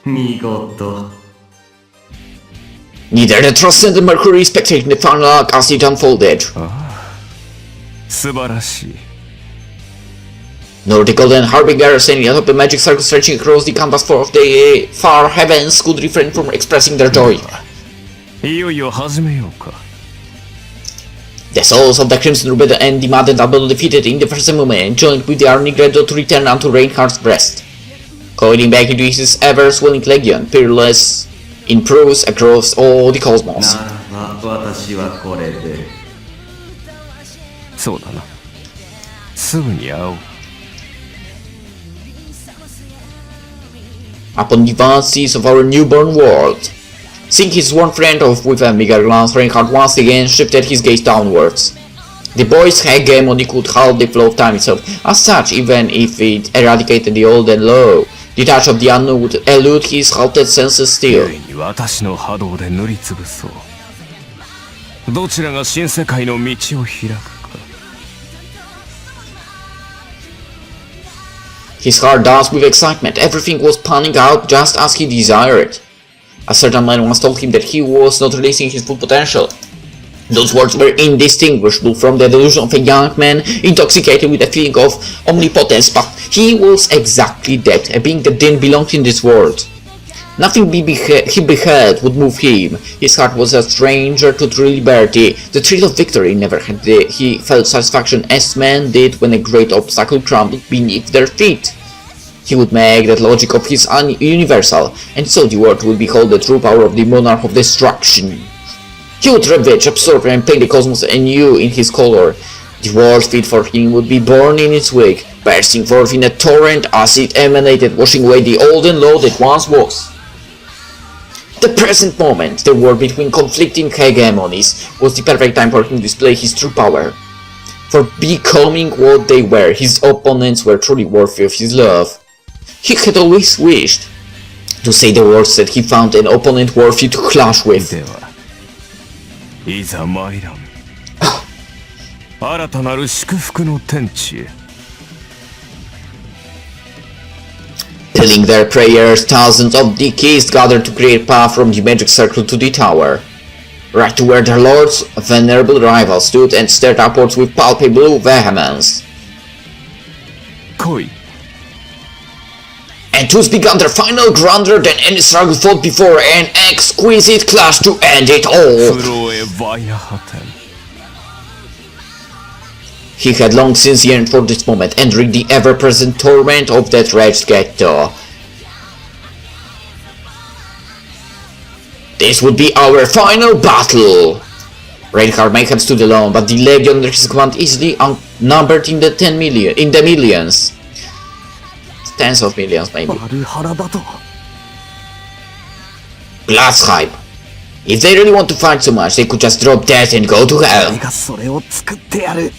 見事 Neither the transcendent Mercury spectating the final arc as it unfolded, 素晴らしい nor the golden harbinger standing atop the magic circle stretching across the canvas of the far heavens could refrain from expressing their joy. いよいよ始めようか The souls of the Crimson Rubid and the Maddened are both defeated in the first moment, joined with the Arnigredo to return unto Reinhardt's breast. Coiling back into his ever-swelling legion, peerless in prose across all the cosmos. 私はこれでそうだなすぐに会おう Upon the vast seas of our newborn world, seeing his sworn friend off with a meager glance, Reinhardt once again shifted his gaze downwards. The boy's hegemony could halt the flow of time itself. As such, even if it eradicated the old and low, the touch of the unknown would elude his halted senses still. に私の波動で塗りつぶそうどちらが新世界の道を開くか His heart danced with excitement. Everything was panning out just as he desired. A certain man once told him that he was not releasing his full potential. Those words were indistinguishable from the delusion of a young man intoxicated with a feeling of omnipotence, but he was exactly that, a being that didn't belong in this world. Nothing he beheld would move him. His heart was a stranger to true liberty. The thrill of victory never had he felt satisfaction as men did when a great obstacle crumbled beneath their feet. He would make that logic of his universal, and so the world would behold the true power of the monarch of destruction. He would ravage, absorb, and paint the cosmos anew in his color. The world fit for him would be born in its wake, bursting forth in a torrent as it emanated, washing away the old and low that once was. The present moment, the war between conflicting hegemonies, was the perfect time for him to display his true power. For becoming what they were, his opponents were truly worthy of his love. He had always wished to say the words that he found an opponent worthy to clash with. ではいざ参らん新たなる祝福の天地へ Telling their prayers, thousands of decades gathered to create a path from the magic circle to the tower. Right to where their lord's venerable rival stood and stared upwards with palpable vehemence. 来い And thus began their final grander than any struggle fought before, an exquisite clash to end it all. 震えバイナハテン He had long since yearned for this moment, entering the ever-present torment of that wretched ghetto. This would be our final battle! Reinhardt may have stood alone, but the legion under his command easily outnumbered in the millions. Tens of millions, maybe. バルハラだと Glasshype. If they really want to fight so much, they could just drop dead and go to 俺 hell. がそれを作ってやる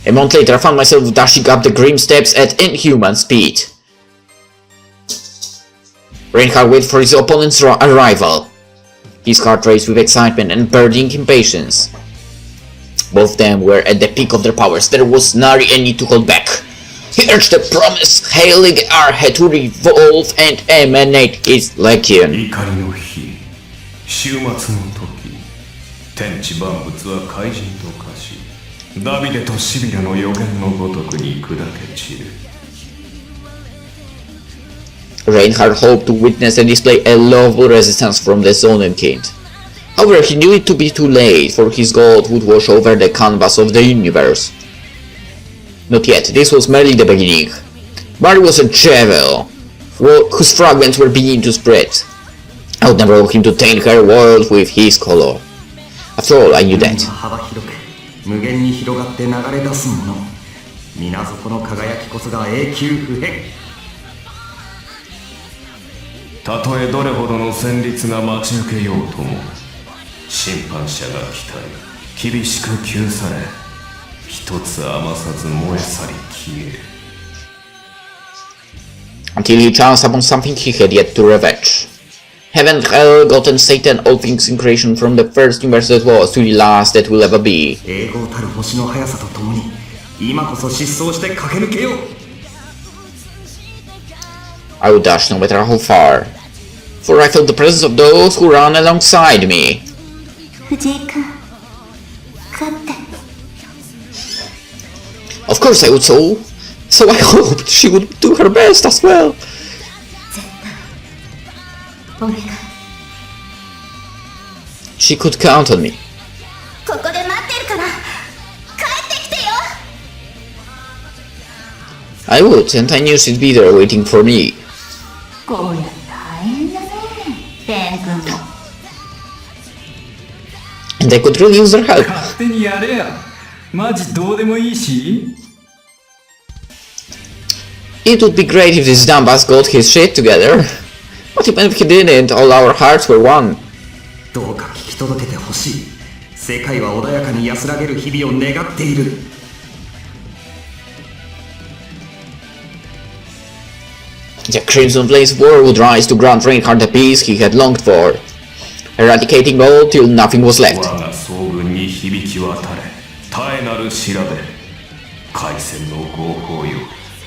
A month later, I found myself dashing up the grim steps at inhuman speed. Reinhardt waited for his opponent's arrival. His heart raced with excitement and burning impatience. Both of them were at the peak of their powers. There was nary a need to hold back. He urged the promised hailing irae to revolve and emanate his legion. 怒りの日終末の時天地万物は怪人と化しダビデとシビラの予言のごとくに砕け散る Reinhardt hoped to witness and display a lovable resistance from the Sonnenkind. However, he knew it to be too late, for his god would wash over the canvas of the universe. Not yet, this was merely the beginning. Barry was a javel, whose fragments were beginning to spread. I would never allow him to taint her world with his color. After all, I knew that. 幅広く無限に広がって流れ出すもの水底の輝きこそが永久不変たとえどれほどの旋律が待ち受けようとも審判者が来たり厳しく窮され一つ余さず燃え去り消える Until he chanced upon something he had yet to ravage. Heaven and hell, God and Satan, all things in creation, from the first universe that was to the last that will ever be. 栄光たる星の速さとともに今こそ疾走して駆け抜けよう。 I would dash no matter how far, for I felt the presence of those who run alongside me. 藤井君、勝って。 Of course I would so I hoped she would do her best as well. お願い。 She could count on me. ここで待ってるから帰ってきてよ。 I would, and I knew she'd be there waiting for me. こりゃ大変だね、天君も。 And I could really use their help. 勝手にやれや。マジどうでもいいし。 It would be great if this dumbass got his shit together. But even if he didn't, all our hearts were one. どうか聞き届けてほしい。世界は穏やかに安らげる日々を願っている。 The Crimson Blaze of War would rise to grant Reinhardt the peace he had longed for, eradicating all till nothing was left. 我が総軍に響き渡れ、絶えなる調べ。海戦の合法よ。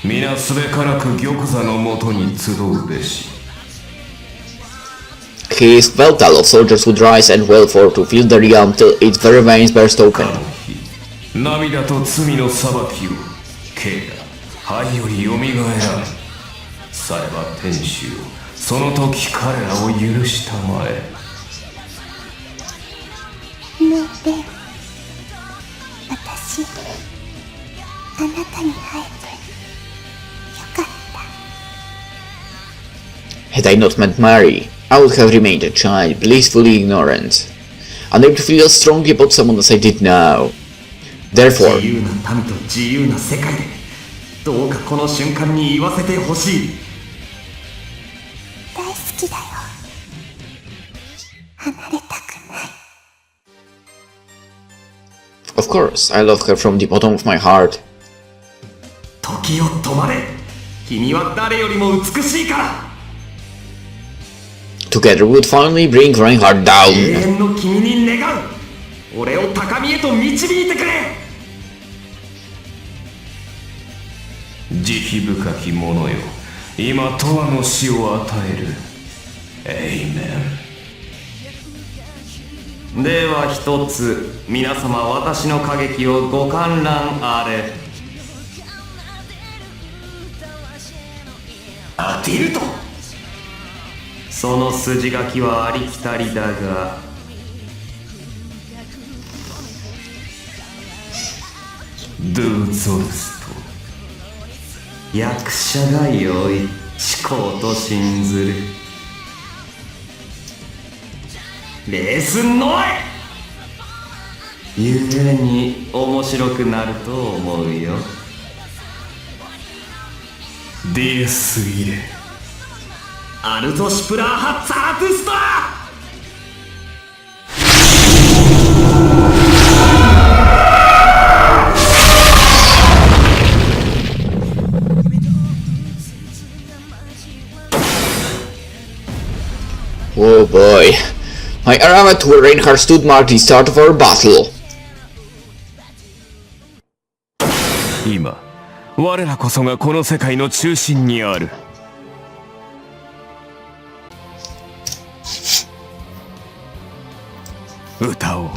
皆すべからく玉座のもとに集うべし。 His veltal of soldiers would rise and well for to fill the realm till its very veins burst open. 涙と罪の裁きを刑だ灰よりよみがえらん。されば天主よ、その時彼らを許したまえ。ねえレン、私あなたに会えてよかった。 Had I not met Mary, I would have remained a child, blissfully ignorant, unable to feel strongly about someone as I did now. Therefore, 自由な民と自由な世界でどうかこの瞬間に言わせてほしい。大好きだよ。離れたくない。 of course, I love her from the bottom of my heart. 時よ止まれ。君は誰よりも美しいから。 Together we would finally bring Reinhardt 永 down. 遠の君に願う。俺を高みへと導いてくれ。慈悲深き者よ、今永遠の死を与える。エイメン。では一つ、皆様私の歌劇をご観覧あれ。当てるとその筋書きはありきたりだが、ドゥゾルスト。役者が良い、思考と信ずる。レースノイ。ゆえに面白くなると思うよ。ディエスイレ。アルトシプラーハツアーティスト。 Oh boy. My arrival to where Reinhardt stood marked the start of our battle. 今、我らこそがこの世界の中心にある。歌おう。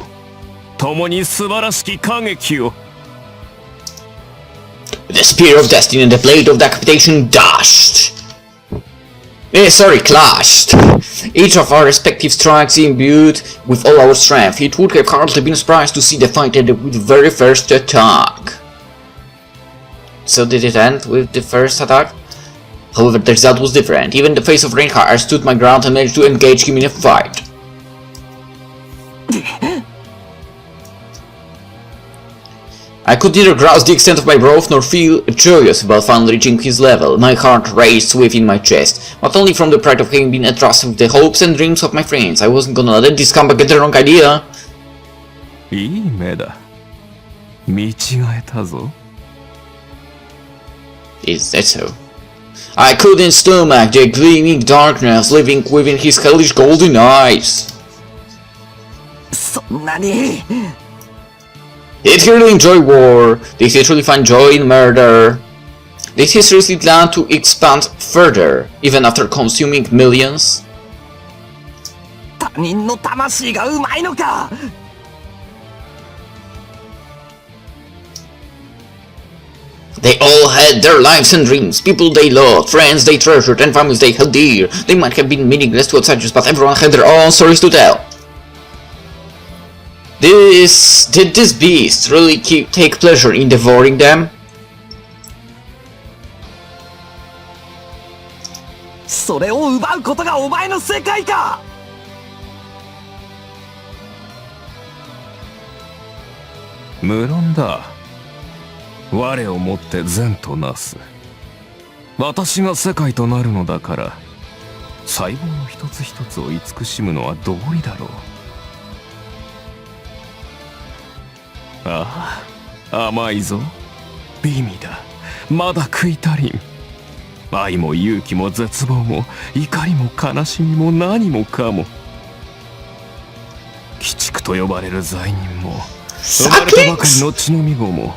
共に素晴らしき歌劇を。The spear of destiny and the blade of decapitation dashed. Clashed. Each of our respective strikes imbued with all our strength. It would have hardly been a surprise to see the fight end with the very first attack. So did it end with the first attack? However, the result was different. Even in the face of Reinhardt, I stood my ground and managed to engage him in a fight. I could neither grasp the extent of my wrath nor feel joyous about finally reaching his level. My heart raced within my chest, but only from the pride of having been entrusted with the hopes and dreams of my friends. I wasn't gonna let this scumbag get the wrong idea. いい目だ。見違えたぞ。Is that so? I couldn't stomach the gleaming darkness living within his hellish golden eyes. そんなに Did he really enjoy war? Did he truly find joy in murder? Did he seriously plan to expand further, even after consuming millions? 他人の魂がうまいのか They all had their lives and dreams, people they loved, friends they treasured, and families they held dear. They might have been meaningless to outsiders, but everyone had their own stories to tell. Did this beast really take pleasure in devouring them? それを奪うことがお前の世界か無論だ。我をもって善となす。私が世界となるのだから、細胞の一つ一つを慈しむのは道理だろう。ああ、甘いぞ。美味だ。まだ食い足りん。愛も勇気も絶望も怒りも悲しみも何もかも。鬼畜と呼ばれる罪人も生まれたばかりの血のみ子も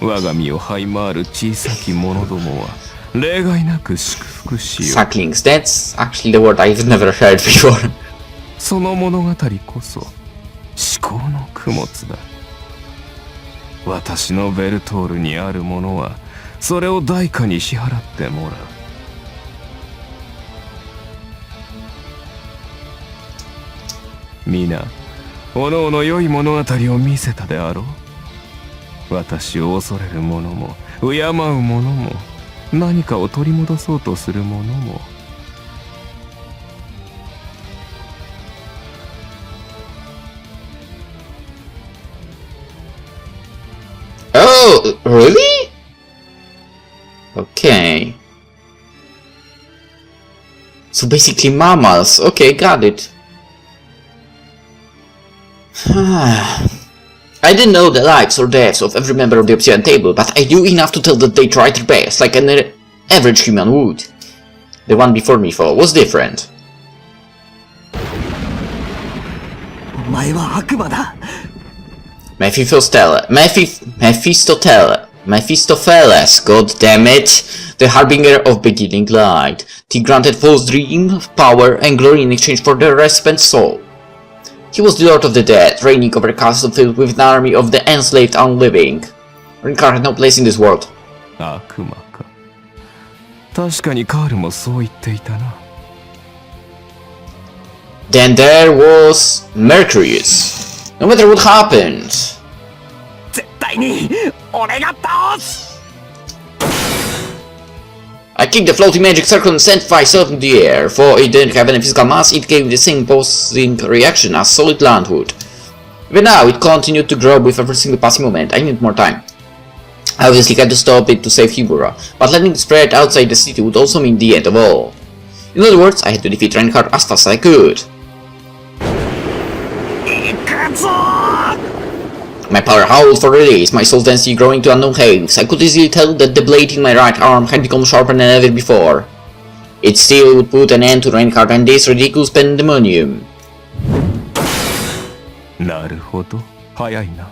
我が身を這い回る小さき者どもは例外なく祝福しよう。 Sucklings, that's actually the word I've never heard before. その物語こそ思考の供物だ。私のベルトールにあるものはそれを代価に支払ってもらう。皆、おのおの良い物語を見せたであろう。私を恐れる者も敬う者も何かを取り戻そうとする者も。Oh, really? Okay. So basically mammals. Okay, got it. I didn't know the lives or deaths of every member of the Obsidian Table, but I knew enough to tell that they tried their best, like an average human would. The one before me, though, was different. お前は悪魔だ Mephistopheles, god damn it, the harbinger of beginning light. He granted false dream, power, and glory in exchange for their spent soul. He was the lord of the dead, reigning over a castle filled with an army of the enslaved unliving. Reincarnate had no place in this world. 悪魔か。確かにカールもそう言っていたな。Then there was Mercurius. No matter what happened, 絶対に俺が倒す I kicked the floating magic circle and sent myself in the air. For it didn't have any physical mass, it gave the same pulsing reaction as solid land would. Even now, it continued to grow with every single passing moment. I needed more time. I obviously had to stop it to save Himura, but letting it spread outside the city would also mean the end of all. In other words, I had to defeat Reinhardt as fast as I could. 行くぞ My power howled for release, my soul density growing to unknown heights. I could easily tell that the blade in my right arm had become sharper than ever before. It still would put an end to Reinhardt and this ridiculous pandemonium. なるほど。早いな。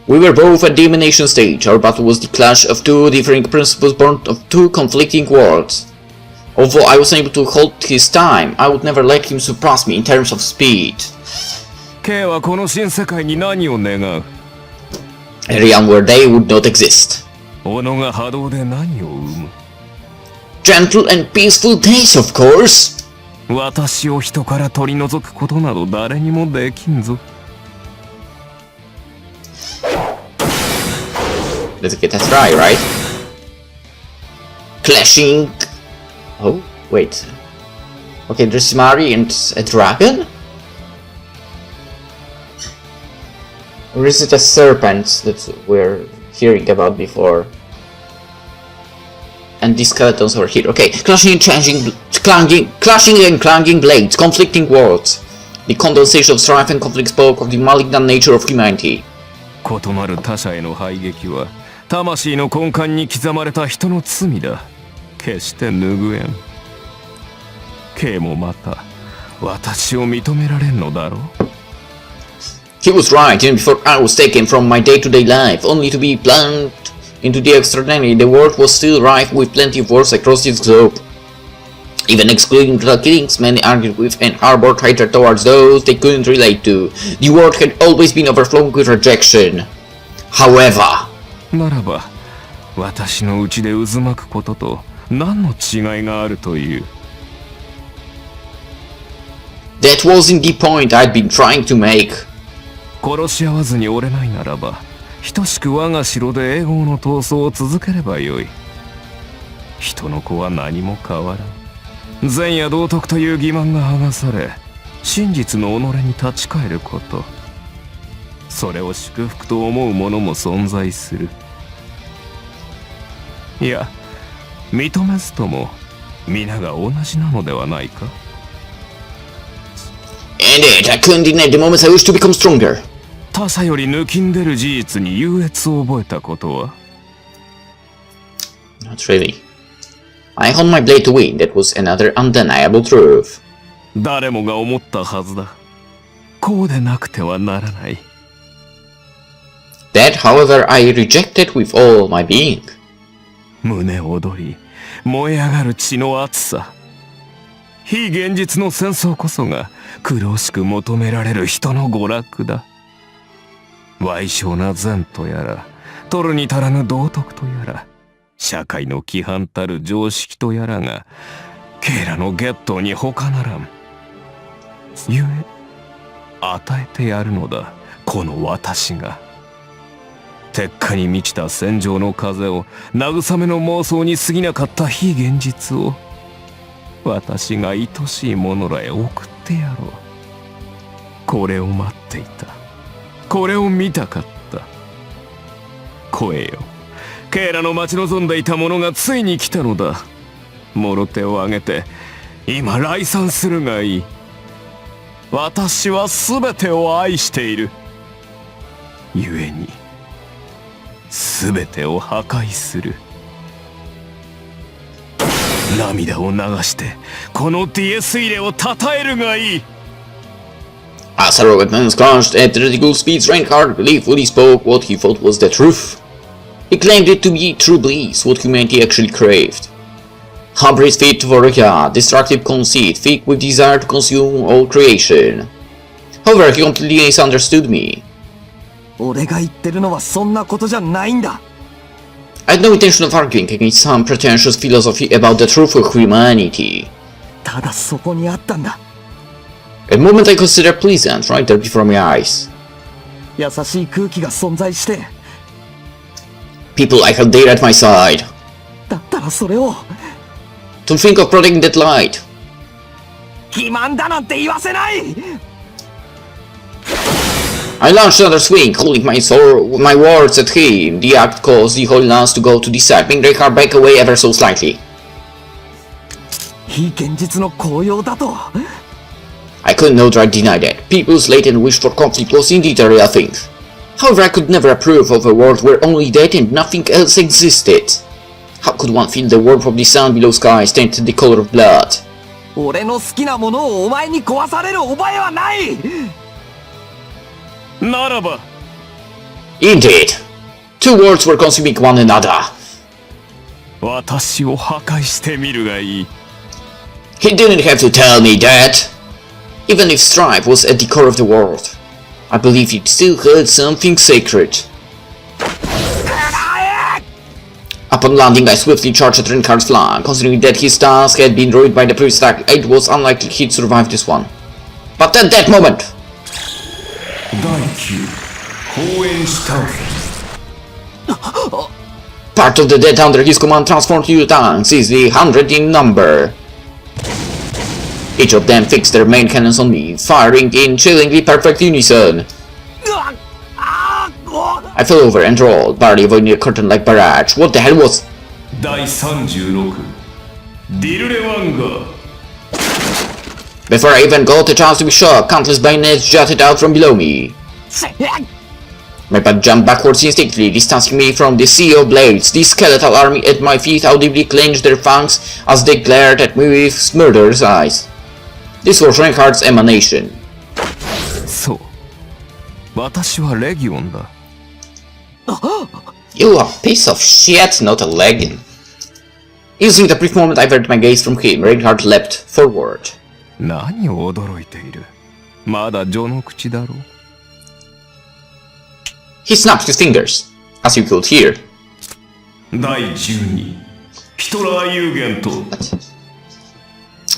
We were both at the emanation stage. Our battle was the clash of two differing principles born of two conflicting worlds. Although I was unable to hold his time, I would never let him surpass me in terms of speed. K はこの新世界に何を願う A realm where they would not exist. 己が波動で何を生む Gentle and peaceful days, of course. 私を人から取り除くことなど誰にもできんぞ Let's get a try, right? Clashing. Oh, wait. Okay, there's Mari and a dragon? Or is it a serpent that we're hearing about before? And these skeletons are here. Okay, clashing and clanging blades, conflicting worlds. The condensation of strife and conflict spoke of the malignant nature of humanity. 異なる他者への排撃は魂の根幹に刻まれた人の罪だ決して拭えん。K もまた私を認められんのだろう。 He was right, even before I was taken from my day-to-day life, only to be plunged into the extraordinary. The world was still rife with plenty of wars across its globe. Even excluding the killings, many argued with and harbored hatred towards those they couldn't relate to. The world had always been overflowing with rejection. However, ならば私のうちで渦巻くことと何の違いがあるという。 that wasn't the point I'd been trying to make. 殺し合わずに折れないならば等しく我が城で永劫の闘争を続ければよい。人の子は何も変わらん。善や道徳という欺瞞が剥がされ真実の己に立ち返ること、それを祝福と思う者も存在する。いや認めずとも皆が同じなのではないか。 And yet, I couldn't deny the moments I wished to become stronger. 他者より抜きんでる事実に優越を覚えたことは。 Not really. I held my blade to win, that was another undeniable truth. 誰もが思ったはずだ。こうでなくてはならない。 That, however, I rejected with all my being. 胸躍り燃え上がる血の熱さ。非現実の戦争こそが苦しく求められる人の娯楽だ。歪小な善とやら取るに足らぬ道徳とやら社会の規範たる常識とやらがケイラのゲットに他ならん。ゆえ与えてやるのだこの私が。鉄火に満ちた戦場の風を慰めの妄想に過ぎなかった非現実を私が愛しい者らへ送ってやろう。これを待っていた。これを見たかった。声よ、ケイラの待ち望んでいたものがついに来たのだ。もろ手を挙げて今来賛するがいい。私は全てを愛している。ゆえに全てを破壊する。涙を流してこのディエスイレを称えるがいい。 As our weapons crashed at critical speeds, Reinhardt believed when he spoke what he thought was the truth. He claimed it to be true bliss, what humanity actually craved. Hybrid fit for a god, destructive conceit, thick with desire to consume all creation. However, he completely misunderstood me. 俺が言ってるのはそんなことじゃないんだ。 I had no intention of arguing against some pretentious philosophy about the truth of humanity. ただそこにあったんだ。 A moment I considered pleasant, right there before my eyes. 優しい空気が存在して。 People I held dear at my side. だったらそれを。 To think of protecting that light. 欺瞞だなんて言わせない。 I launched another swing, holding my words at him. The act caused the whole lance to go to the side, making Reinhardt back away ever so slightly. 非現実の高揚だと。 I could not deny that. People's latent wish for conflict was indeed a real thing. However, I could never approve of a world where only that and nothing else existed. How could one feel the warmth of the sun below skies tainted the color of blood? 俺の好きなものをお前に壊される覚えはない。ならば Indeed. Two worlds were consuming one another. 私を破壊してみるがいい。 He didn't have to tell me that. Even if strife was at the core of the world, I believe it still held something sacred. Upon landing, I swiftly charged at Reinhardt's flank. Considering that his task had been ruined by the previous attack, it was unlikely he'd survive this one. But at that moment, 第9公演した part of the dead under his command transformed into tanks, easily 100 in number. Each of them fixed their main cannons on me, firing in chillingly perfect unison. I fell over and rolled, barely avoiding a curtain-like barrage. What the hell was... 第36ディルレワンガ Before I even got a chance to be shot, countless bayonets jutted out from below me. My body jumped backwards instinctively, distancing me from the sea of blades. The skeletal army at my feet audibly clenched their fangs as they glared at me with murderous eyes. This was Reinhardt's emanation. そう。私はレギオンだ。You a piece of shit, not a legion. Using the brief moment I averted my gaze from him, Reinhardt leapt forward. 何を驚いている。まだ序の口だろう。He snapped his fingers, as you could hear. 第12ヒトラー有限と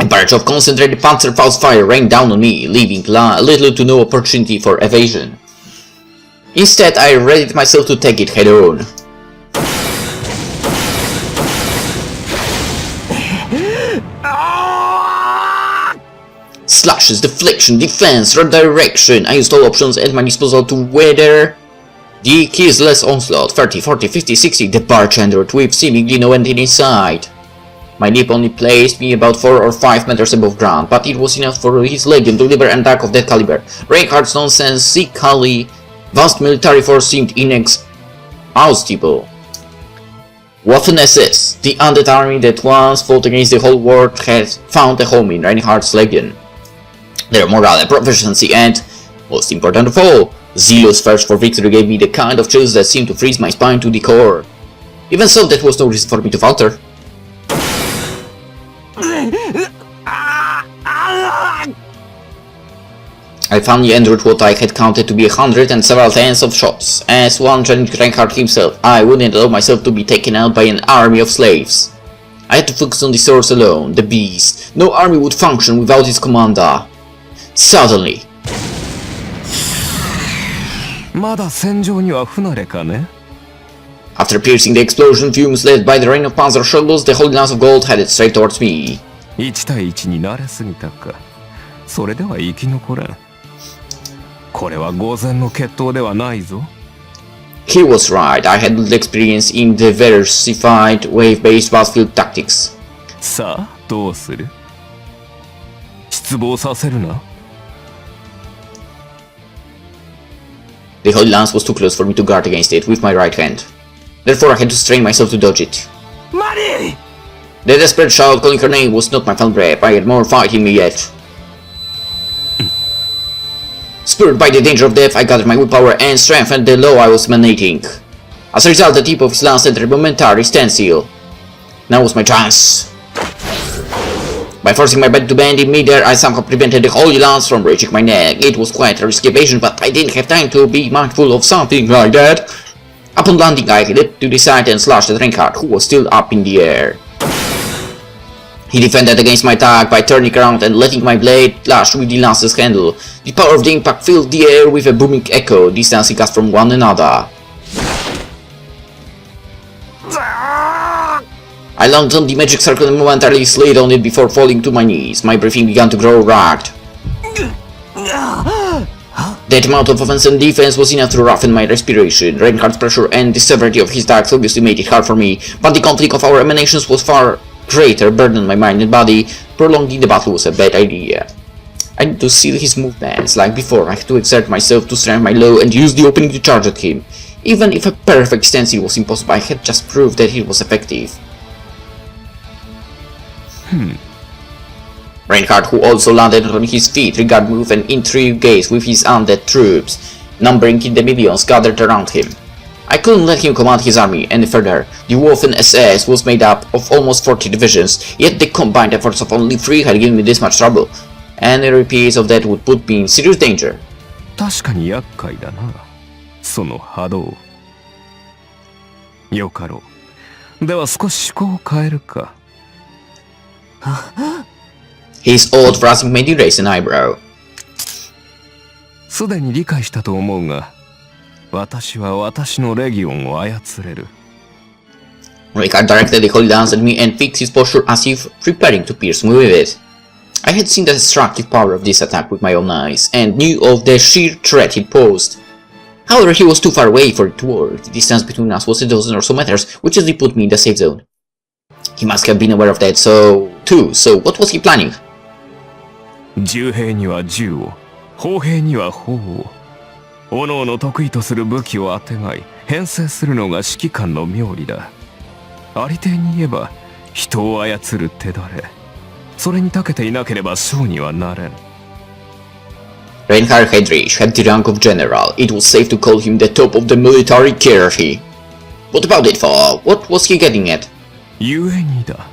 A barrage of concentrated Panzerfaust fire rained down on me, leaving little to no opportunity for evasion. Instead, I readied myself to take it head-on. Slashes, deflection, defense, redirection. I used all options at my disposal to weather the keyless onslaught. 30, 40, 50, 60. The barge entered with seemingly no end in sight. My leap only placed me about 4 or 5 meters above ground, but it was enough for his legion to deliver an attack of that caliber. Reinhardt's nonsensically vast military force seemed inexhaustible. Waffen-SS, the undead army that once fought against the whole world, had found a home in Reinhardt's legion. Their morale and proficiency and, most important of all, zealous thirst for victory gave me the kind of chills that seemed to freeze my spine to the core. Even so, that was no reason for me to falter. I finally endured what I had counted to be 100 and several tens of shots. As one challenged Reinhardt himself, I wouldn't allow myself to be taken out by an army of slaves. I had to focus on the source alone, the beast. No army would function without its commander. Suddenly, まだ戦場には不慣れかね after piercing the explosion fumes led by the rain of panzer shells, the holy lance of gold headed straight towards me. 1対1に慣れすぎたかそれでは生き残れんこれは御前の決闘ではないぞ He was right, I had little experience in diversified wave-based battlefield tactics. さあどうする失望させるな The holy lance was too close for me to guard against it with my right hand. Therefore I had to strain myself to dodge it. Marie! The desperate shout calling her name was not my final breath, I had more fight in me yet. Spurred by the danger of death, I gathered my willpower and strengthened the law I was emanating. As a result, the tip of his lance entered a momentary standstill. Now was my chance. By forcing my body to bend in midair, I somehow prevented the holy lance from reaching my neck. It was quite a risky evasion, but I didn't have time to be mindful of something like that. Upon landing, I leapt to the side and slashed at Reinhardt, who was still up in the air. He defended against my attack by turning around and letting my blade clash with the lance's handle. The power of the impact filled the air with a booming echo, distancing us from one another. I landed on the magic circle and momentarily slid on it before falling to my knees. My breathing began to grow ragged. That amount of offense and defense was enough to roughen my respiration. Reinhardt's pressure and the severity of his attacks obviously made it hard for me, but the conflict of our emanations was far greater burden on my mind and body. Prolonging the battle was a bad idea. I need to seal his movements. Like before, I had to exert myself to strengthen my law and use the opening to charge at him. Even if a perfect standstill was impossible, I had just proved that it was effective. Reinhardt, who also landed on his feet, regarded me with an intrigued gaze with his undead troops, numbering in the millions, gathered around him. I couldn't let him command his army any further. The Waffen-SS was made up of almost 40 divisions, yet the combined efforts of only 3 had given me this much trouble. Any repeat of that would put me in serious danger. 確かに厄介だなその波動よかろうでは少し趣向を変えるか His old phrasing made me raise an eyebrow. すでに理解したと思うが私は私のレギオンを操れる Reinhardt directed the holy lance at me and fixed his posture as if preparing to pierce me with it. I had seen the destructive power of this attack with my own eyes, and knew of the sheer threat it posed. However, he was too far away for it to work. The distance between us was a dozen or so meters, which easily put me in the safe zone. He must have been aware of that, too. So what was he planning? 銃兵には銃を砲兵には砲を各々得意とする武器をあてがい編成するのが指揮官の妙理だ。ありていに言えば人を操る手だれ。それに長けていなければ将にはなれん。Reinhard Heydrich had the rank of general. It was safe to call him the top of the military hierarchy. What about it for? What was he getting at? ゆえにだ。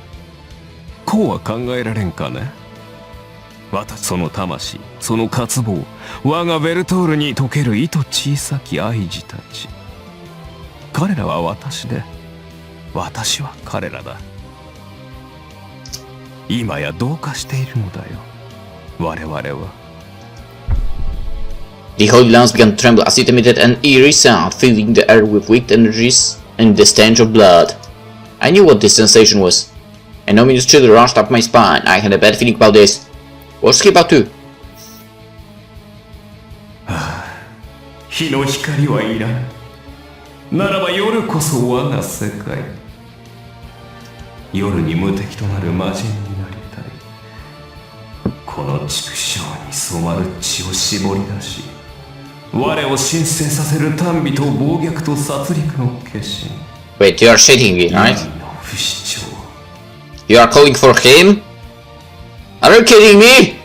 こうは考えられんかね。私その魂、その渇望、我がベルトールに溶ける糸小さき愛児たち。彼らは私で、私は彼らだ。今やどうかしているのだよ、我々は。The holy lance began to tremble as it emitted an eerie sound, filling the air with weak energies and the stench of blood. I knew what this sensation was. An ominous chill rushed up my spine. I had a bad feeling about this. What's he about to? 日の光はいらん。ならば夜こそ我が世界。夜に無敵となる魔人になりたい。この畜生に染まる血を絞り出し、我を神聖させる短美と暴虐と殺戮の化身。 Wait, you are shitting me, right? の不死鳥。 You are calling for him? Are you kidding me?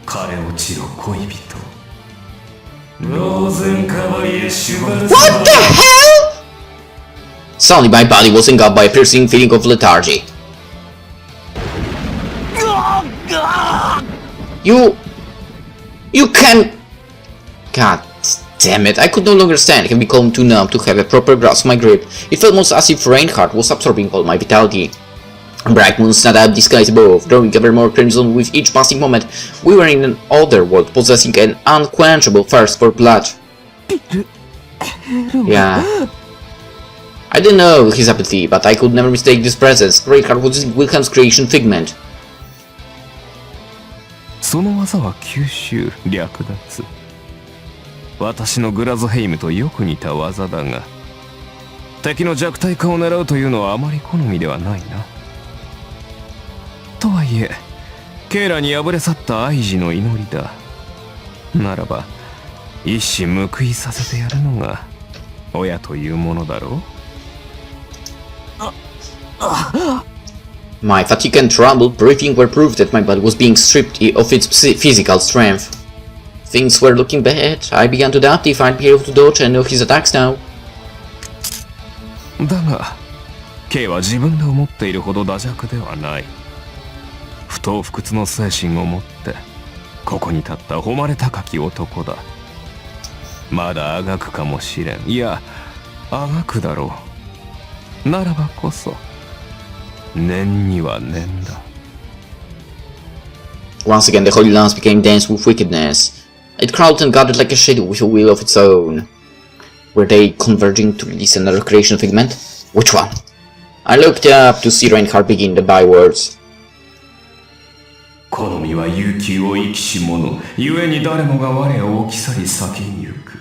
枯れ落ちろ恋人。ローゼンカバリエシュバルツ。 What the hell? Suddenly my body was engulfed by a piercing feeling of lethargy. You can... God damn it, I could no longer stand, having become too numb to have a proper grasp of my grip. It felt almost as if Reinhardt was absorbing all my vitality. Bright moon stood out the skies above, growing ever more crimson with each passing moment. We were in an other world, possessing an unquenchable thirst for blood. Yeah. I didn't know his apathy, but I could never mistake this presence. Reinhardt was Wilhelm's creation figment. その技は吸収、略奪。私のグラズヘイムとよく似た技だが、敵の弱体化を狙うというのはあまり好みではないな。とはいえ、ケイラに敗れ去った愛児の祈りだ。ならば、一矢報いさせてやるのが親というものだろう。My fatigue and troubled breathing were proof that my body was being stripped of its physical strength. Things were looking bad. I began to doubt if I'd be able to dodge and know his attacks now. だが、ケイは自分で思っているほど惰弱ではない。不撓不屈の精神を持って、ここに立った誉れ高き男だ。まだあがくかもしれん。いや、あがくだろう。ならばこそ、念には念だ。Once again, the holy lance became dense with wickedness. It crawled and gathered like a shadow with a will of its own. Were they converging to release another creation figment? Which one? I looked up to see Reinhardt begin the bywords. 好みは悠久を生きし者、故に誰もが我を置き去り先に行く。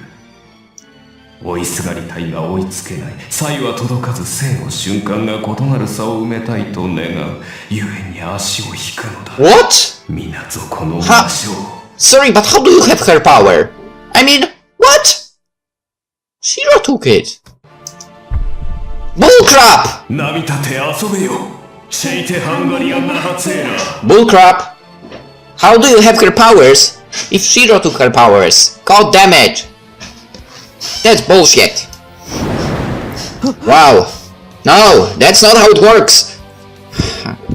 追いすがりたいが追いつけない。才は届かず生の瞬間が異なる差を埋めたいと願う。故に足を引くのだ。What? 皆底の魔性。Sorry, but how do you have her power? I mean, what? Shiro took it. Bullcrap! 波立て遊べよ。シェイテハンガリアンナハツエラ。Bullcrap! How do you have her powers if Shiro took her powers? God damn it! That's bullshit. Wow. No, that's not how it works.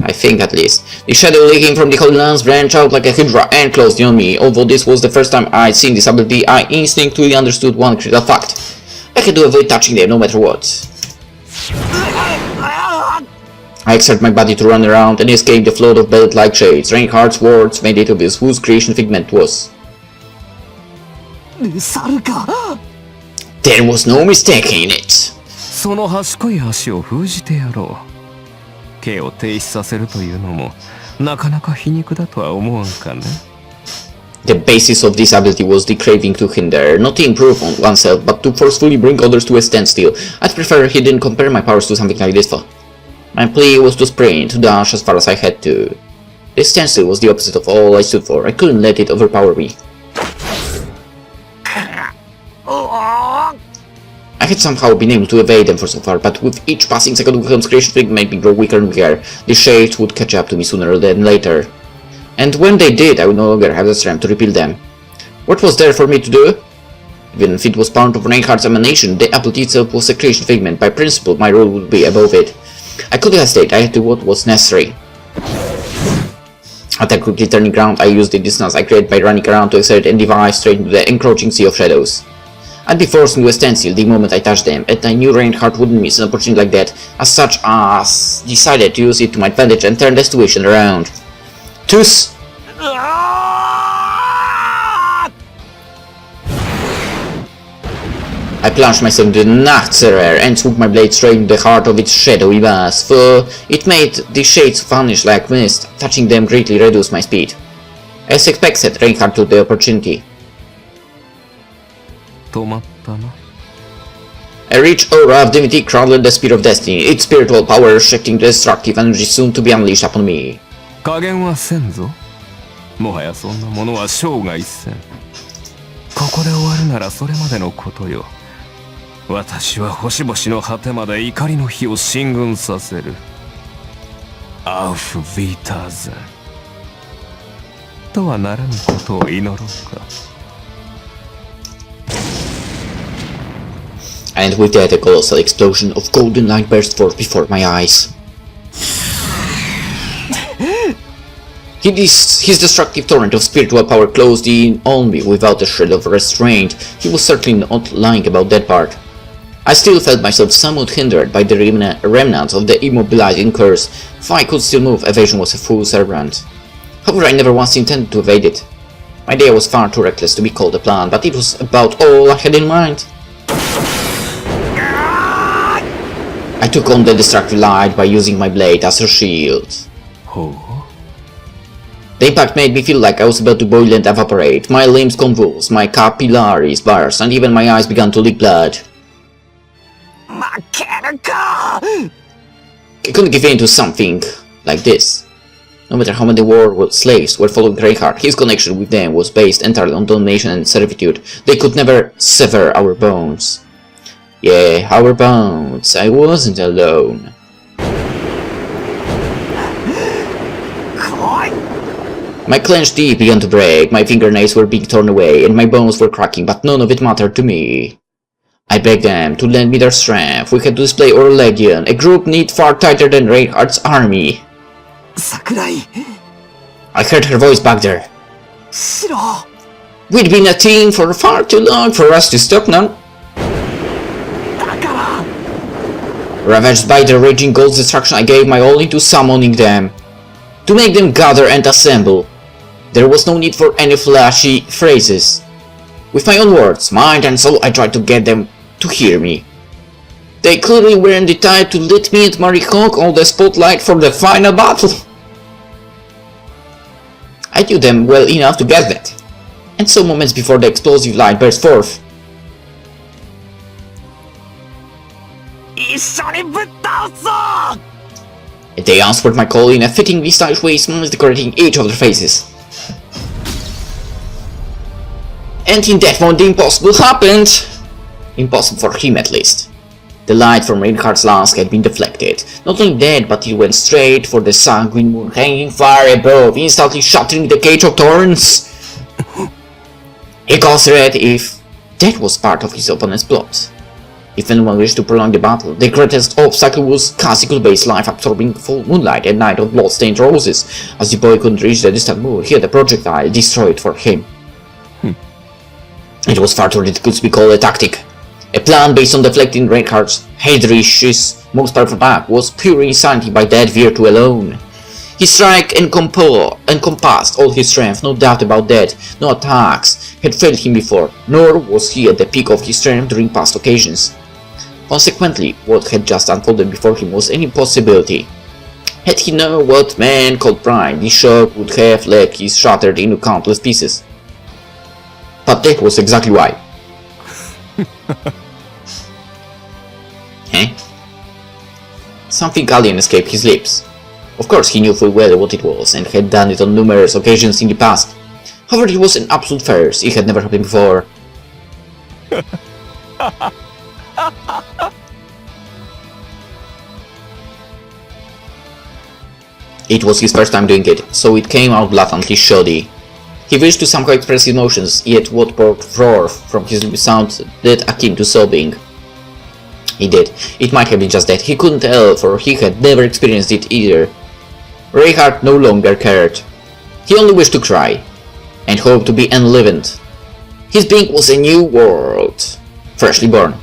I think at least. The shadow leaking from the holy lance branched out like a hydra and closed in on me. Although this was the first time I'd seen this ability, I instinctively understood one critical fact. I had to avoid touching them no matter what. I exerted my body to run around and escape the flood of bellet-like shades. Reinhardt's words made it obvious whose creation figment was. There was no mistaking it. その賢い足を封じてやろう。K を停止させるというのもなかなか皮肉だとは思わんかね。The basis of this ability was the craving to hinder, not to improve on oneself, but to forcefully bring others to a standstill. I'd prefer he didn't compare my powers to something like this for. My plea was to sprint, to dash as far as I had to. The stencil was the opposite of all I stood for. I couldn't let it overpower me. I had somehow been able to evade them for so far, but with each passing second Wilhelm's creation fig made me grow weaker and weaker. The shades would catch up to me sooner than later. And when they did, I would no longer have the strength to repel them. What was there for me to do? Even if it was part of Reinhardt's emanation, the apple itself was a creation figment. By principle, my role would be above it. I couldn't hesitate, I had to do what was necessary. After quickly turning ground, I used the distance I created by running around to exert and device straight into the encroaching sea of shadows. I'd be forced into a standstill the moment I touched them, and I knew Reinhardt wouldn't miss an opportunity like that, as such as decided to use it to my advantage and turn the situation around. Tschüss! I plunged myself into the Nachtserver and swooped my blade straight into the heart of its shadowy mass, for it made the shades vanish like mist. Touching them greatly reduced my speed. As expected, Reinhardt took the opportunity. A rich aura of divinity crowned the spear of destiny, its spiritual power shifting the destructive energy soon to be unleashed upon me. 加減はせんぞ。もはやそんなものは生涯せん。ここで終わるならそれまでのことよ。私は星々の果てまで怒りの火を進軍させる。アウフ・ヴィーターゼン。とはならぬことを祈ろうか。And with that, a colossal explosion of golden light burst forth before my eyes. His destructive torrent of spiritual power closed in on me without a shred of restraint. He was certainly not lying about that part. I still felt myself somewhat hindered by the remnants of the immobilizing curse. If I could still move, evasion was a fool's errand. However, I never once intended to evade it. My idea was far too reckless to be called a plan, but it was about all I had in mind. I took on the destructive light by using my blade as a shield. The impact made me feel like I was about to boil and evaporate. My limbs convulsed, my capillaries burst, and even my eyes began to leak blood. I couldn't give in to something like this. No matter how many war slaves were following Reinhardt, his connection with them was based entirely on domination and servitude. They could never sever our bones. Yeah, our bones. I wasn't alone. My clenched teeth began to break, my fingernails were being torn away, and my bones were cracking, but none of it mattered to me. I begged them to lend me their strength. We had to display our legion, a group knit far tighter than Reinhardt's army. Sakurai! I heard her voice back there. Shiro! We'd been a team for far too long for us to stop now. Ravaged by the raging gold's destruction, I gave my all into summoning them. To make them gather and assemble. There was no need for any flashy phrases. With my own words, mind and soul, I tried to get them to hear me. They clearly weren't the type to let me and Marihawk on the spotlight for the final battle. I knew them well enough to get that. And so moments before the explosive light burst forth. They answered my call in a fittingly stylish way, smiles decorating each of their faces. And in that moment the impossible happened! Impossible for him at least. The light from Reinhardt's lance had been deflected. Not only that, but it went straight for the sanguine moon hanging far above, instantly shattering the cage of thorns. He considered if that was part of his opponent's plot. If anyone wished to prolong the battle, the greatest obstacle was Kaziku's life-absorbing full moonlight and night of blood-stained roses. As the boy couldn't reach the distant moon, he had the projectile destroyed for him. It was far too ridiculous to be called a tactic. A plan based on deflecting Reinhardt's Heydrich's most powerful attack was pure insanity by that virtue alone. His strike encompassed all his strength, no doubt about that. No attacks had failed him before, nor was he at the peak of his strength during past occasions. Consequently, what had just unfolded before him was an impossibility. Had he known what man called pride, the shock would have left his shattered into countless pieces. But that was exactly why. Something alien escaped his lips. Of course, he knew full well what it was, and had done it on numerous occasions in the past. However, it was an absolute first. It had never happened before. It was his first time doing it, so it came out blatantly shoddy. He wished to somehow express his emotions, yet what poured forth from his lips sounded akin to sobbing. He did. It might have been just that. He couldn't tell, for he had never experienced it either. Reinhardt no longer cared. He only wished to cry, and hoped to be enlivened. His being was a new world, freshly born.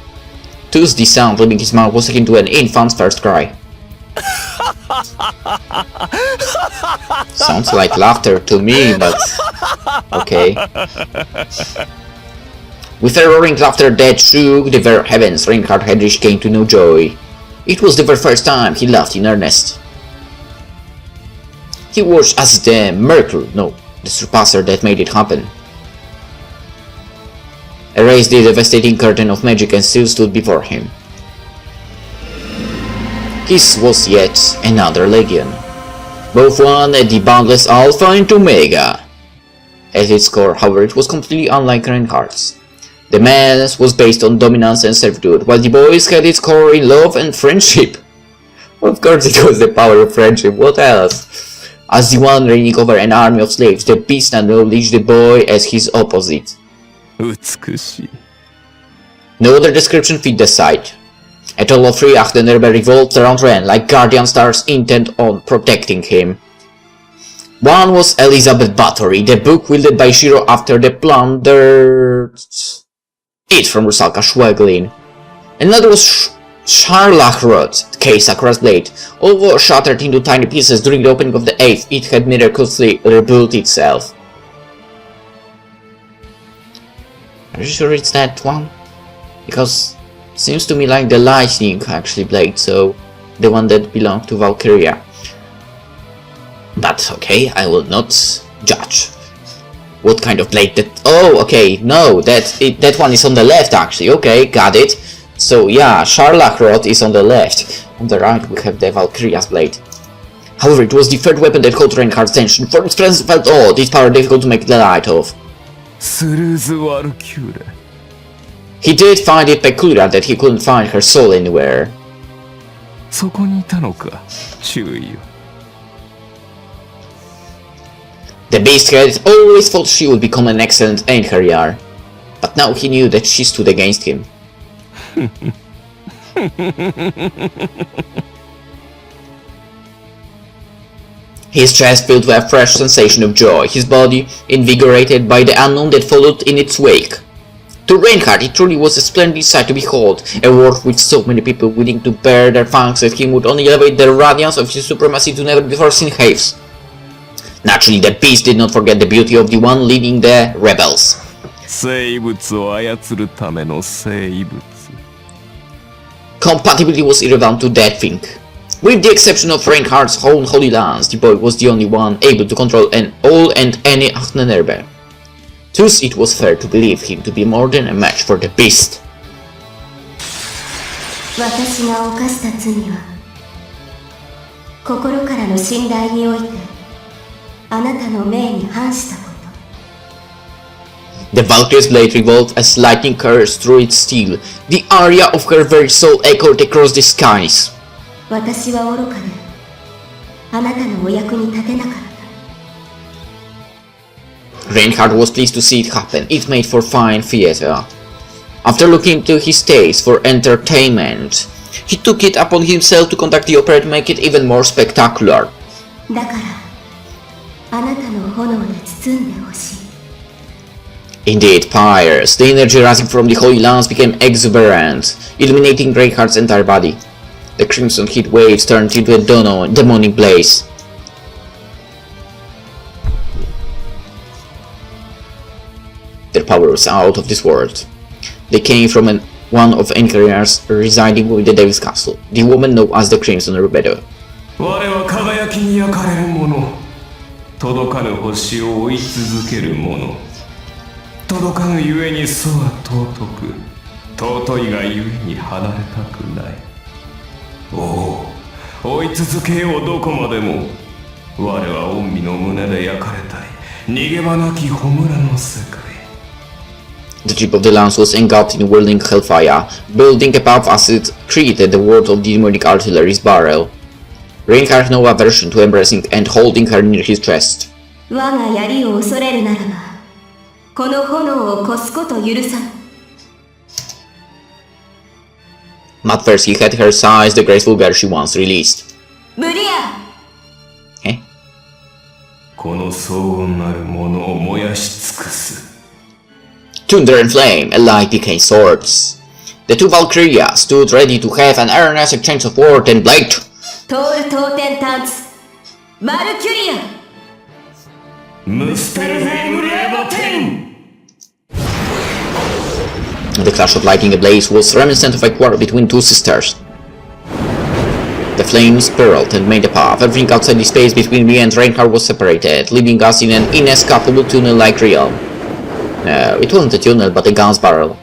Thus the sound leaving his mouth was akin to an infant's first cry. Sounds like laughter to me, but okay. With a roaring laughter that shook the very heavens, Reinhardt Heydrich came to know joy. It was the very first time he laughed in earnest. He watched as the miracle, no, the surpasser that made it happen, erased the devastating curtain of magic and still stood before him. His was yet another legion, both one at the boundless Alpha and Omega. At its core, however, it was completely unlike Reinhardt's. The man's was based on dominance and servitude, while the boy's had its core in love and friendship. Of course it was the power of friendship, what else? As the one reigning over an army of slaves, the beast acknowledged the boy as his opposite. 美しい。 No other description fit the sight. At all of three, Achternerbe revolved around Ren like guardian stars intent on protecting him. One was Elizabeth Bathory, the book wielded by Shiro after they plundered it from Rusalka Schweglin. Another was Scharlachrot, case across blade. Although shattered into tiny pieces during the opening of the 8th, it had miraculously rebuilt itself. Are you sure it's that one? Because seems to me like the lightning actually blade, so the one that belonged to Valkyria. But okay, I will not judge. What kind of blade that... Oh, okay, no, that one is on the left actually, okay, got it. So yeah, Scharlachrot is on the left. On the right we have the Valkyria's blade. However, it was the third weapon that caught Reinhardt's attention, for its presence felt odd, its power difficult to make the light of. He did find it peculiar that he couldn't find her soul anywhere. そこにいたのか、注意を。 The beast had always thought she would become an excellent Einherjar, but now he knew that she stood against him. His chest filled with a fresh sensation of joy, his body invigorated by the unknown that followed in its wake. To Reinhardt, it truly was a splendid sight to behold, a world with so many people willing to bear their fangs at him would only elevate the radiance of his supremacy to never before seen heights. Naturally, the beast did not forget the beauty of the one leading the rebels. 生物を操るための生物。 Compatibility was irrelevant to that thing. With the exception of Reinhardt's own holy lance, the boy was the only one able to control all and any Achternerbe. Thus it was fair to believe him to be more than a match for the beast. 私が犯した罪は心からの信頼においてあなたの命に反したこと。 The Valkyrie's blade revolved as lightning coursed through its steel. The aria of her very soul echoed across the skies. 私は愚かであなたのお役に立てなかった。 Reinhardt was pleased to see it happen. It made for fine theater. After looking into his taste for entertainment, he took it upon himself to conduct the opera to make it even more spectacular. だからあなたの炎で包んでほしい。 Indeed, pious. The energy rising from the holy lance became exuberant, illuminating Reinhardt's entire body. The crimson heat waves turned into a demonic blaze. Their power was out of this world. They came from one of Einherjar's residing within the Devil's Castle, the woman known as the Crimson Rebellion. 我は輝きに焼かれる者。届かぬ星を追い続ける者。届かぬゆえにそは尊く。尊いがゆえに離れたくない。おお、追追い続けようどこまでも。我は御身の胸で焼かれたい逃げ場なき焔の世界。 The tip of the lance was engulfed in whirling hellfire. Building above us, it created the world of the demonic artillery's barrel. Reinhardt had no aversion to embracing and holding her near his chest. 我が槍を恐れるならば、この炎を越すこと許さん。 At first he had her size the graceful girl she once released. 無理や。Eh? この騒音なるものを燃やし尽くす。 Thunder and flame, alike decaying swords. The two Valkyria stood ready to have an earnest exchange of word and blade. トールトーテンタンツ、マルキュリア。ムスペルヘイムレーバテン。 The clash of lightning ablaze was reminiscent of a quarrel between two sisters. The flames spiraled and made a path. Everything outside the space between me and Reinhardt was separated, leaving us in an inescapable tunnel-like realm. No, it wasn't a tunnel, but a gun's barrel.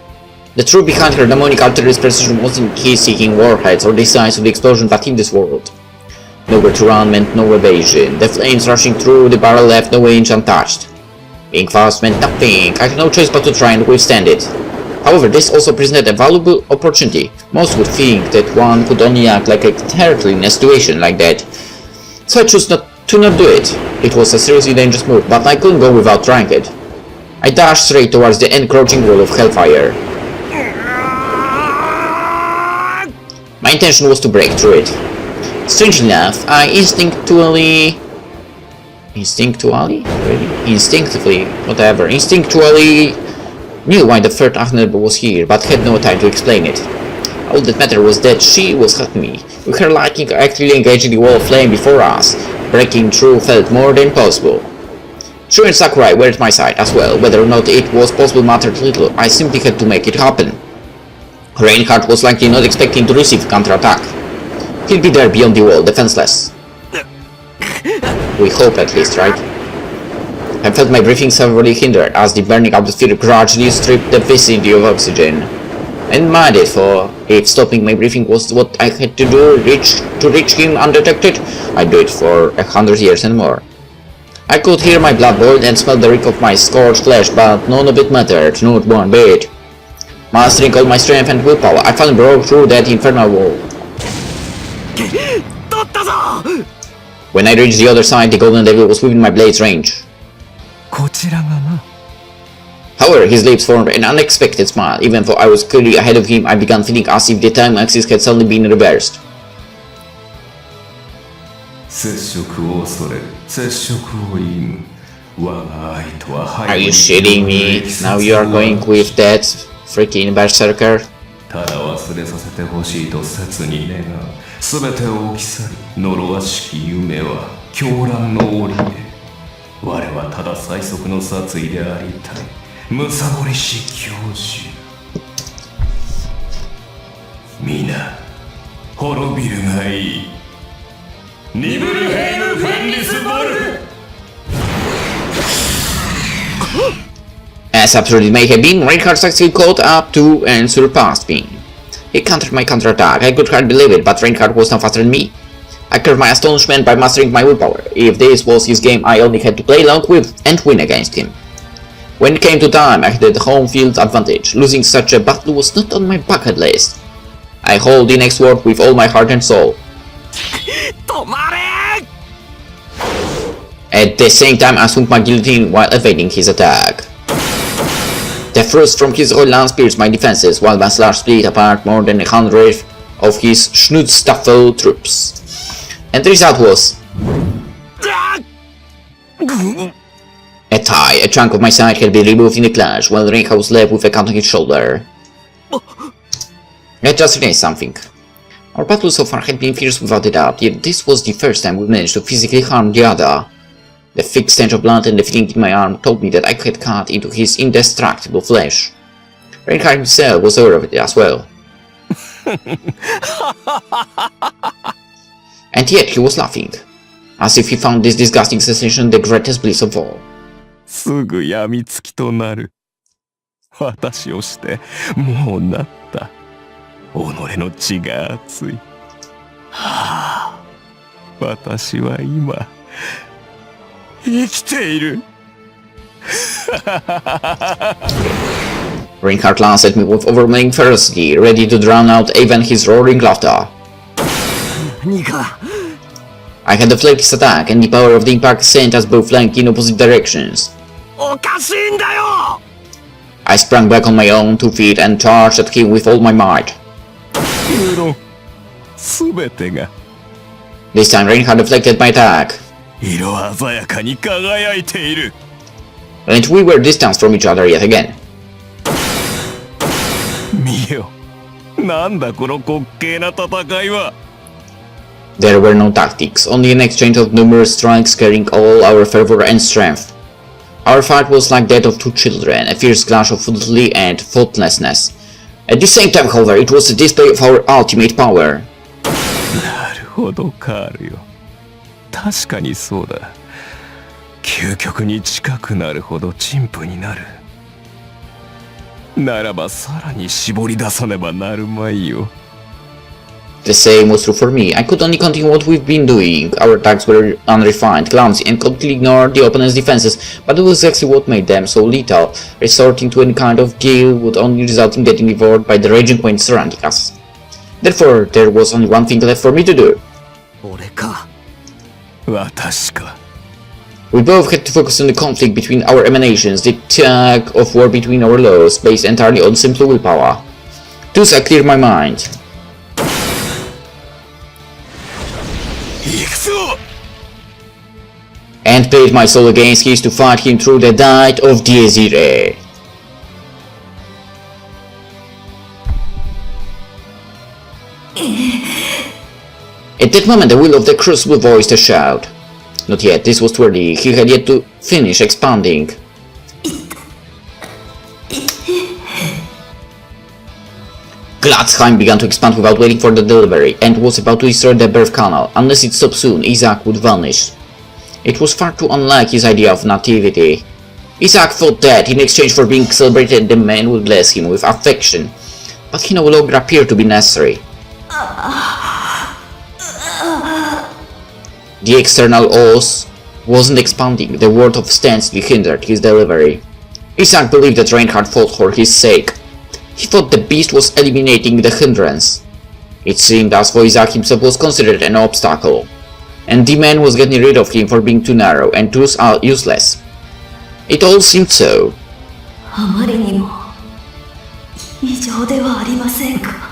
The truth behind her demonic artillery's precision wasn't he seeking warheads or the size of the explosion that hit this world. Nowhere to run meant no evasion. The flames rushing through the barrel left no inch untouched. Being fast meant nothing. I had no choice but to try and withstand it. However, this also presented a valuable opportunity. Most would think that one could only act like a turtle in a situation like that. So I chose to not do it. It was a seriously dangerous move, but I couldn't go without trying it. I dashed straight towards the encroaching wall of hellfire. My intention was to break through it. Strangely enough, I instinctively, knew why the third Agnelba was here, but had no time to explain it. All that mattered was that she was helping me. With her liking actively engaging the wall of flame before us, breaking through felt more than possible. Shuri and Sakurai were at my side as well. Whether or not it was possible mattered little. I simply had to make it happen. Reinhardt was likely not expecting to receive counterattack. He'll be there beyond the wall, defenseless. We hope at least, right? I felt my breathing severely hindered as the burning atmosphere gradually stripped the vicinity of oxygen. I didn't mind it, for if stopping my breathing was what I had to do to reach him undetected, I'd do it for 100 years and more. I could hear my blood boil and smell the reek of my scorched flesh, but none of it mattered, not one bit. Mastering all my strength and willpower, I finally broke through that infernal wall. When I reached the other side, the Golden Devil was within my blade's range. However, his lips formed an unexpected smile. Even though I was clearly ahead of him, I began feeling as if the time axis had suddenly been reversed. Are you shitting me? Now you are going with that freaking berserker? ただ忘れさせてほしいと切に願う。すべてを置き去り、呪わしき夢は狂乱の檻へ。我はただ最速の殺意でありたい。むさぼりし教授。皆、滅びるがいい。ニブルヘイム・フェンリスボル！ As absurd it may have been, Reinhardt successfully caught up to and surpassed me. He countered my counterattack. I could hardly believe it, but Reinhardt was no faster than me. I curbed my astonishment by mastering my willpower. If this was his game, I only had to play along with and win against him. When it came to time, I had the home field advantage. Losing such a battle was not on my bucket list. I hold the next word with all my heart and soul. At the same time, I swung my guillotine while evading his attack. The thrust from his oil lance pierced my defenses, while my slash split apart more than 100 of his Schnutzstaffel troops. And the result was a tie. A chunk of my side had been removed in the clash, while Reinhardt was left with a cut on his shoulder. I just realized something. Our battle so far had been fierce without a doubt, yet this was the first time we managed to physically harm the other. The thick stench of blood and the feeling in my arm told me that I had cut into his indestructible flesh. Reinhardt himself was aware of it as well. And yet he was laughing, as if he found this disgusting sensation the greatest bliss of all. すぐ病みつきとなる。私をしてもうなった。己の血が熱い。はあ、私は今生きている。Reinhardt glanced at me with overwhelming ferocity, ready to drown out even his roaring laughter. 何か I had deflected his attack, and the power of the impact sent us both flying in opposite directions. おかしいんだよ I sprang back on my own 2 feet and charged at him with all my might. 無論全てが This time Reinhardt deflected my attack, 色鮮やかに輝いている。 and we were distanced from each other yet again. 見よ、なんだこの滑稽な戦いは。 There were no tactics, only an exchange of numerous strikes carrying all our fervor and strength. Our fight was like that of 2 children, a fierce clash of futility and thoughtlessness. At the same time, however, it was a display of our ultimate power. なるほどカールよ。確かにそうだ。究極に近くなるほど陳腐になる。ならばさらに絞り出さねばなるまいよ。 The same was true for me. I could only continue what we've been doing. Our attacks were unrefined, clumsy, and completely ignored the opponent's defenses, but it was exactly what made them so lethal. Resorting to any kind of guile would only result in getting devoured by the raging points surrounding us. Therefore, there was only one thing left for me to do. 俺か私か。 We both had to focus on the conflict between our emanations, the tug of war between our laws, based entirely on simple willpower. Thus I cleared my mind. 行くぞ And paid my soul against his to fight him through the night of the irae. At that moment the will of the crucible voiced a shout. Not yet, this was too early, he had yet to finish expanding. Glatzheim began to expand without waiting for the delivery, and was about to destroy the birth canal. Unless it stopped soon, Isaac would vanish. It was far too unlike his idea of nativity. Isaac thought that, in exchange for being celebrated, the man would bless him with affection, but he no longer appeared to be necessary. The external os wasn't expanding, the word of standstill hindered his delivery. Isaac believed that Reinhardt fought for his sake. He thought the beast was eliminating the hindrance. It seemed as though Isaac himself was considered an obstacle, and the man was getting rid of him for being too narrow and too useless. It all seemed so. あまりにも異常ではありませんか。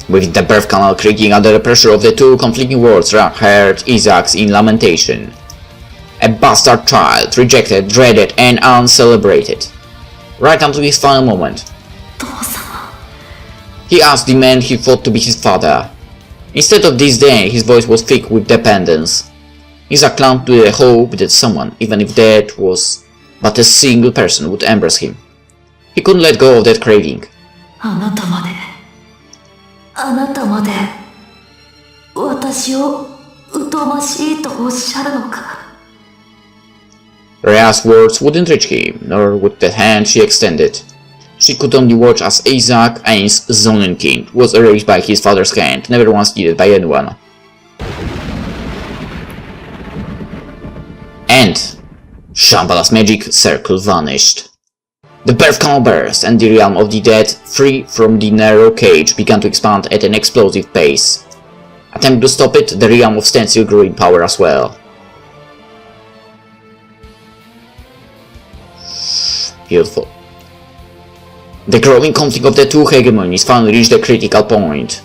With the birth canal creaking under the pressure of the 2 conflicting words, heard Isaac's in lamentation. A bastard child, rejected, dreaded, and uncelebrated. Right until his final moment. 父様 He asked the man he thought to be his father. Instead of disdain, his voice was thick with dependence. Isaac clung to the hope that someone, even if that was but a single person, would embrace him. He couldn't let go of that craving. あなたまで私を疎ましいとおっしゃるのか。 Rhea's words wouldn't reach him, nor would the hand she extended. She could only watch as Isaac Ain's Sonnenkind was erased by his father's hand, never once needed by anyone. And Shambhala's magic circle vanished. The birth canal burst, and the realm of the dead, free from the narrow cage, began to expand at an explosive pace. Attempting to stop it, the realm of standstill grew in power as well. Beautiful. The growing conflict of the 2 hegemonies finally reached a critical point.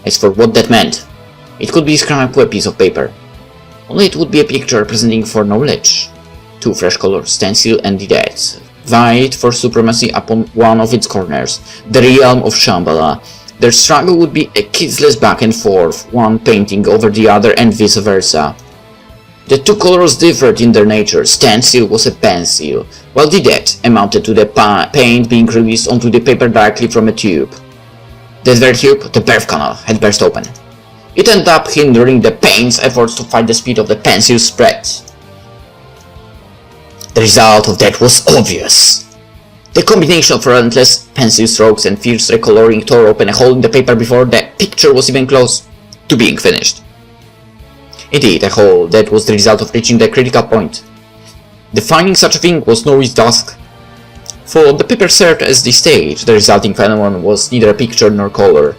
As for what that meant, it could be described with a piece of paper. Only it would be a picture representing for knowledge. 2 fresh colors, standstill and the dead, vied for supremacy upon one of its corners, the realm of Shambhala. Their struggle would be a ceaseless back and forth, one painting over the other and vice versa. The 2 colors differed in their nature. Standstill was a pencil, while the dead amounted to the paint being released onto the paper directly from a tube. That very tube, the birth canal, had burst open. It ended up hindering the paint's efforts to fight the speed of the pencil's spread. The result of that was obvious. The combination of relentless pencil strokes and fierce recoloring tore open a hole in the paper before the picture was even close to being finished. Indeed, I hold that was the result of reaching the critical point. Defining such a thing was no easy task. For the paper served as the stage, the resulting phenomenon was neither a picture nor color.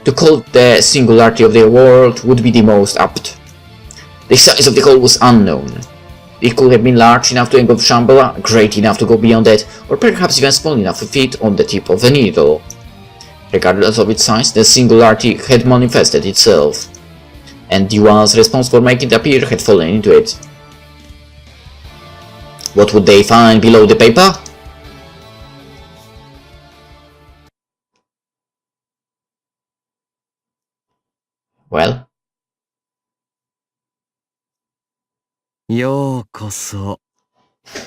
To call it the singularity of the world would be the most apt. The size of the hole was unknown. It could have been large enough to engulf Shambhala, great enough to go beyond that, or perhaps even small enough to fit on the tip of a needle. Regardless of its size, the singularity had manifested itself, and the ones responsible for making it appear had fallen into it. What would they find below the paper? Well? ようこそ。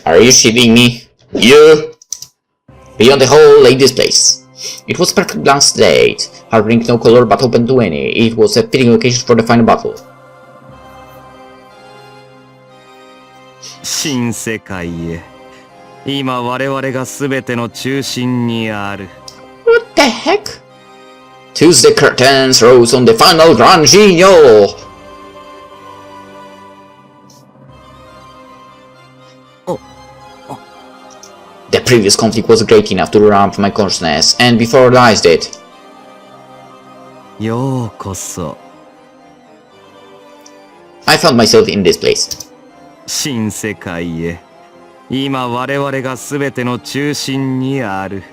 Are you shitting me? You? Beyond the hole lay this place. It was a perfect blank slate, harboring no color but open to any. It was a fitting location for the final battle. 新世界へ。今我々が全ての中心にある。 What the heck? Tuesday curtains rose on the final run, Gino! The previous conflict was great enough to ramp my consciousness, and before I realized it, ようこそ。 I found myself in this place. 新世界へ。今我々が全ての中心にある。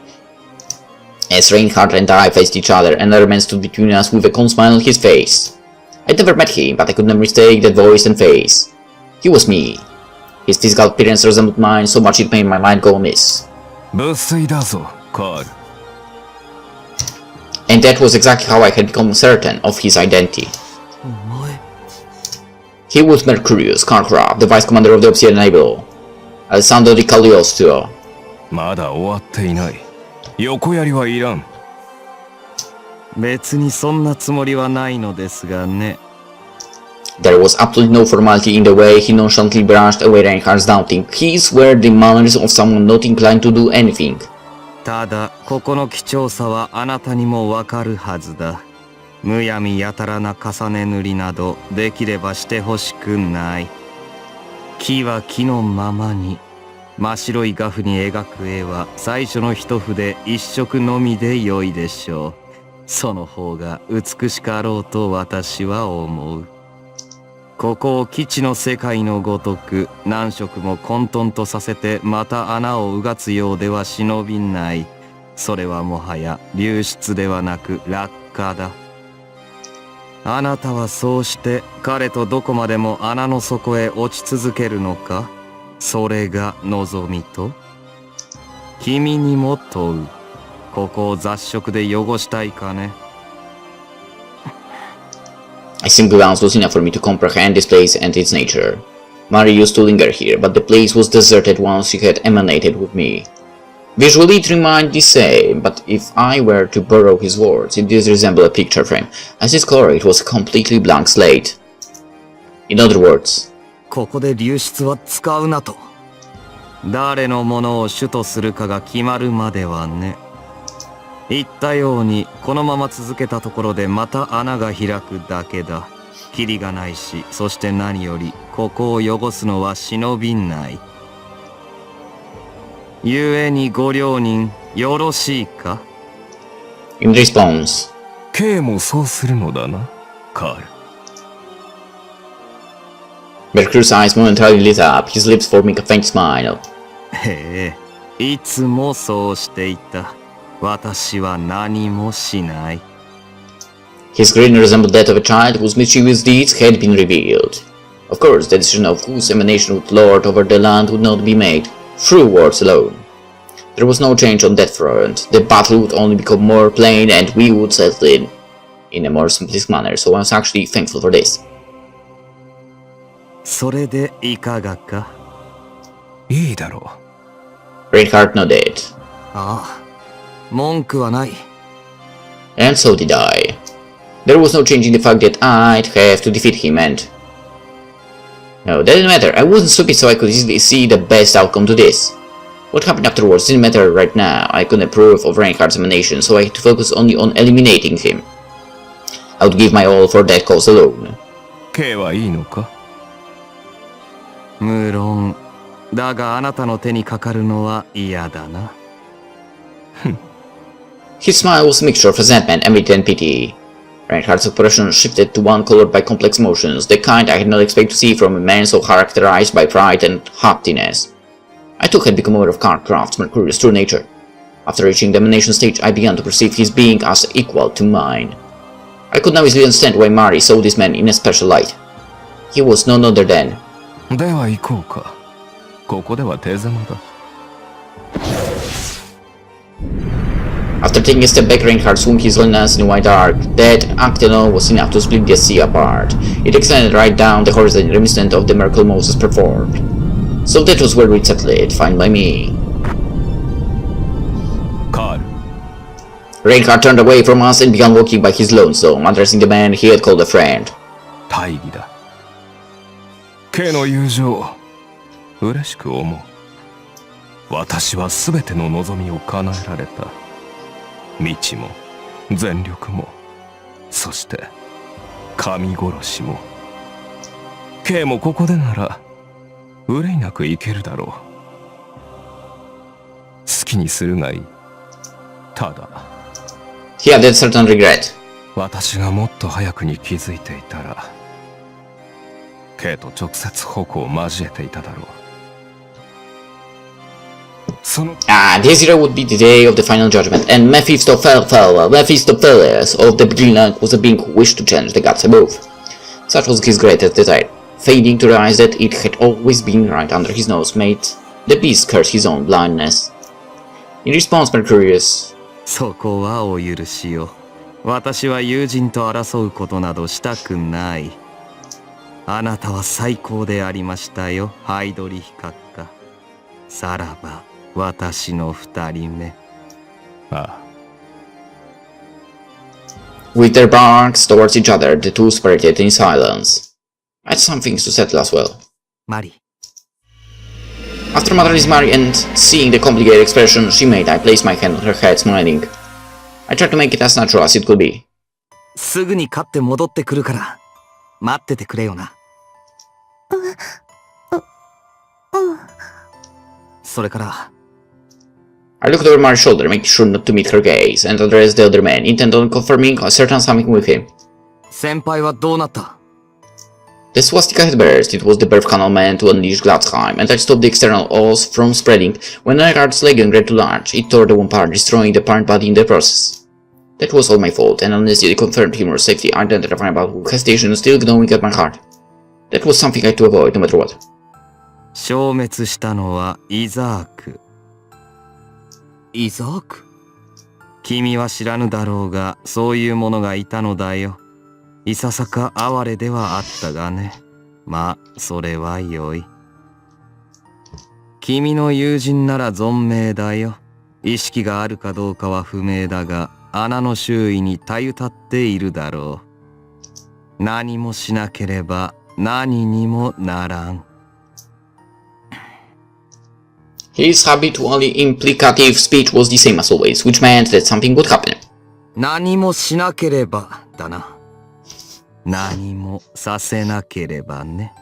As Reinhardt and I faced each other, another man stood between us with a calm smile on his face. I'd never met him, but I could never mistake that voice and face. He was me. His physical appearance resembled mine so much it made my mind go amiss. 抜粋だぞ、カール。 And that was exactly how I had become certain of his identity. お前。 He was Mercurius Conqueror, the vice commander of the Obsidian Able. Alessandro di Cagliostro. まだ終わっていない。横槍はいらん。別にそんなつもりはないのですがね。 There was absolutely no formality in the way he nonchalantly brushed away Reinhardt's doubting. His were the manners of someone not inclined to do anything. ただ、ここの貴重さはあなたにもわかるはずだ。むやみやたらな重ね塗りなどできればしてほしくない。木は木のままに。真っ白い画布に描く絵は最初の一筆一色のみで良いでしょう。その方が美しかろうと私は思う。ここを基地の世界のごとく何色も混沌とさせてまた穴をうがつようでは忍びない。それはもはや流出ではなく落下だ。あなたはそうして彼とどこまでも穴の底へ落ち続けるのか。それが望みと。君にも問う。ここを雑食で汚したいかね。A single glance was enough for me to comprehend this place and its nature. Mary used to linger here, but the place was deserted once she had emanated with me. Visually it remained the same, but if I were to borrow his words, it did resemble a picture frame. As its color, it was a completely blank slate. In other words, ここで流出は使うなと。誰のものを主とするかが決まるまではね。言ったようにこのまま続けたところでまた穴が開くだけだ。キリがないし、そして何よりここを汚すのは忍びない。故にご両人よろしいか。 in response, K もそうするのだな、カール。Mercur's eyes momentarily lit up, his lips forming a faint smile. へえ、いつもそうしていた。私は何もしない。 His grin resembled that of a child whose mischievous deeds had been revealed. Of course, the decision of whose emanation would lord over the land would not be made through words alone. There was no change on that front. The battle would only become more plain and we would settle in a more simplistic manner, so I was actually thankful for this. それでいかがか。いいだろ Reinhardt nodded. ああ、文句はない。 And so did I. There was no change in the fact that I'd have to defeat him and... No, that didn't matter. I wasn't stupid, so I could easily see the best outcome to this. What happened afterwards didn't matter right now. I couldn't approve of Reinhardt's emanation, so I had to focus only on eliminating him. I would give my all for that cause alone. K はいいのか？無論、だがあなたの手にかかるのは嫌だな。His smile was a mixture of resentment, envy, and pity. Reinhardt's expression shifted to one colored by complex emotions, the kind I had not expected to see from a man so characterized by pride and haughtiness. I too had become aware of Craft's Mercurius' true nature. After reaching the emanation stage, I began to perceive his being as equal to mine. I could now easily understand why Mari saw this man in a special light. He was none other than... では行こうか。ここでは手狭だ。After taking a step back, Reinhardt swung his lance in a wide arc. That act alone was enough to split the sea apart. It extended right down the horizon, reminiscent of the miracle Moses performed. So that was where we'd settle it, fine by me. カール、 Reinhardt turned away from us and began walking by his lonesome, addressing the man he had called a friend. 大義だ。K の友情、嬉しく思う。私は全ての望みを叶えられた。道も、全力も、そして、神殺しも。K もここでなら、憂いなくいけるだろう。好きにするがいい。ただ、He had a certain regret. 私がもっと早くに気づいていたら、K と直接矛を交えていただろう。This year would be the day of the final judgment, and Mephistopheles of the Guillotine was a being who wished to challenge the gods above. Such was his greatest desire. Failing to realize that it had always been right under his nose made the beast curse his own blindness. In response, Mercurius... そこはお許しを。私は友人と争うことなどしたくない。あなたは最高でありましたよ、ハイドリヒ閣下。さらば、私の二人目。ああ。With their backs towards each other, the two separated in silence. I had some things to settle as well. マリ。 After muttering Mari and seeing the complicated expression she made, I placed my hand on her head, smiling. I tried to make it as natural as it could be. すぐに勝って戻ってくるから、待っててくれよな。それから、I looked over Mari's shoulder, making sure not to meet her gaze, and addressed the other man, intent on confirming a certain something with him. 先輩はどうなった？ The swastika had burst. It was the birth canal meant to unleash Glatzheim, and I stopped the external walls from spreading. When Reinhardt's legion grew too large, it tore the one part, destroying the parent body in the process. That was all my fault, and unless it confirmed humorous safety, I didn't find about hesitation still gnawing at my heart. That was something I had to avoid, no matter what. 消滅したのはイザーク。イザーク？君は知らぬだろうが、そういうものがいたのだよ。いささか哀れではあったがね。まあ、それはよい。君の友人なら存命だよ。意識があるかどうかは不明だが、穴の周囲にたゆたっているだろう。何もしなければ何にもならん。His habitually implicative speech was the same as always, which meant that something would happen. 何もしなければだな。何もさせなければね。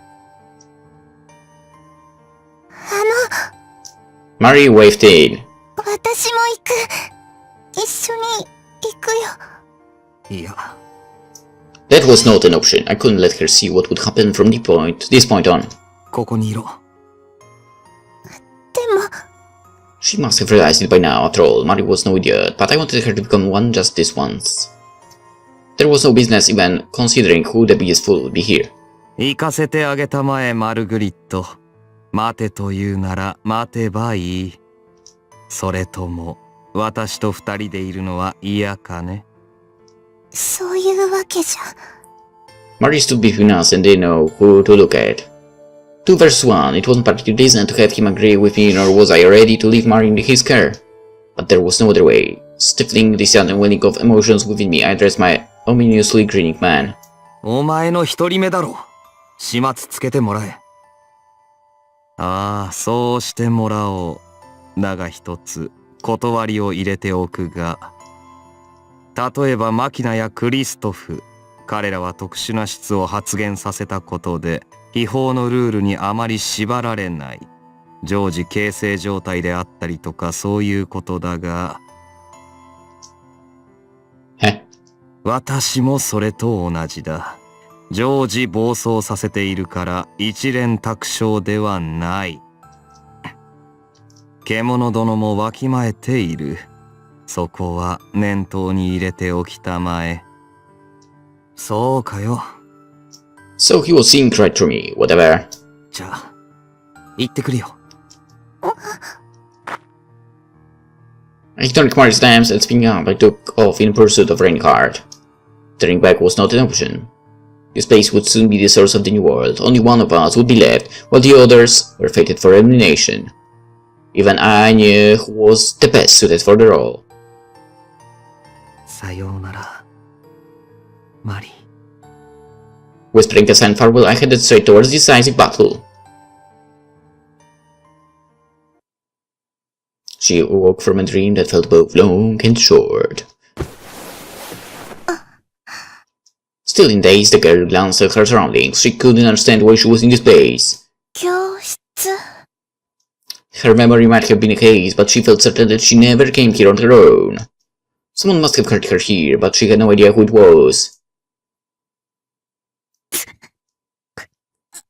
Mari waved in. 私も行く。一緒に行くよ。いや。That was not an option. I couldn't let her see what would happen from this point on. ここにいろ。でも、She must have realized it by now, after all. Mari was no idiot, but I wanted her to become one just this once. There was no business even considering who the biggest fool would be here. 行かせてあげたまえ、マルグリット。待てと言うなら待てばいい。それとも、私と二人でいるのは嫌かね。そういうわけじゃ。Mari stood between us and didn't know who to look at. 2 versus 1, it wasn't particularly decent to have him agree with me, nor was I ready to leave Mari in his care. But there was no other way. Stifling the sudden welling of emotions within me, I addressed my ominously grinning man. お前の一人目だろ。始末つけてもらえ。ああ、そうしてもらおう。だが一つ、断りを入れておくが、例えばマキナやクリストフ、彼らは特殊な質を発現させたことで秘宝のルールにあまり縛られない常時形成状態であったりとかそういうことだが、私もそれと同じだ。常時暴走させているから一蓮托生ではない。獣殿もわきまえている。そこは念頭に入れておきたまえ。そうかよ。So he was seeing right through me, whatever. じゃあ、行ってくるよ。I turned Mari's stamps and speaking up, I took off in pursuit of Reinhardt. Turning back was not an option. This place would soon be the source of the new world. Only one of us would be left, while the others were fated for elimination. Even I knew who was the best suited for the role. さようなら、マリ。Whispering a sad farewell, I headed straight towards the decisive battle. She awoke from a dream that felt both long and short. Still in daze, the girl glanced at her surroundings. She couldn't understand why she was in this place. 教室。 Her memory might have been a haze, but she felt certain that she never came here on her own. Someone must have heard her here, but she had no idea who it was.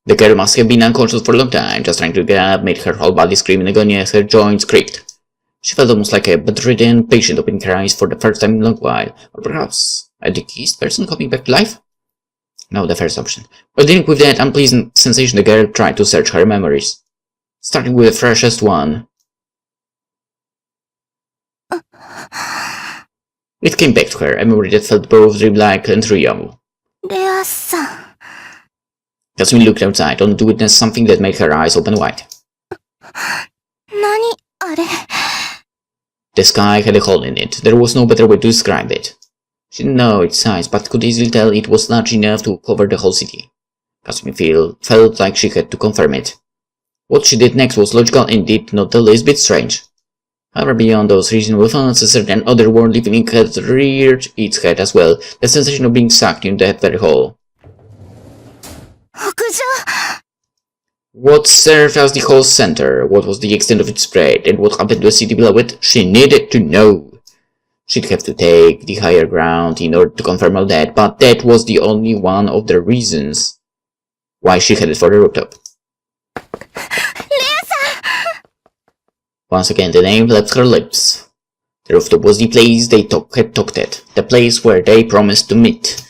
The girl must have been unconscious for a long time, just trying to get up made her whole body scream in agony as her joints creaked. She felt almost like a bedridden patient opening her eyes for the first time in a long while, or perhaps a deceased person coming back to life? No, the first option. But dealing with that unpleasant sensation, the girl tried to search her memories, starting with the freshest one. It came back to her, a memory that felt both dreamlike and real. レアさん。 Kasumi looked outside, only to witness something that made her eyes open wide. 何あれ。 The sky had a hole in it. There was no better way to describe it. She didn't know its size, but could easily tell it was large enough to cover the whole city. Kasumi felt like she had to confirm it. What she did next was logical and indeed not the least bit strange. However, beyond those reasonable thoughts, a certain otherworldly feeling had reared its head as well, the sensation of being sucked into that very hole. 屋上。 What served as the hole's center, what was the extent of its spread, and what happened to the city below it, she needed to know. She'd have to take the higher ground in order to confirm all that, but that was the only one of the reasons why she headed for the rooftop. Once again, the name left her lips. The rooftop was the place they had talked at, the place where they promised to meet.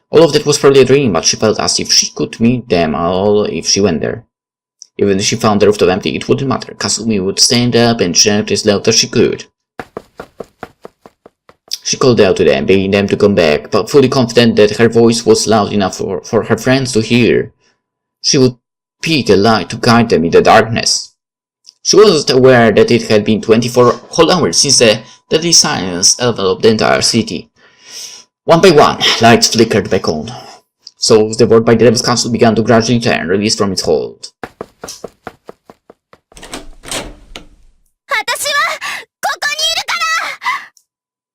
All of that was probably a dream, but she felt as if she could meet them all if she went there. Even if she found the rooftop empty, it wouldn't matter. Kasumi would stand up and shout as loud as she could. She called out to them, begging them to come back, but fully confident that her voice was loud enough for her friends to hear. She would be the light to guide them in the darkness. She wasn't aware that it had been 24 whole hours since the deadly silence enveloped the entire city. One by one, lights flickered back on. Souls devoured by the Devil's Council began to gradually turn, released from its hold.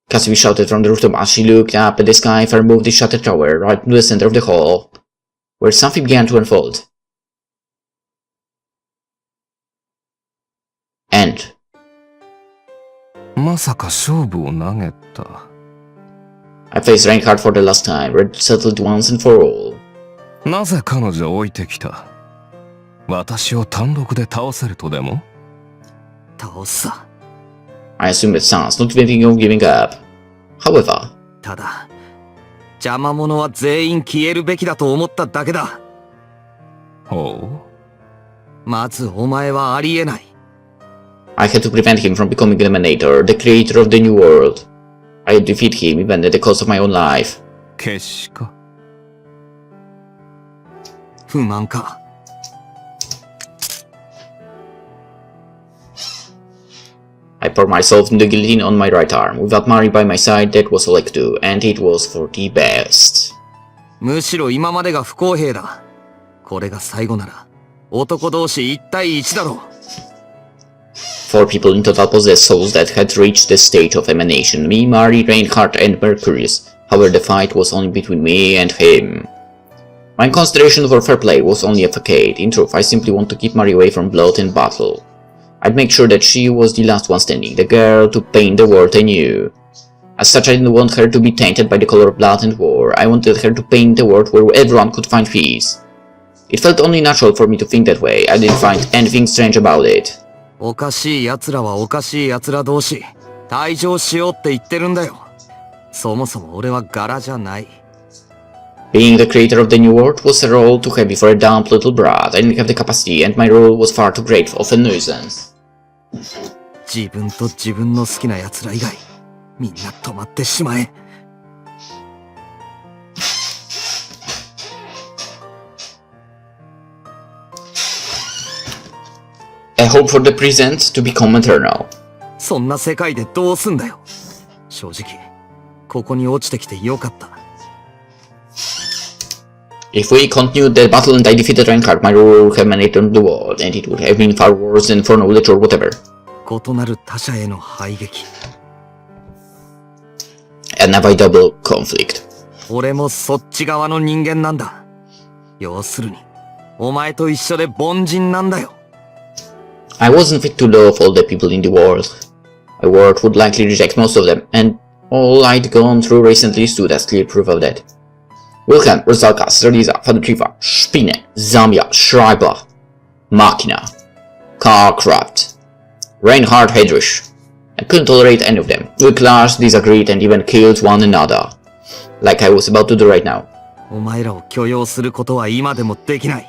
Kasumi shouted from the rooftop as she looked up at the sky far above the shattered tower, right into the center of the hall, where something began to unfold. End. まさか勝負を投げた。 I faced Reinhardt for the last time, red settled once and for all. なぜ彼女を置いてきた？私を単独で倒せるとでも？倒すさ。 I assumed that Sans, not thinking of giving up. However, ただ、邪魔者は全員消えるべきだと思っただけだ。ほう。まずお前はありえない。 I had to prevent him from becoming the Emanator, the creator of the new world. I had to defeat him even at the cost of my own life. 決死か。不満か。 I poured myself into the guillotine on my right arm. Without Mari by my side, that was all I could do, and it was for the best. むしろ今までが不公平だ。これが最後なら、男同士1対1だろう。 Four people in total possessed souls that had reached the stage of emanation. Me, Mari, Reinhardt, and Mercurius. However, the fight was only between me and him. My consideration for fair play was only a facade. In truth, I simply want to keep Mari away from blood and battle. I'd make sure that she was the last one standing, the girl to paint the world I knew. As such, I didn't want her to be tainted by the color of blood and war. I wanted her to paint a world where everyone could find peace. It felt only natural for me to think that way. I didn't find anything strange about it. おかしい奴らはおかしい奴ら同士、退場しようって言ってるんだよ。そもそも俺は柄じゃない。Being the creator of the new world was a role too heavy for a dumb little brat. I didn't have the capacity, and my role was far too great of a nuisance. 自分と自分の好きな奴ら以外、みんな止まってしまえ。I hope for the present to become eternal. そんな世界でどうすんだよ。正直、ここに落ちてきてよかった。If we continued the battle and I defeated Reinhardt, my rule would have managed the world, and it would have been far worse than for knowledge or whatever. 異なる他者への排撃。An avoidable conflict. 俺もそっち側の人間なんだ。要するに、お前と一緒で凡人なんだよ。I wasn't fit to love all the people in the world. My world would likely reject most of them, and all I'd gone through recently stood as clear proof of that. Wilhelm, Rosalka, Streliza, Fadriva, Spinne, Zamia, Schreiber, Machina, Carcraft, Reinhard Heydrich. I couldn't tolerate any of them. We clashed, disagreed, and even killed one another. Like I was about to do right now. お前らを許容することは今でもできない。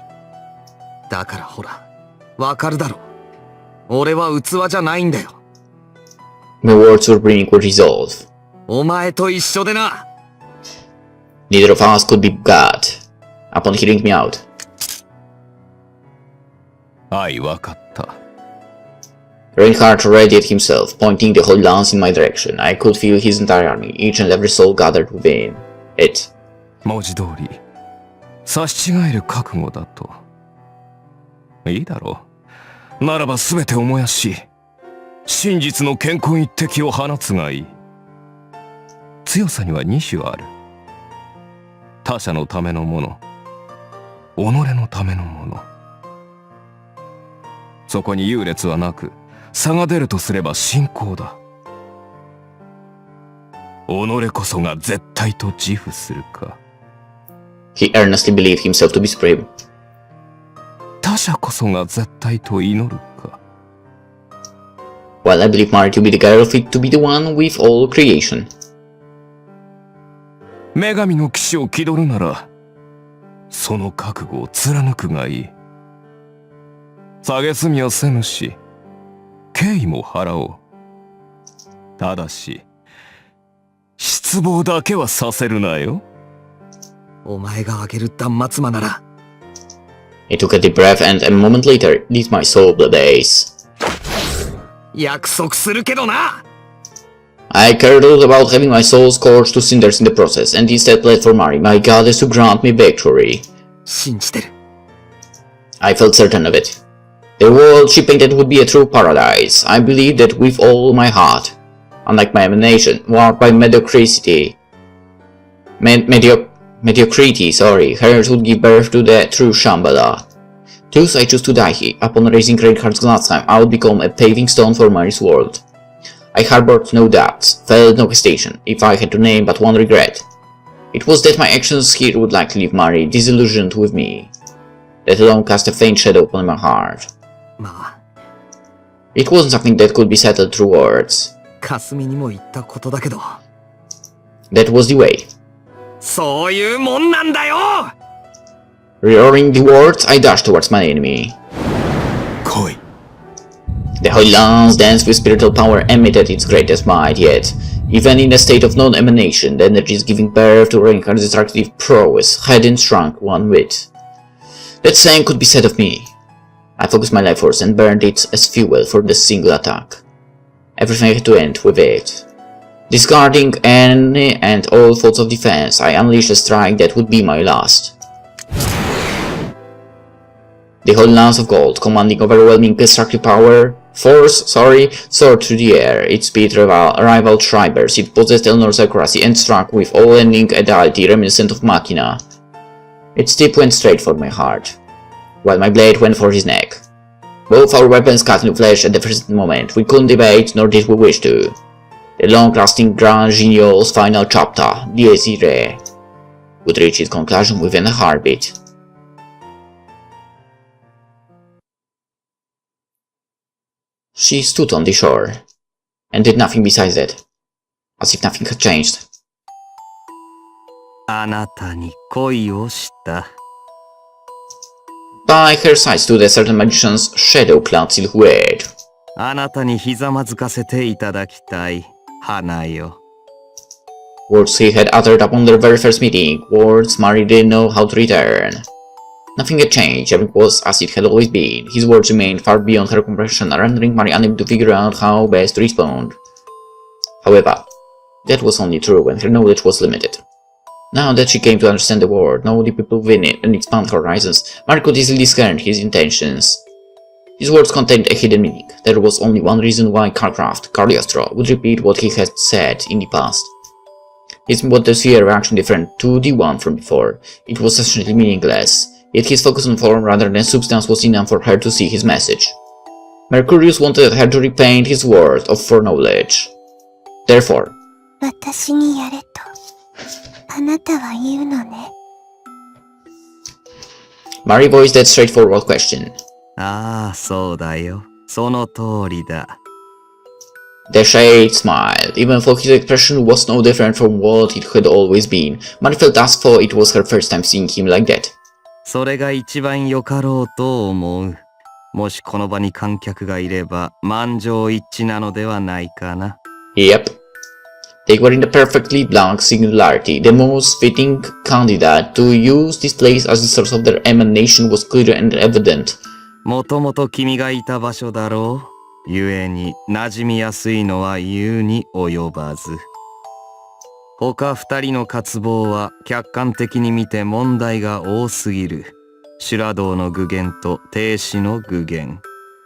だからほら、わかるだろ。俺は器じゃないんだよ。My words were bringing with resolve. お前と一緒でな。Neither of us could be God. Upon hearing me out. はい、わかった。Reinhardt readied himself, pointing the whole lance in my direction. I could feel his entire army, each and every soul gathered within it. 文字通り、差し違える覚悟だと。いいだろう。ならば全てを燃やし、真実の健康一滴を放つがいい。強さには2種ある。他者のためのもの、己のためのもの。そこに優劣はなく、差が出るとすれば信仰だ。己こそが絶対と自負するか。He earnestly believed himself to be supreme. 他者こそが絶対と祈るか。While I believe Mari to be the girl fit to be the one with all creation. 女神の騎士を気取るなら、その覚悟を貫くがいい。蔑みはせぬし、敬意も払おう。ただし、失望だけはさせるなよ。お前があげる断末魔なら。I took a deep breath and a moment later lit my soul blaze. 約束するけどな。I cared little about having my soul scorched to cinders in the process, and instead pled for Mari, my goddess, to grant me victory. 信じてる。I felt certain of it. The world she painted would be a true paradise. I believed that with all my heart. Unlike my emanation, warped by mediocrity, hers would give birth to the true Shambhala. Thus I chose to die here. Upon raising Reinhardt's glass time, I would become a paving stone for Mari's world. I harbored no doubts, felt no hesitation, if I had to name but one regret. It was that my actions here would likely leave Mari disillusioned with me. That alone cast a faint shadow upon my heart. まあ、 It wasn't something that could be settled through words. 霞にも言ったことだけど。That was the way. そういうもんなんだよ。Roaring the words, I dashed towards my enemy. 来い。 The holy lance danced with spiritual power emitted its greatest might, yet, even in a state of non-emanation, the energies giving birth to Reinhardt's destructive prowess hadn't shrunk one whit. That same could be said of me. I focused my life force and burned it as fuel for the single attack. Everything had to end with it. Discarding any and all thoughts of defense, I unleashed a strike that would be my last. The holy lance of gold, commanding overwhelming destructive power, soared through the air. It speed rival tribers. It possessed Eleanor's accuracy and struck with all-ending fatality reminiscent of Machina. Its tip went straight for my heart, while my blade went for his neck. Both our weapons cut into flesh at the first moment. We couldn't debate, nor did we wish to. The long-lasting Grand Genio's final chapter, Dies Irae, would reach its conclusion within a heartbeat. She stood on the shore, and did nothing besides that, as if nothing had changed. あなたに恋をした。 By her side stood a certain magician's shadow-clad silhouette. あなたにひざまずかせていただきたい、花よ。 Words he had uttered upon their very first meeting, words Mari didn't know how to return. Nothing had changed, everything was as it had always been. His words remained far beyond her comprehension, rendering Mari unable to figure out how best to respond. However, that was only true when her knowledge was limited. Now that she came to understand the world, know the people within it, and expand horizons, Mari could easily discern his intentions. His words contained a hidden meaning. There was only one reason why Cagliostro would repeat what he had said in the past. His sincere reaction different to the one from before. It was essentially meaningless, yet his focus on form rather than substance was enough for her to see his message. Mercurius wanted her to repaint his world of foreknowledge. Therefore, 私にやれとあなたは言うのね。 Mari voiced that straightforward question. ああ、そうだよ。その通りだ。 The shade smiled, even though his expression was no different from what it had always been. Mari felt as though it was her first time seeing him like that. それが一番よかろうと思う。もしこの場に観客がいれば、満場一致なのではないかな。Yep. They were in the perfectly blank singularity. The most fitting candidate to use this place as the source of their emanation was clear and evident. もともと君がいた場所だろう。故に馴染みやすいのは言うに及ばず。他二人の渇望は客観的に見て問題が多すぎる。修羅道の具現と停止の具現。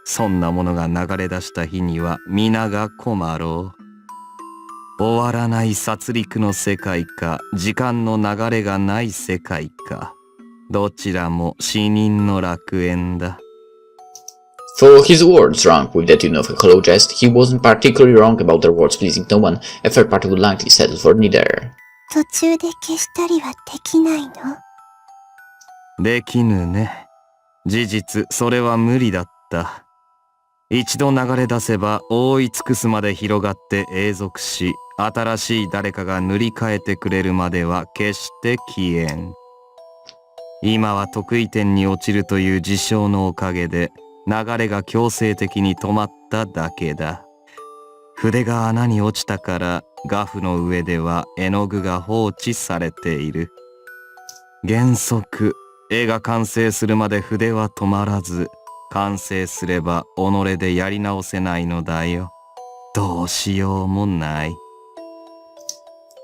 そんなものが流れ出した日には皆が困ろう。終わらない殺戮の世界か、時間の流れがない世界か。どちらも死人の楽園だ。Though his words rang with the tune of a hollow jest, he wasn't particularly wrong about their words pleasing no one. A third party would likely settle for neither. 途中で消したりはできないの？できぬね。事実、それは無理だった。一度流れ出せば覆い尽くすまで広がって永続し、新しい誰かが塗り替えてくれるまでは決して消えん。今は得意点に落ちるという事象のおかげで、流れが強制的に止まっただけだ。筆が穴に落ちたから画布の上では絵の具が放置されている。原則、絵が完成するまで筆は止まらず、完成すれば己でやり直せないのだよ。どうしようもない。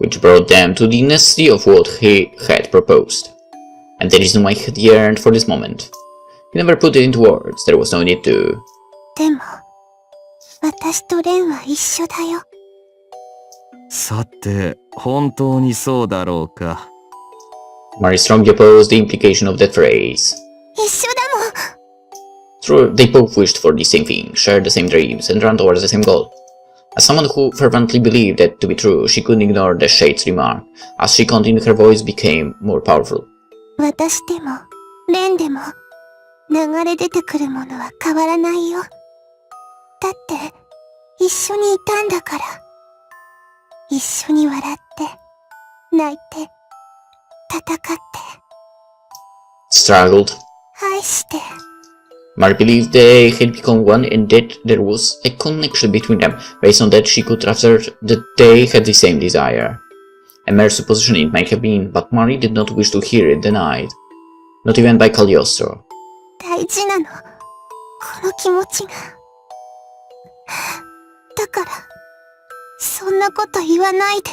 Which brought them to the necessity of what he had proposed. And the reason why he had yearned for this moment. He never put it into words, there was no need to. でも、私とレンは一緒だよ。さて、本当にそうだろうか。Mari strongly opposed the implication of that phrase. 一緒だもん。True, they both wished for the same thing, shared the same dreams, and ran towards the same goal. As someone who fervently believed that to be true, she couldn't ignore the shade's remark. As she continued, her voice became more powerful. 私でも、レンでも、流れ出てくるものは変わらないよ。だって、一緒にいたんだから。一緒に笑って、泣いて、戦って、Struggled. 愛して。Mari believed they had become one and that there was a connection between them. Based on that, she could assert that they had the same desire. A mere supposition it might have been, but Mari did not wish to hear it denied. Not even by Cagliostro. 大事なの。この気持ちが。だから、そんなこと言わないで。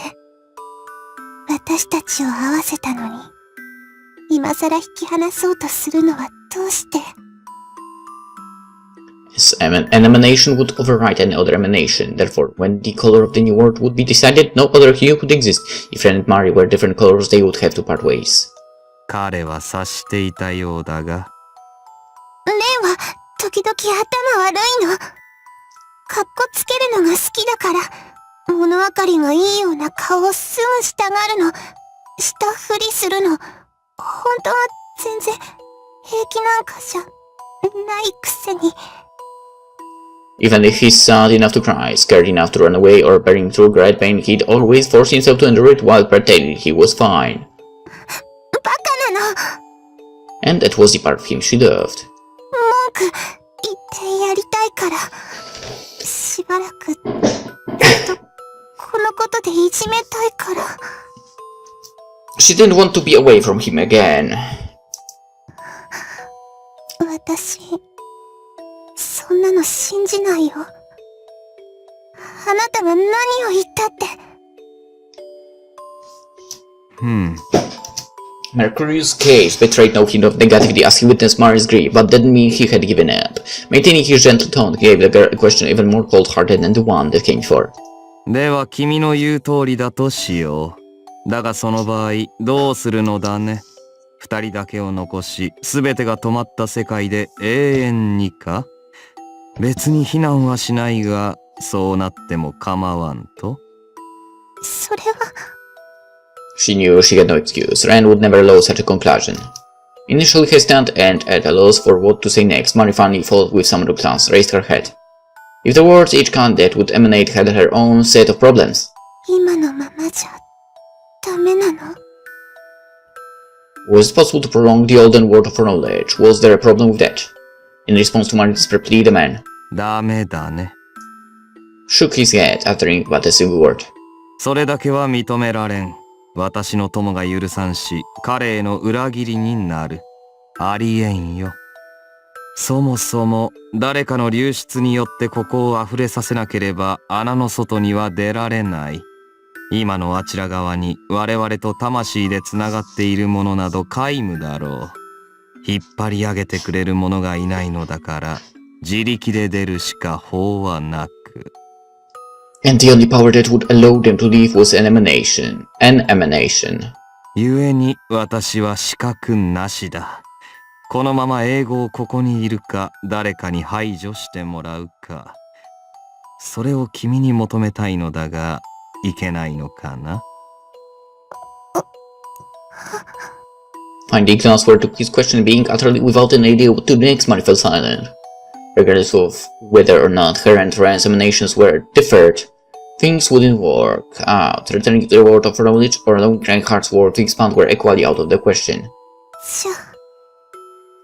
私たちを合わせたのに、今さら引き離そうとするのはどうして？ An emanation would override any other emanation. Therefore, when the color of the new world would be decided, no other hue could exist. If Ren and Mari were different colors, they would have to part ways. 彼は察していたようだが。レンは時々頭悪いの。かっこつけるのが好きだから、物分かりがいいような顔をすぐしたがるの。したふりするの。本当は全然平気なんかじゃないくせに。Even if he's sad enough to cry, scared enough to run away, or bearing through great pain, he'd always force himself to endure it while pretending he was fine. バカなの。And that was the part of him she loved. 文句言ってやりたいから、しばらくずっとこのことでいじめたいから。She didn't want to be away from him again. 私、そんなの信じないよ。あなたが何を言ったって。Mercurius' case betrayed no hint of negativity as he witnessed Mari's grief, but didn't mean he had given up. Maintaining his gentle tone gave the girl a question even more cold-hearted than the one that came before. では君の言う通りだとしよう。だがその場合どうするのだね。二人だけを残し全てが止まった世界で永遠にか。別に非難はしないがそうなっても構わんと。それは。She knew she had no excuse. Ren would never allow such a conclusion. Initially hesitant and at a loss for what to say next, Mari finally followed with some reluctance, raised her head. If the words each candidate would emanate had her own set of problems. 今のままじゃダメなの？ Was it possible to prolong the olden world of her knowledge? Was there a problem with that? In response to Mari's desperate plea, the man ダメだね。 shook his head, uttering but a single word. それだけは認められん。私の友が許さんし、彼への裏切りになる。ありえんよ。そもそも誰かの流出によってここを溢れさせなければ穴の外には出られない。今のあちら側に我々と魂でつながっているものなど皆無だろう。引っ張り上げてくれる者がいないのだから自力で出るしか法はなく。And the only power that would allow them to leave was an emanation. An emanation. 故に私は資格なしだ。このまま英語をここにいるか誰かに排除してもらうか。それを君に求めたいのだがいけないのかな。Finding the answer to his question, being utterly without an idea what to do next, Mari fell silent. Regardless of whether or not her and Ren's emanations were differed, things wouldn't work out. Returning to the world of knowledge or allowing Reinhardt's world to expand were equally out of the question. じゃあ。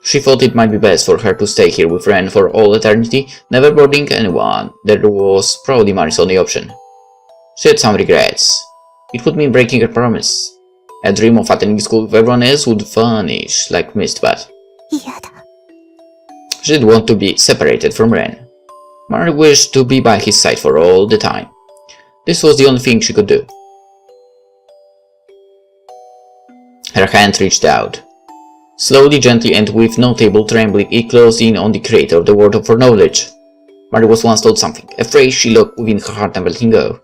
She thought it might be best for her to stay here with Ren for all eternity, never boarding anyone. That was probably Mari's only option. She had some regrets. It would mean breaking her promise. A dream of attending school with everyone else would vanish like mist, but 嫌だ。 she didn't want to be separated from Ren. Mari wished to be by his side for all the time. This was the only thing she could do. Her hand reached out. Slowly, gently, and with notable trembling, it closed in on the creator of the world of her knowledge. Mari was once told something, a phrase she locked within her heart never letting go.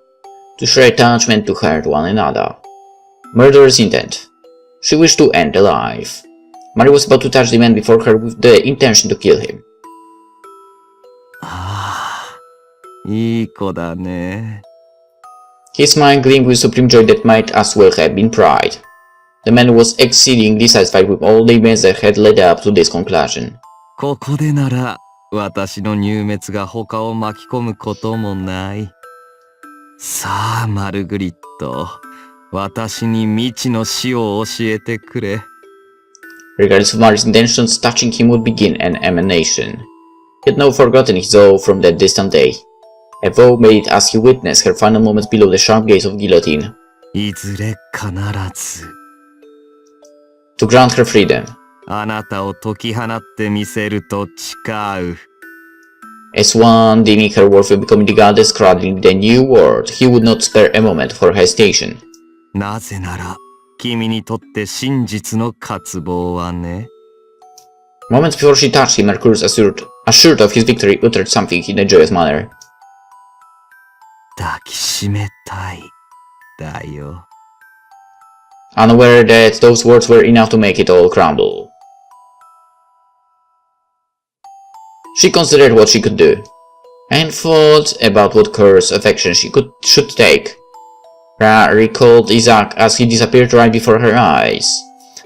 To share attachment to hurt one another. Murderous intent. She wished to end the life. Mari was about to touch the man before her with the intention to kill him. いい子だね。 His mind gleamed with supreme joy that might as well have been pride. The man was exceedingly satisfied with all the events that had led up to this conclusion. ここでなら私の入滅が他を巻き込むこともない。さあマルグリット、私に未知の死を教えてくれ。Regardless of Mari's intentions, touching him would begin an emanation. He had not forgotten his vow from that distant day. A vow made as he witnessed her final moments below the sharp gaze of Guillotine. いずれ必ず。To grant her freedom. あなたを解き放ってみせると誓う。As one deeming her worthy of becoming the goddess cradling the new world, he would not spare a moment for hesitation. なぜなら君にとって真実の渇望はね。Moments before she touched him, Mercurius, assured of his victory, uttered something in a joyous manner. 抱きしめたい。だよ。 Unaware that those words were enough to make it all crumble. She considered what she could do, and thought about what course of action she should take. Ra recalled Isaac as he disappeared right before her eyes.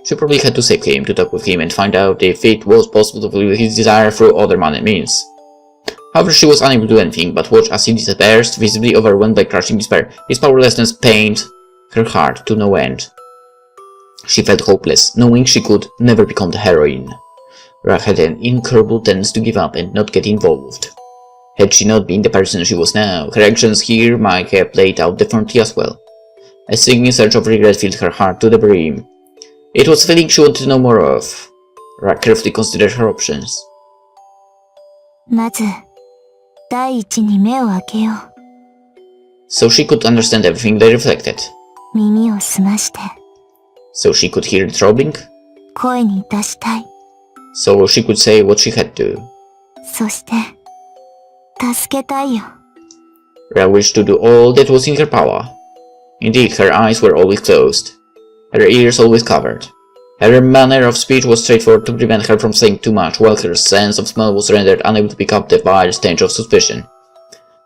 She probably had to save him, to talk with him and find out if it was possible to fulfill his desire through other means. However, she was unable to do anything but watch as he disappeared, visibly overwhelmed by crushing despair. His powerlessness pained her heart to no end. She felt hopeless, knowing she could never become the heroine. Ra had an incurable tendency to give up and not get involved. Had she not been the person she was now, her actions here might have played out differently as well. A stinging surge of regret filled her heart to the brim. It was a feeling she wanted to know more of. Ra carefully considered her options. まず、第一に目を開けよう。 So she could understand everything they reflected. 耳を澄まして、 So she could hear the throbbing. 声に出したい。 So she could say what she had to. そして、助けたいよ。 Ra wished to do all that was in her power. Indeed, her eyes were always closed, her ears always covered. Her manner of speech was straightforward to prevent her from saying too much, while her sense of smell was rendered unable to pick up the vile stench of suspicion.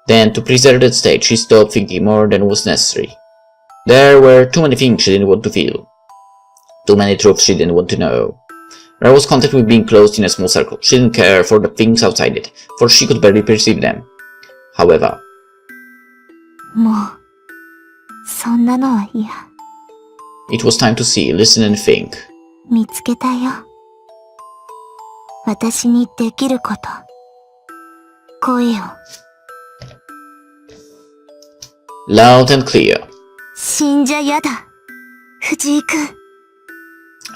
Then, to preserve that state, she stopped thinking more than was necessary. There were too many things she didn't want to feel. Too many truths she didn't want to know. Ra was content with being closed in a small circle. She didn't care for the things outside it, for she could barely perceive them. However, もう、そんなのは嫌。 it was time to see, listen and think. 見つけたよ。私にできること。声を。 Loud and clear. 死んじゃやだ。藤井くん。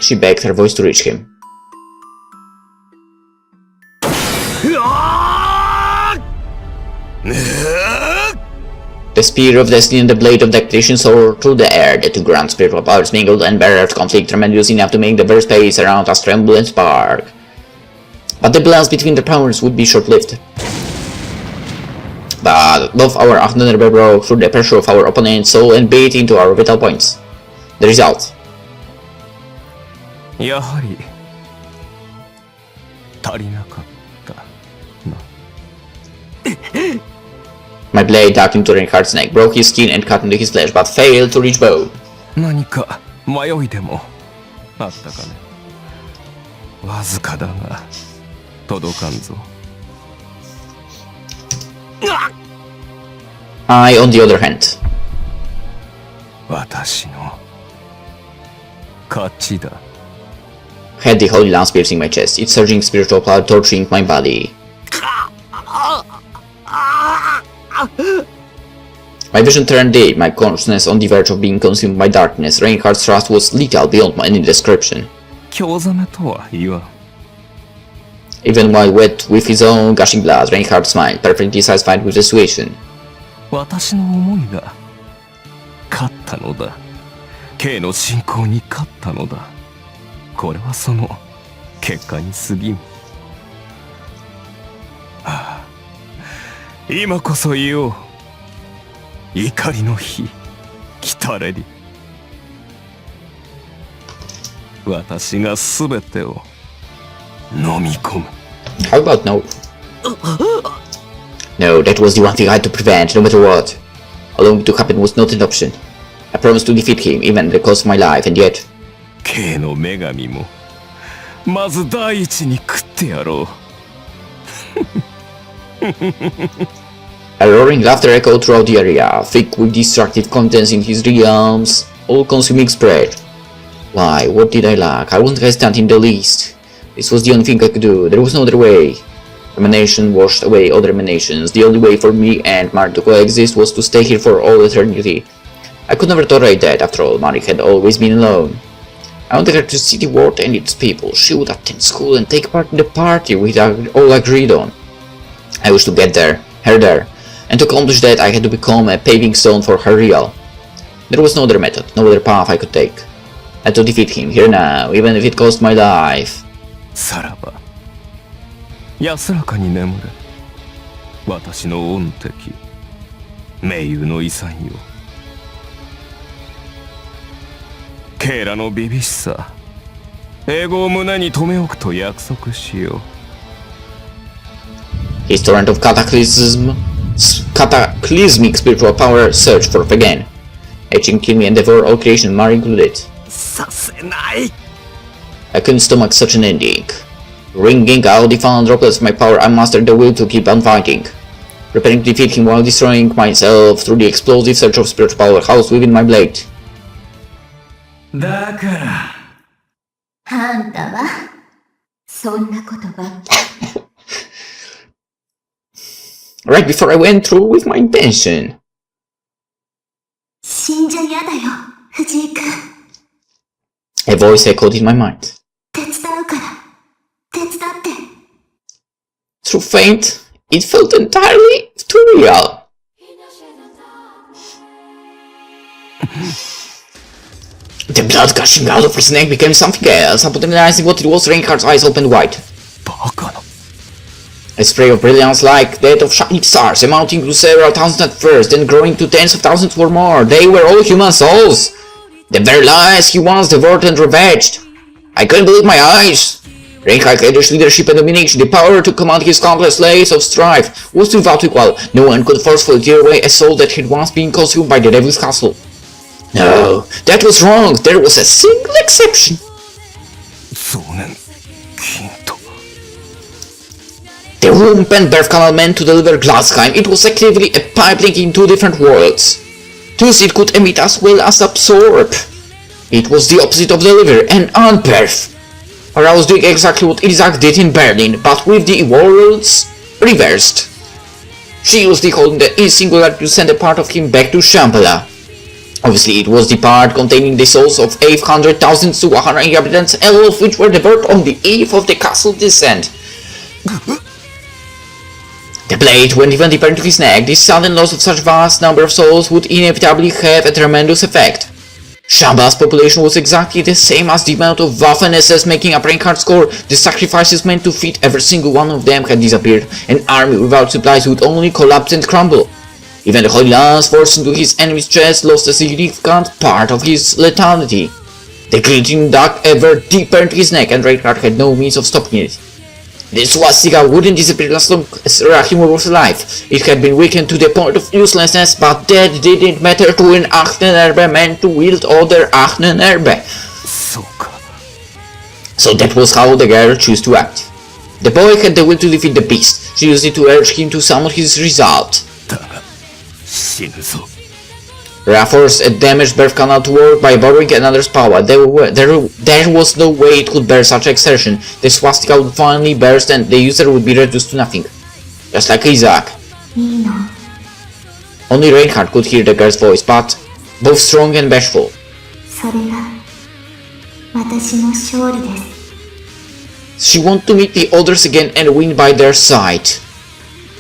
She begged her voice to reach him. The spear of destiny and the blade of decapitation soared through the air. The two grand spiritual powers mingled and barred conflict tremendous enough to make the very space around us tremble and spark. But the balance between the powers would be short-lived. But both our vulnerable broke through the pressure of our opponent's soul and beat into our vital points. The result. やはり足りなかったな。 My blade dug into Reinhardt's neck, broke his skin and cut into his flesh, but failed to reach bone. 何か迷いでもあったかね。わずかだが届かんぞ。 I, on the other hand, 私の勝ちだ。 had the holy lance piercing my chest, its surging spiritual cloud torturing my body. My vision turned dim, my consciousness on the verge of being consumed by darkness. Reinhardt's thrust was lethal beyond any description. 興ざめとは言わん。 Even while wet with his own gushing blood, Reinhardt smiled, perfectly satisfied with the situation. 私の思いが勝ったのだ。K の信仰に勝ったのだ。これはその結果に過ぎん。ああ、今こそ言おう。怒りの火、来たれり。私がすべてを飲み込む。 How about no? No, that was the one thing I had to prevent, no matter what. Allowing it to happen was not an option. I promised to defeat him, even at the cost of my life, and yet... K の女神もまず第一に食ってやろう。A roaring laughter echoed throughout the area, thick with destructive contents in his realms, all-consuming spread. Why, what did I lack? I wasn't hesitant in the least. This was the only thing I could do, there was no other way. Emanation washed away other emanations. The only way for me and Mari to coexist was to stay here for all eternity. I could never tolerate that, after all, Mari had always been alone. I wanted her to see the world and its people. She would attend school and take part in the party we all agreed on. I wished to get her there, and to accomplish that I had to become a paving stone for her real. There was no other method, no other path I could take. I had to defeat him, here now, even if it cost my life. さらば安らかに眠れ。私の恩敵、盟友の遺産よ。ケイラのビビしさ、英語を胸に留め置くと約束しよう。His torrent of cataclysmic spiritual power surged forth again. Etching, kill me, and devour all creation, Mara included. させない。 I couldn't stomach such an ending. Wringing out the final droplets of my power, I mastered the will to keep on fighting. Preparing to defeat him while destroying myself through the explosive surge of spiritual power housed within my blade. だから。あんたはそんなことばっか。Right before I went through with my intention. 死んじゃ嫌だよ、藤井君。A voice echoed in my mind. 手伝うから、手伝って。Through faint, it felt entirely too real. The blood gushing out of his neck became something else. Upon realizing what it was, Reinhardt's eyes opened wide. バカな。 A spray of brilliance like that of shining stars, amounting to several thousand at first, then growing to tens of thousands or more. They were all human souls. The very lives he once devoured and ravaged. I couldn't believe my eyes. Reinhardt had his leadership and domination, the power to command his countless layers of strife, was without equal. No one could forcefully tear away a soul that had once been consumed by the devil's castle. No, that was wrong. There was a single exception. 増年金と。 The womb and birth canal meant to deliver Glaskheim. It was actively a pipe linking two different worlds. Thus it could emit as well as absorb. It was the opposite of deliver, an unbirth. Or I was doing exactly what Isaac did in Berlin, but with the worlds reversed. She used the holding the in singular to send a part of him back to Shambhala. Obviously, it was the part containing the souls of 800,000 to 100 inhabitants, all of which were devoured on the eve of the castle descent. The blade went even deeper into his neck. The sudden loss of such vast number of souls would inevitably have a tremendous effect. Shambhala's population was exactly the same as the amount of Waffen-SS making up Reinhardt's core. The sacrifices meant to feed every single one of them had disappeared. An army without supplies would only collapse and crumble. Even the Holy Lance forced into his enemy's chest lost a significant part of his lethality. The guillotine dug ever deeper into his neck, and Reinhardt had no means of stopping it. The swastika wouldn't disappear as long as Rahim was alive. It had been weakened to the point of uselessness, but that didn't matter to an Achnenerbe man to wield other Achnenerbe. そうか。 So that was how the girl chose to act. The boy had the will to defeat the beast. She used it to urge him to summon his result. だが死ぬぞ。 Ra forced a damaged birth canal to work by borrowing another's power. There was no way it could bear such exertion. The swastika would finally burst and the user would be reduced to nothing. Just like Isaac. いいの。 Only Reinhardt could hear the girl's voice, but both strong and bashful. それが私の勝利です。 She wanted to meet the others again and win by their side.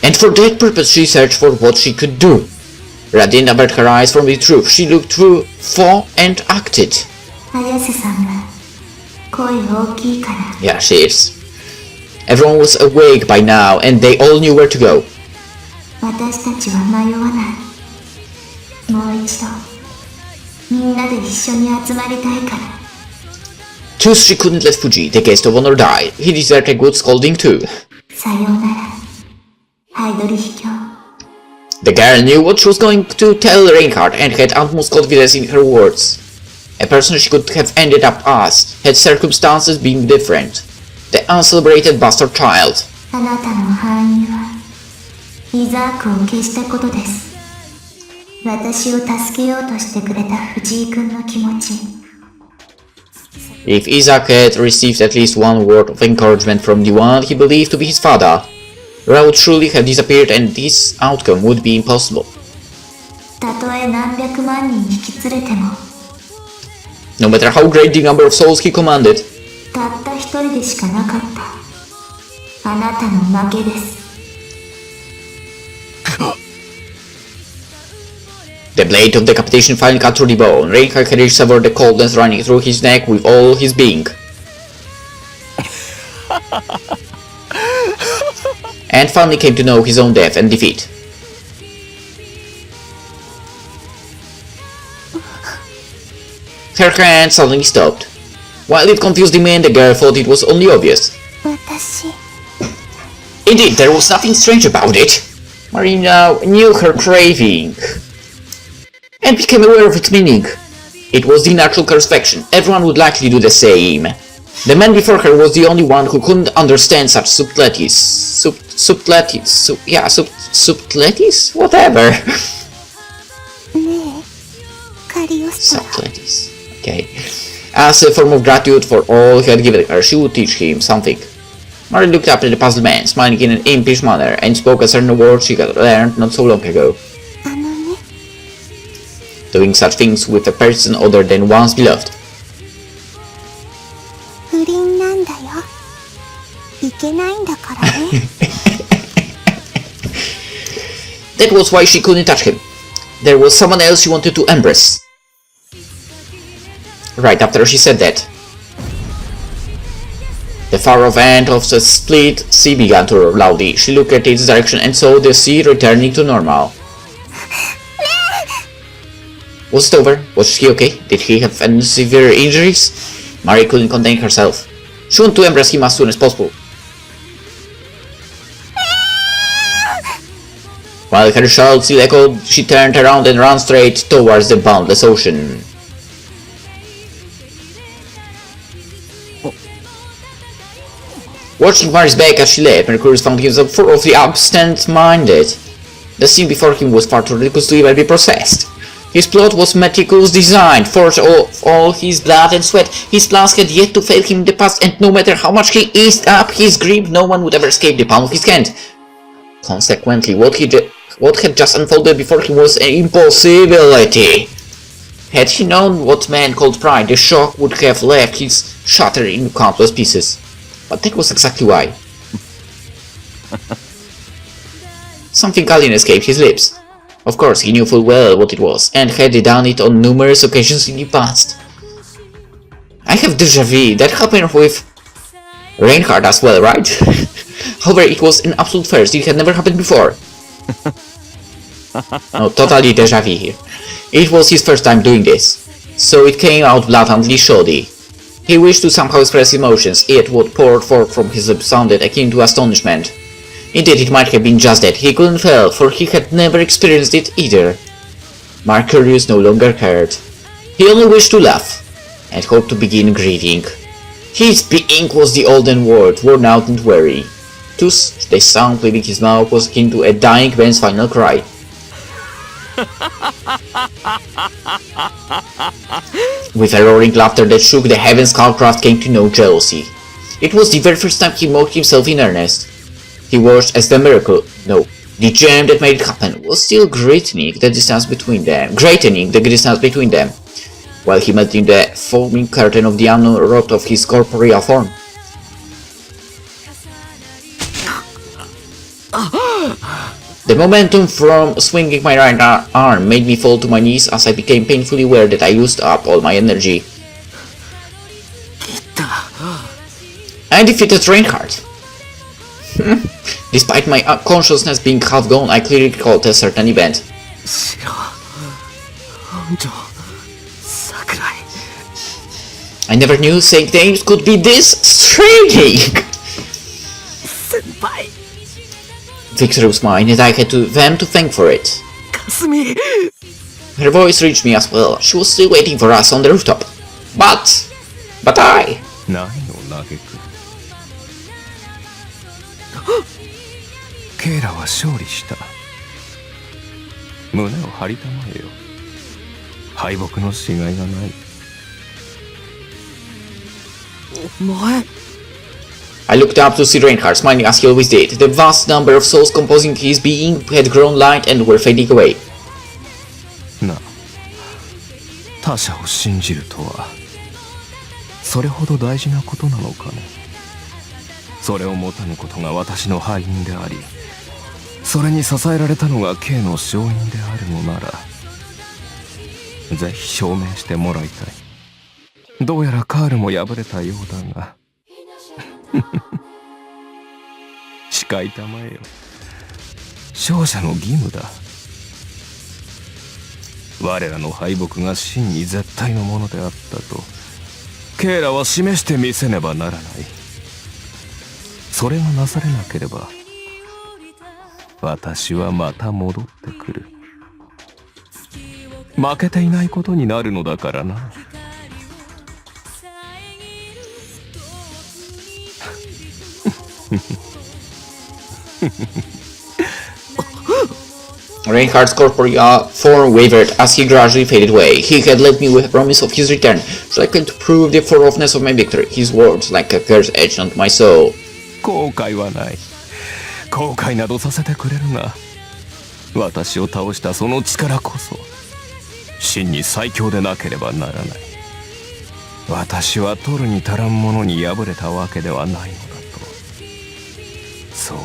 And for that purpose she searched for what she could do. Ra didn't avert her eyes from the truth. She looked through, thought, and acted. 綾瀬さんが声大きいから。 Yeah, she is. Everyone was awake by now, and they all knew where to go. 私たちは迷わない。もう一度みんなで一緒に集まりたいから。 Thus she couldn't let Fuji, the guest of honor, die. He deserved a good scolding too. さようなら、ハイドリヒ教。 The girl knew what she was going to tell Reinhardt and had utmost confidence in her words. A person she could have ended up as, had circumstances been different. The uncelebrated bastard child. あなたの範囲はイザークを消したことです。私を助けようとしてくれた藤井君の気持ち。 If Isaac had received at least one word of encouragement from the one he believed to be his father, Ra would surely have disappeared and this outcome would be impossible. たとえ何百万人引き連れても No matter how great the number of souls he commanded, たった一人でしかなかった。あなたの負けです。 the blade of decapitation finally cut through the bone. Reinhardt had severed the coldness running through his neck with all his being. and finally came to know his own death and defeat. Her hand suddenly stopped. While it confused the man, the girl thought it was only obvious. 私 Indeed, there was nothing strange about it. Marina knew her craving and became aware of its meaning. It was the natural course of action. Everyone would likely do the same. The man before her was the only one who couldn't understand such subtleties. Subtleties? Whatever. ねえカリオストラ Subtleties. Okay. As a form of gratitude for all he had given her, she would teach him something. Mary looked up at the puzzled man, smiling in an impish manner, and spoke a certain word she had learned not so long ago. あのね Doing such things with a person other than one's beloved. 不倫なんだよいけないんだからね That was why she couldn't touch him. There was someone else she wanted to embrace. Right after she said that, the far-off end of the split sea began to roar loudly. She looked at its direction and saw the sea returning to normal. Was it over? Was he okay? Did he have any severe injuries? Mary couldn't contain herself. She wanted to embrace him as soon as possible. While her shout still echoed, she turned around and ran straight towards the boundless ocean. Watching Mary's back as she left, Mercurius found himself full of the absent-minded. The scene before him was far too ridiculous to even be processed. His plot was meticulously designed, forged of all his blood and sweat. His plans had yet to fail him in the past, and no matter how much he eased up his grip, no one would ever escape the palm of his hand. Consequently, what had just unfolded before him was an impossibility. Had he known what man called pride, the shock would have left his shattered in countless pieces. But that was exactly why. Something Kalin escaped his lips. Of course, he knew full well what it was, and had done it on numerous occasions in the past. I have déjà vu. That happened with Reinhardt as well, right? However, it was an absolute first. It had never happened before. No, totally déjà vu here. It was his first time doing this, so it came out blatantly shoddy. He wished to somehow express emotions, yet what poured forth from his lips sounded akin to astonishment. Indeed, it might have been just that. He couldn't tell, for he had never experienced it either. Mercurius no longer cared. He only wished to laugh, and hoped to begin grieving. His being was the olden world, worn out and weary. Thus, the sound leaving his mouth was akin to a dying man's final cry. With a roaring laughter that shook the heavens, Calcraft came to know jealousy. It was the very first time he mocked himself in earnest. He watched as the miracle, no, the gem that made it happen, was still greatening the distance between them, while he melted in the foaming curtain of the unknown wrought of his corporeal form. The momentum from swinging my right arm made me fall to my knees as I became painfully aware that I used up all my energy. I defeated Reinhardt. Despite my consciousness being half gone, I clearly recalled a certain event. I never knew saying names could be this straining! Victory was mine, and I had them to thank for it. Her voice reached me as well. She was still waiting for us on the rooftop. But I... 何を嘆くケイラは勝利した。胸を張りたまえよ。敗北のしがいがない。お前 I looked up to see Reinhardt, smiling as he always did. The vast number of souls composing his being had grown light and were fading away. なあ、他者を信じるとはそれほど大事なことなのかね。それを持たぬことが私の敗因であり、それに支えられたのが K の勝因であるのなら、ぜひ証明してもらいたい。どうやらカールも敗れたようだがしか誓いたまえよ。勝者の義務だ。我らの敗北が真に絶対のものであったとケイラは示してみせねばならない。それがなされなければ私はまた戻ってくる。負けていないことになるのだからな。Reinhardt's corporeal form wavered as he gradually faded away. He had left me with a promise of his return, so I could prove the thoroughness of my victory. His words, like a curse, etched onto my soul. 後悔はない。後悔などさせてくれるな。私を倒したその力こそ真に最強でなければならない。私は取るに足らんものに敗れたわけではないのだと、そう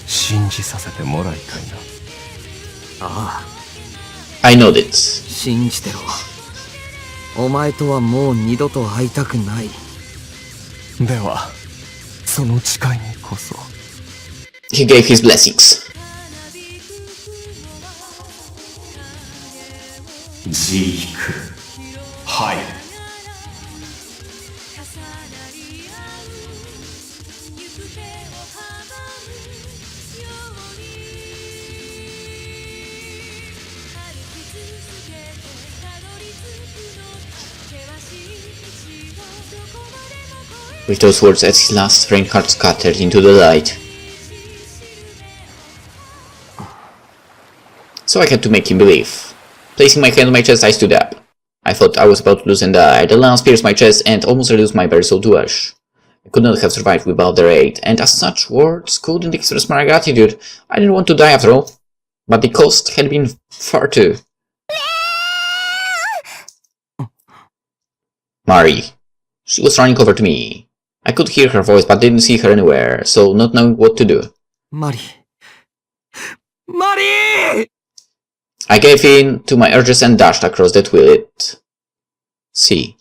信じさせてもらいたいな。あI nodded. 信じてろ。お前とはもう二度と会いたくない。ではその誓いにこそ。 He gave his blessings. ジーク、はい。With those words, as his last Reinhardt scattered into the light. So I had to make him believe. Placing my hand on my chest, I stood up. I thought I was about to lose and die. The lance pierced my chest and almost reduced my very soul to ash. I could not have survived without their aid, and as such, words couldn't express my gratitude. I didn't want to die after all, but the cost had been far too. Mari. She was running over to me. I could hear her voice but didn't see her anywhere, so not knowing what to do. マリー I gave in to my urges and dashed across the twilit sea.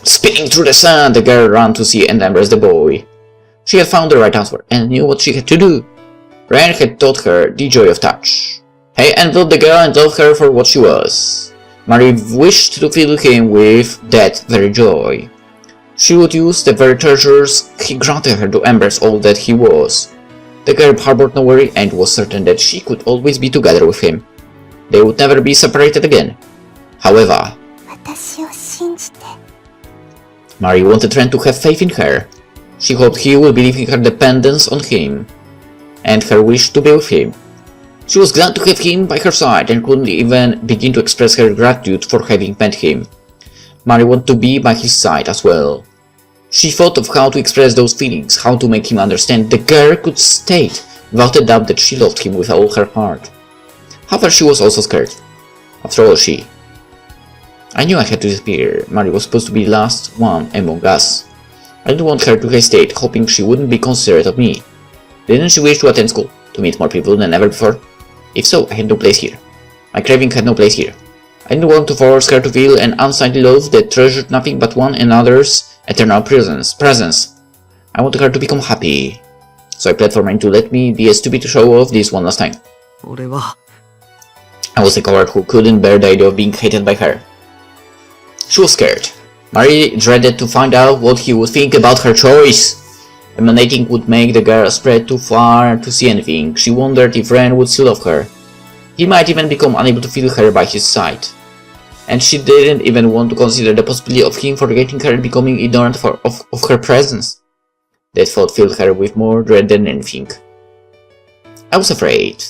Spinning through the sand, the girl ran to sea and embraced the boy. She had found the right answer and knew what she had to do. Ren had taught her the joy of touch. He enveloped the girl and loved her for what she was. Mary wished to fill him with that very joy. She would use the very treasures he granted her to embrace all that he was. The girl harbored no worry and was certain that she could always be together with him. They would never be separated again. However, 私を信じて。 Mary wanted Ren to have faith in her. She hoped he would believe in her dependence on him and her wish to be with him. She was glad to have him by her side and couldn't even begin to express her gratitude for having met him. Mary wanted to be by his side as well. She thought of how to express those feelings, how to make him understand. The girl could state without a doubt that she loved him with all her heart. However, she was also scared. After all, I knew I had to disappear. Mary was supposed to be the last one among us. I didn't want her to hesitate, hoping she wouldn't be considerate of me. Didn't she wish to attend school, to meet more people than ever before? If so, I had no place here. My craving had no place here. I didn't want to force her to feel an unsightly love that treasured nothing but one another's eternal presence. I wanted her to become happy. So I pled for Mary to let me be stupid to show off this one last time. 俺は I was a coward who couldn't bear the idea of being hated by her. She was scared. Mary dreaded to find out what he would think about her choice. Emanating would make the girl spread too far to see anything. She wondered if Ren would still love her. He might even become unable to feel her by his side. And she didn't even want to consider the possibility of him forgetting her and becoming ignorant of her presence. That thought filled her with more dread than anything. I was afraid.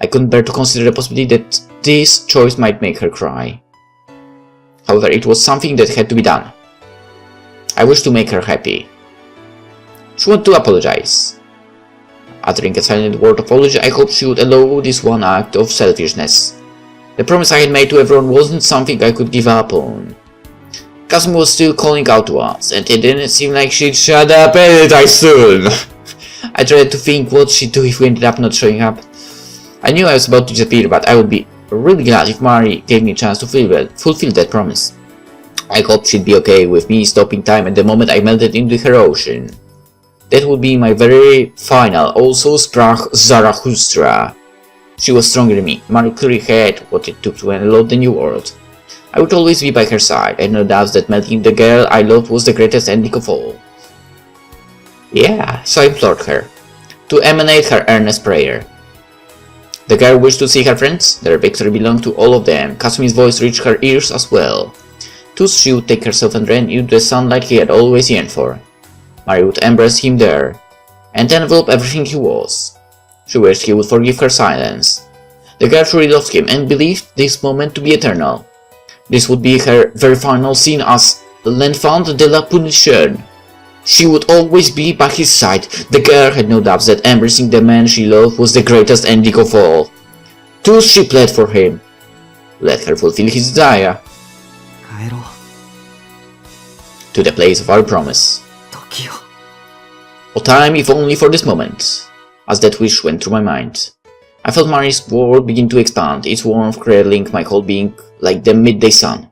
I couldn't bear to consider the possibility that this choice might make her cry. However, it was something that had to be done. I wished to make her happy. She wanted to apologize. Uttering a silent word of apology, I hoped she would allow this one act of selfishness. The promise I had made to everyone wasn't something I could give up on. Kasumi was still calling out to us, and it didn't seem like she'd shut up anytime soon. I dreaded to think what she'd do if we ended up not showing up. I knew I was about to disappear, but I would be really glad if Mari gave me a chance to fulfill that promise. I hoped she'd be okay with me stopping time at the moment I melted into her ocean. That would be my very final. Also sprach Zarathustra. She was stronger than me. Mari clearly had what it took to unlock the new world. I would always be by her side. I had no doubts that melting the girl I loved was the greatest ending of all. Yeah, so I implored her to emanate her earnest prayer. The girl wished to see her friends. Their victory belonged to all of them. Kasumi's voice reached her ears as well. Thus she would take herself and run into the sunlight he had always yearned for. Mari would embrace him there, and envelop everything he was. She wished he would forgive her silence. The girl truly loved him and believed this moment to be eternal. This would be her very final scene as l'enfant de la punition. She would always be by his side. The girl had no doubts that embracing the man she loved was the greatest ending of all. Thus she pled for him. Let her fulfill his desire. 帰ろう To the place of our promise. 時よ Oh time, if only for this moment. As that wish went through my mind, I felt Mari's world begin to expand, its warmth cradling my whole being like the midday sun.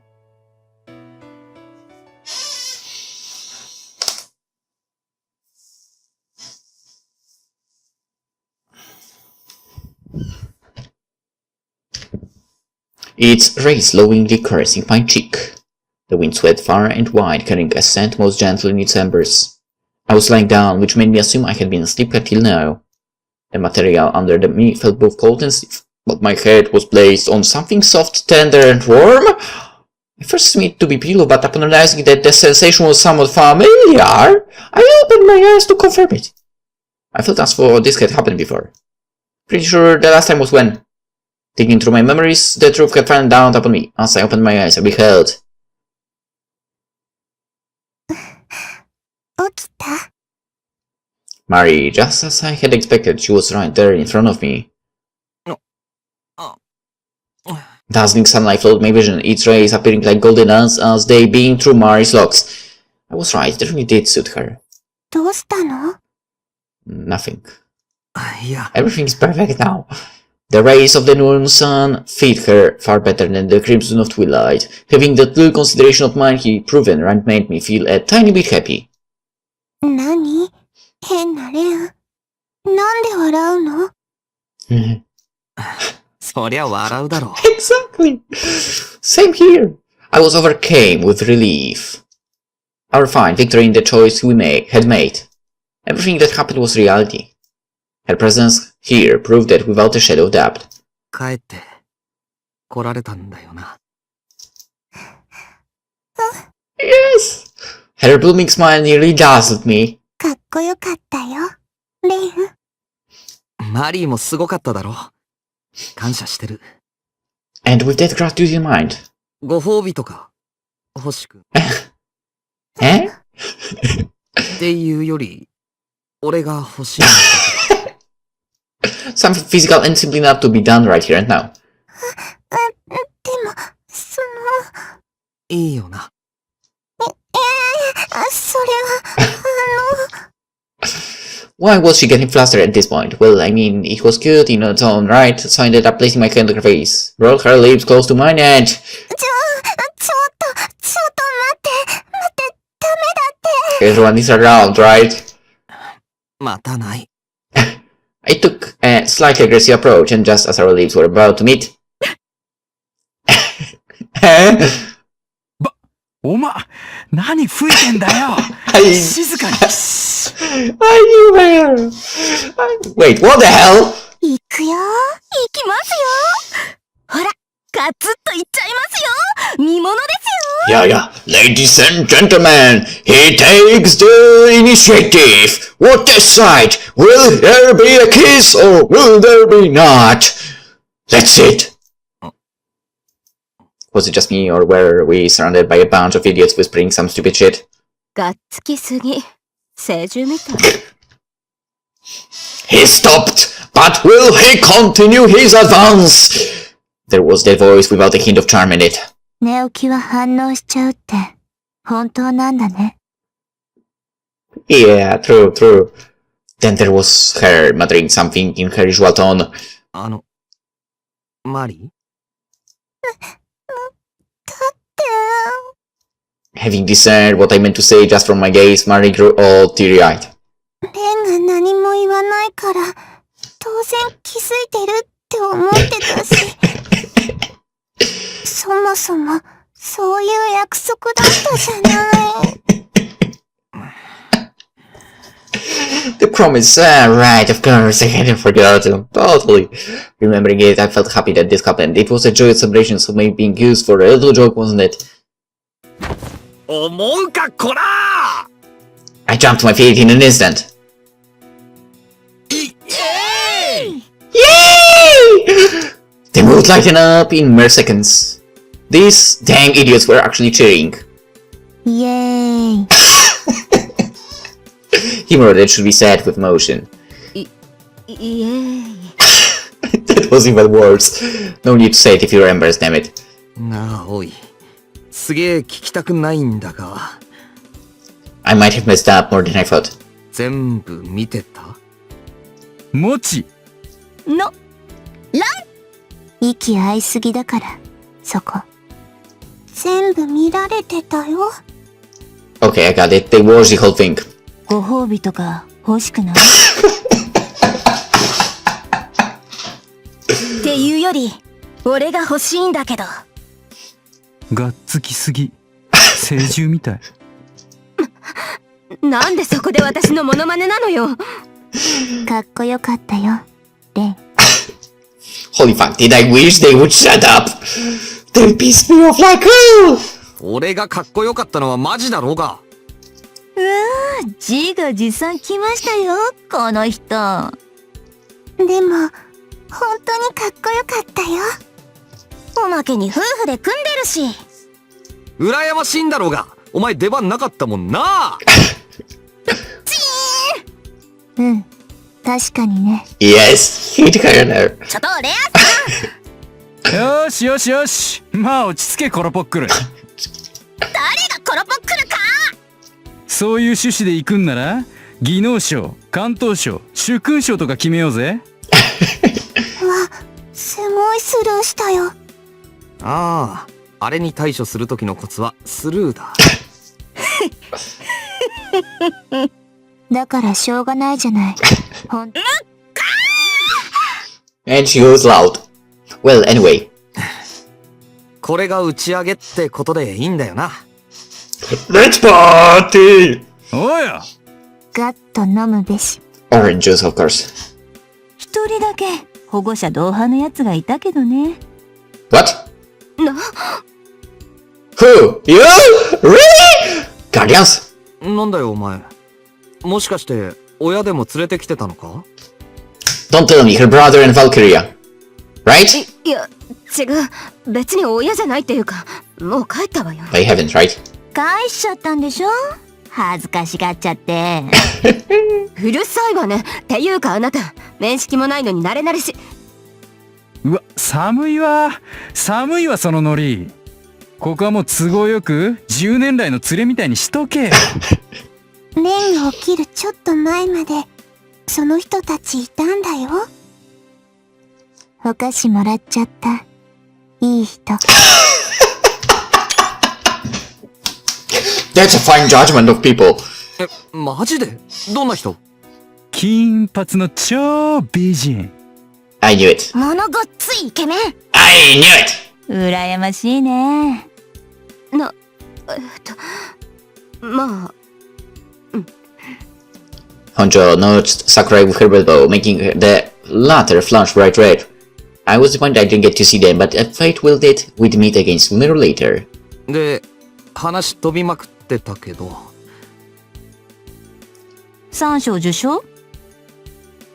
Its rays lovingly caressing my cheek. The wind swept far and wide, carrying a scent most gentle in its embers. I was lying down, which made me assume I had been asleep until now. The material under me felt both cold and stiff, but my head was placed on something soft, tender, and warm. I first meant to be pillow, but upon realizing that the sensation was somewhat familiar, I opened my eyes to confirm it. I felt as though this had happened before. Pretty sure the last time was when, digging through my memories, the truth had finally dawned upon me. As I opened my eyes, I beheld 起きた Mari, just as I had expected. She was right there in front of me. Dazzling sunlight flooded my vision, its rays appearing like golden as they beamed through Mari's locks. I was right, it really did suit her. どうしたの Nothing. いや Everything is perfect now. The rays of the noon sun fit her far better than the crimson of twilight. Having that little consideration of mine he proven right made me feel a tiny bit happy. 何変なレン。なんで笑うの そりゃ笑うだろ Exactly. Same here. I was overcome with relief. Our fine victory in the choice we had made. Everything that happened was reality. Her presence here proved that without a shadow of doubt. 帰って来られたんだよな Yes! Her blooming smile nearly dazzled me. かっこよかったよ、レン。マリーもすごかっただろ感謝してる And with that gratitude in mind. ご褒美とか欲しく Eh? っていうより俺が欲しいんだ Something physical and simply not to be done right here and now. でも、その、いいよなそれは、Why was she getting flustered at this point? Well, I mean, it was good in its own right, so I ended up placing my hand on her face, rolled her lips close to mine and... ちょっと待って、ダメだって。 Everyone is around, right? またない I took a slightly aggressive approach, and just as our lips were about to meet... おま、何吹いてんだよ I 静かに knew her! Wait, what the hell? 行くよ、行きますよ。ほら、ガツッと行っちゃいますよ。見物ですよ。 Yeah. Ladies and gentlemen, he takes the initiative. What decide? Will there be a kiss or will there be not? That's it. Was it just me or were we surrounded by a bunch of idiots whispering some stupid shit? がっつきすぎ。聖獣みたい。 He stopped, but will he continue his advance? There was that voice without a hint of charm in it. 寝起きは反応しちゃうって、本当なんだね。Yeah, true. Then there was her muttering something in her usual tone. マリーだって、having discerned what I meant to say just from my gaze, Mary grew all teary-eyed. レンが何も言わないから、当然気づいてるって思ってたし。そもそも、そういう約束だったじゃない。The promise, right, of course, I hadn't forgotten. Totally. Remembering it, I felt happy that this happened. It was a joyous celebration, so maybe being used for a little joke, wasn't it? 思うかこら I jumped to my feet in an instant. Yay! The mood lightened up in mere seconds. These dang idiots were actually cheering. イエーイ。Humor that should be said with emotion. イエーイ。That was even worse. No need to say it if you remember, damn it. なあ、おい。すげえ聞きたくないんだが。I might have messed up more than I thought. 全部見てた？もち。ラン息合いすぎだから、そこ。全部見られてたよ。Okay, I got it. They watched the whole thing. ご褒美とか欲しくない？っていうより、俺が欲しいんだけど。がっつきすぎ。聖獣みたい。なんでそこで私のモノマネなのよ。かっこよかったよ、レン。Holy fuck, did I wish they would shut up? They pissed me off like hell! 俺がかっこよかったのはマジだろうが。自画自賛来ましたよ、この人。でも、本当にかっこよかったよ。おまけに夫婦で組んでるし。羨ましいんだろうが。お前出番なかったもんな。うん、確かにね。Yes, hit her there. ちょっとレアさん。よしよしよし。まあ落ち着けコロポックル。誰がコロポックルか。そういう趣旨で行くんなら、技能賞、関東賞、主勲賞とか決めようぜ。わ、すごいスルーしたよ。ああ、あれに対処する時のコツはスルーだ。だからしょうがないじゃない。ほん。And she goes loud. Well, anyway. これが打ち上げってことでいいんだよな。Let's party! おや。ガッと飲むべし。Orange juice, of course. 一人だけ保護者同伴のやつがいたけどね。What? Who? You? Really? Guardians? なんだよお前。もしかして親でも連れてきてたのか？ Don't tell me, her brother and Valkyria. Right? いや、違う。別に親じゃないっていうか、もう帰ったわよ。They haven't, right? 返しちゃったんでしょ？恥ずかしがっちゃって。うるさいわね。っていうかあなた、面識もないのに慣れ慣れし。うわ、寒いわ。寒いわ、そのノリ。ここはもう都合よく、10年来の連れみたいにしとけ。レンが起きるちょっと前まで、その人たちいたんだよ。お菓子もらっちゃった。いい人。That's a fine judgment of people. マジで？どんな人？金髪の超美人。I knew it. ものごっついイケメン。I knew it! 羨ましいね。まあ。Honcho nudged Sakurai with her elbow, making the latter flush bright red. I was disappointed I didn't get to see them, but fate willed it, we'd meet again sooner or later. で、話飛びまくってたけど。3賞受賞？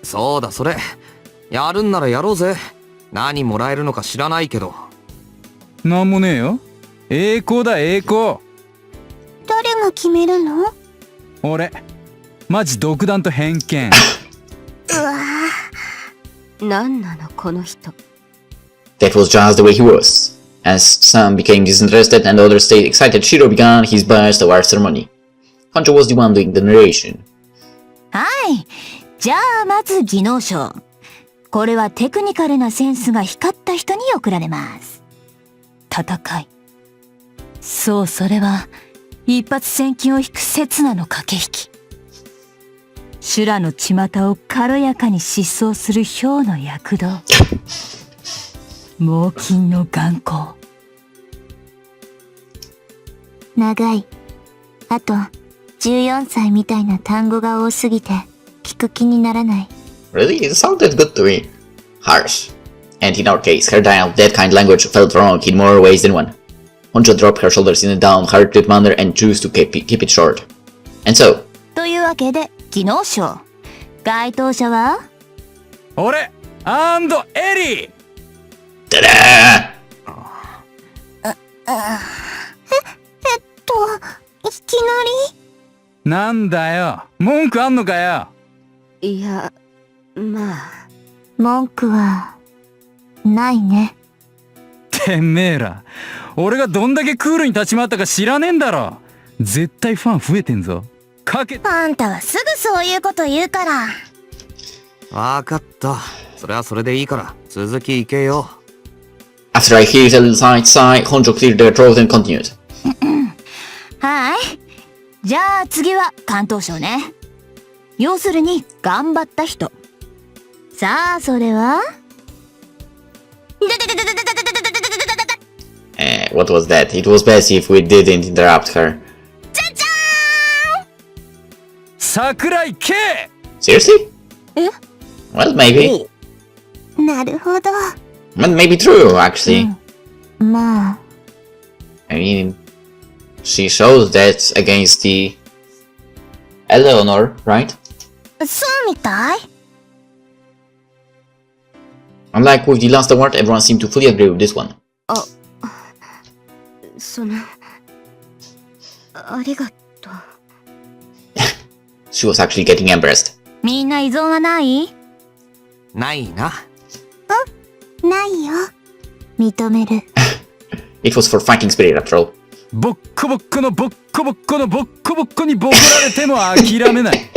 そうだ、それ。やるんならやろうぜ。何もらえるのか知らないけど。なんもねえよ。栄光だ、栄光。誰が決めるの？俺。マジ独断と偏見。うわぁ。なんなの、この人。That was just the way he was. As some became disinterested and others stayed excited, Shiro began his burst of art ceremony. Honcho was the one doing the narration. はい。じゃあ、まず技能賞。これはテクニカルなセンスが光った人に贈られます。戦い。そう、それは、一発千金を引く刹那の駆け引き。修羅の巷を軽やかに疾走する氷の躍動。猛禽の眼光。長い。あと、14歳みたいな単語が多すぎて、聞く気にならない。Really? It sounded good to me. Harsh. And in our case, her denial of that kind of language felt wrong in more ways than one. Honjo dropped her shoulders in a downhearted manner and chose to keep it short. And so... というわけで、技能賞。該当者は俺アンドエリー。ダダいきなりなんだよ、文句あんのかよ。いや、まあ。文句は、ないね。てめえら、俺がどんだけクールに立ち回ったか知らねえんだろ。絶対ファン増えてんぞ。かけあんたはすぐそういうこと言うから。わかった。それはそれでいいから、続き行けよ。After I heaved a light sigh, Honjo cleared their throat and continued. はい。じゃあ次は関東賞ね。要するに頑張った人。さあそれはWhat was that? It was best if we didn't interrupt her. 桜井圭。 Seriously? Well, maybe. なるほど。But maybe true, actually. まあ、I mean, she shows that against the Eleanor, right? そうみたい。Unlike with the last award, everyone seemed to fully agree with this one. ありがとう。She was actually getting embarrassed. みんな依存はない？ないな。ないよ。認める。It was for fighting spirit after all. ボッコボッコのボッコボッコのボッコボッコにボコられても諦めない。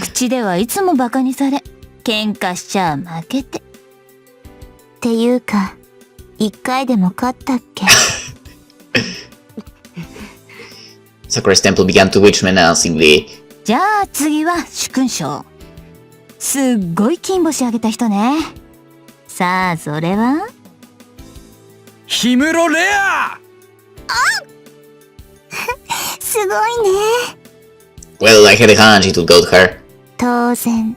口ではいつもバカにされ、喧嘩しちゃ負けて。っていうか、一回でも勝ったっけ？ Sakura's temple began to witch menacingly. じゃあ次は主勲賞。すっごい金星あげた人ね。さあそれは氷室レア。すごいね。Well, I had a hunch it would go to her. 当然。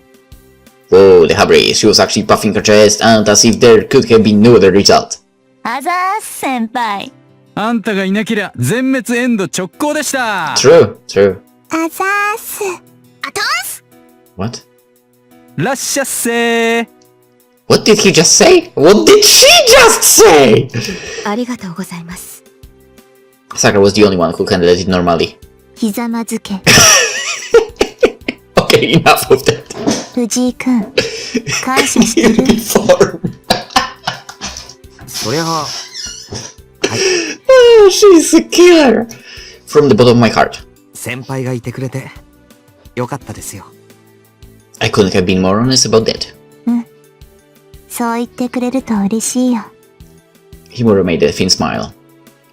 Whoa, the Habri. She was actually puffing her chest, and as if there could have been no other result. あざーす先輩。あんたがいなけりゃ全滅エンド直行でした。True, true. あざーす。あとす。 What? らっしゃっせー。 What did he just say? What did she just say? ありがとうございます。Sakura was the only one who handled it normally. ひざまずけ。Okay, enough of that. 藤井くん、感謝してる。Before. そりゃあ、Oh, she's a killer. From the bottom of my heart. 先輩がいてくれて、よかったですよ。I couldn't have been more honest about that. そう言ってくれると嬉しいよ。Himura made a thin smile.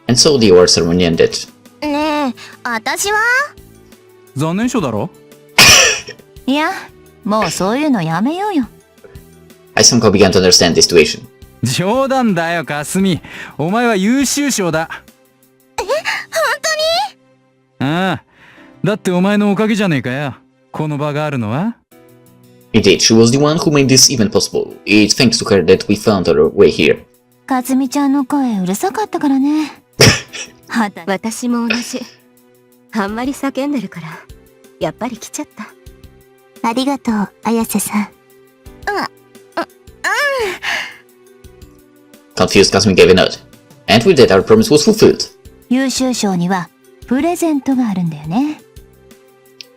And so the award ceremony ended. ねえ、私は残念賞だろ。いや、もうそういうのやめようよ。I somehow began to understand the situation. 冗談だよ、かすみ。お前は優秀賞だ。本当に？ああ。だってお前のおかげじゃねえかよ。この場があるのは。Indeed, she was the one who made this event possible. It's thanks to her that we found our way here. かつみちゃんの声うるさかったからね。私も同じ。あんまり叫んでるから、やっぱり来ちゃった。ありがとう、綾瀬さん。Confused Kasumi gave a nod. And with that our promise was fulfilled. 優秀賞にはプレゼントがあるんだよね。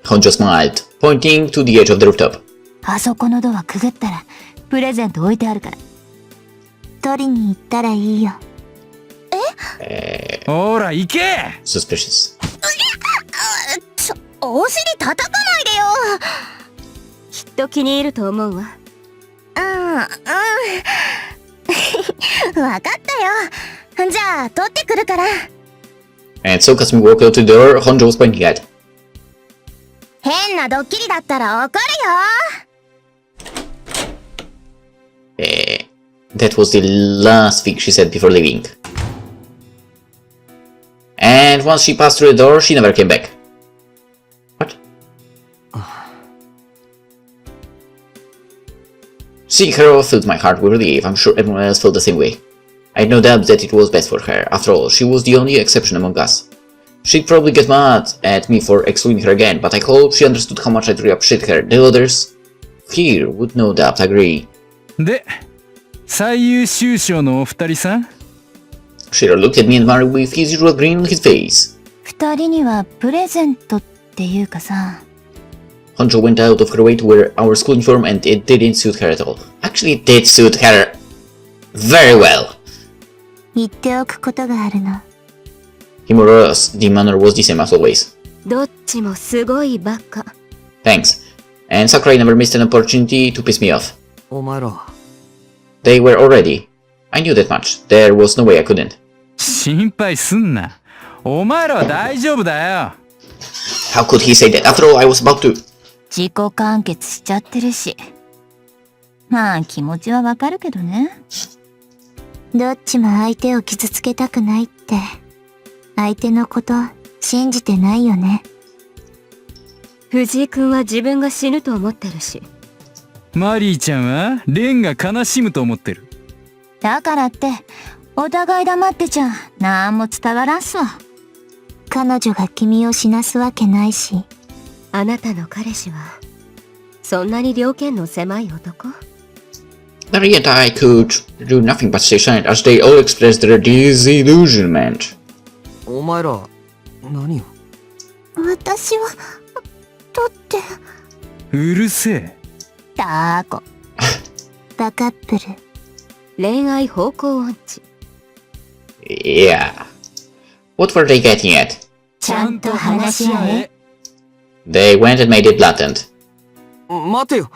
Honjo smiled, pointing to the edge of the rooftop. あそこのドアくぐったらプレゼント置いてあるから。取りに行ったらいいよ。ほら、行け！ Suspicious. お尻叩かないでよ。きっと気に入ると思うわ。わかったよ。じゃあ取ってくるから。And so Kasumi walked out to the door Honjo was pointing at. 変なドッキリだったら怒るよ。 That was the last thing she said before leaving. And once she passed through the door, she never came back. What? Seeing her filled my heart with relief. I'm sure everyone else felt the same way. I had no doubt that it was best for her. After all, she was the only exception among us. She'd probably get mad at me for excluding her again, but I hope she understood how much I truly appreciate her. The others here would no doubt agree. で、最優秀賞のお二人さん Shiro looked at me and Mario with his usual grin on his face. 二人にはプレゼントっていうかさ。Honjo went out of her way to wear our school uniform and it didn't suit her at all. Actually, it did suit her very well. 言っておくことがあるの。Him or us, the manner was the same as always. どっちもすごいバカ。 Thanks. And Sakurai never missed an opportunity to piss me off. お前ら They were all ready. I knew that much. There was no way I couldn't. 心配すんな。お前らは大丈夫だよ。 How could he say that? After all, I was about to. 自己完結しちゃってるし。まあ気持ちはわかるけどね。どっちも相手を傷つけたくないって、相手のこと信じてないよね。藤井君は自分が死ぬと思ってるし。マリーちゃんはレンが悲しむと思ってる。だからって、お互い黙ってちゃなんも伝わらんすわ。彼女が君を死なすわけないし。あなたの彼氏は、そんなに了見の狭い男？ Larry and I could do nothing but stay silent as they all expressed their disillusionment. お前ら何を私は、だって。うるせえ。だーこ。バカップル。恋愛方向音痴。Yeah. What were they getting at? ちゃんと話し合え。They went and made it blatant. 待てよ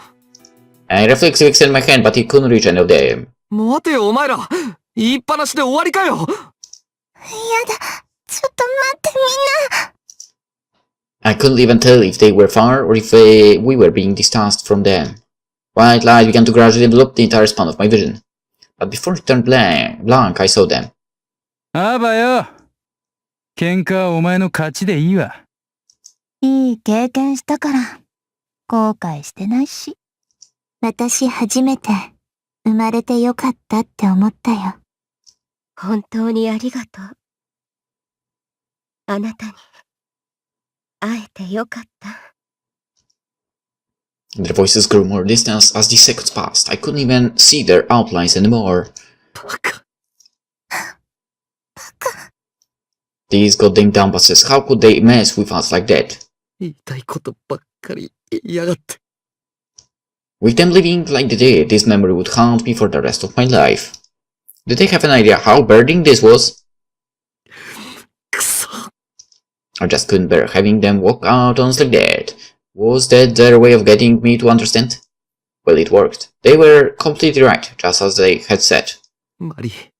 I reflexively extended my hand, but he couldn't reach any of them. 待てよお前ら言いっぱなしで終わりかよやだ。ちょっと待ってみんな。I couldn't even tell if they were far or if we were being distanced from them. White light began to gradually envelop the entire span of my vision. But before it turned blank, I saw them. あばよ。喧嘩はお前の勝ちでいいわ。いい経験したから、後悔してないし。私初めて生まれてよかったって思ったよ。本当にありがとう。あなたに会えてよかった。Their voices grew more distant as the seconds passed. I couldn't even see their outlines anymore. バカ These goddamn dumbasses, how could they mess with us like that? 言いたいことばっかり言いやがって With them living like they did, this memory would haunt me for the rest of my life. Did they have an idea how burdening this was? くそ I just couldn't bear having them walk out on us like that. Was that their way of getting me to understand? Well, it worked. They were completely right, just as they had said. マリー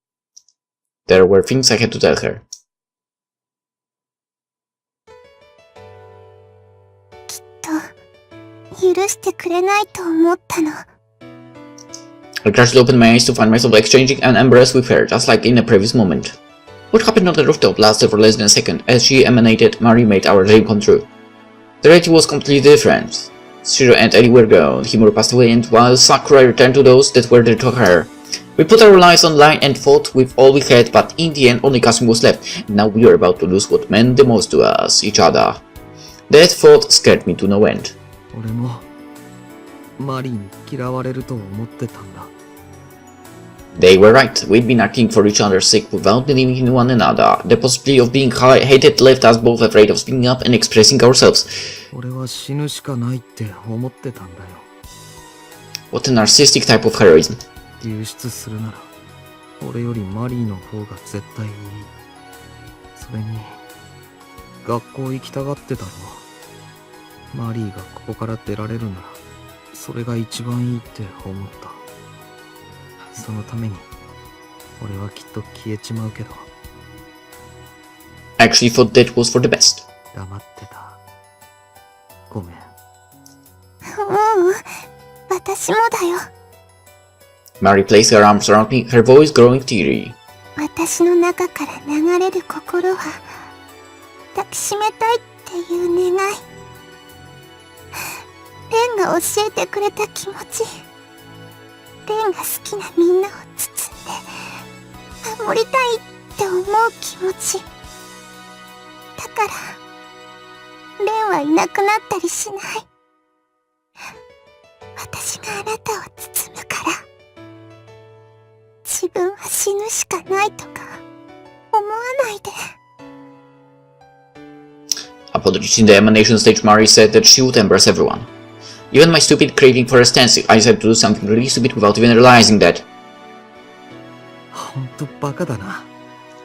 There were things I had to tell her. 許してくれないと思ったの。I gradually opened my eyes to find myself exchanging an embrace with her, just like in a previous moment. What happened on the rooftop lasted for less than a second. As she emanated, Mari made our dream come true. The reality was completely different. Shiro and Ellie were gone, Himuro passed away, and while Sakurai returned to those that were dear to her. We put our lives on the line and fought with all we had, but in the end only Kasumi was left, and now we were about to lose what meant the most to us, each other. That thought scared me to no end. 俺もマリーに嫌われると思ってたんだ They were right. We'd been acting for each other's sake without believing in one another. The possibility of being hated left us both afraid of speaking up and expressing ourselves. 俺は死ぬしかないって思ってたんだよ What a narcissistic type of heroism. 流出するなら俺よりマリーの方が絶対いいそれに学校行きたがってたろマリーがここから出られるならそれが一番いいって思ったそのために俺はきっと消えちまうけど I actually thought that was for the best. 黙ってた。ごめん。私もだよ。Mary placed her arms around me, her voice growing teary. 私の中から流れる心は、抱きしめたいっていう願い。レンが教えてくれた気持ち。レンが好きなみんなを包んで、守りたいって思う気持ち。だから、レンはいなくなったりしない。私があなたを包むから。自分は死ぬしかないとか思わないで。 Upon reaching the emanation stage, Mari said that she would embrace everyone. Even my stupid craving for a stance, I decided to do something really stupid without even realizing that. ほんとバカだな。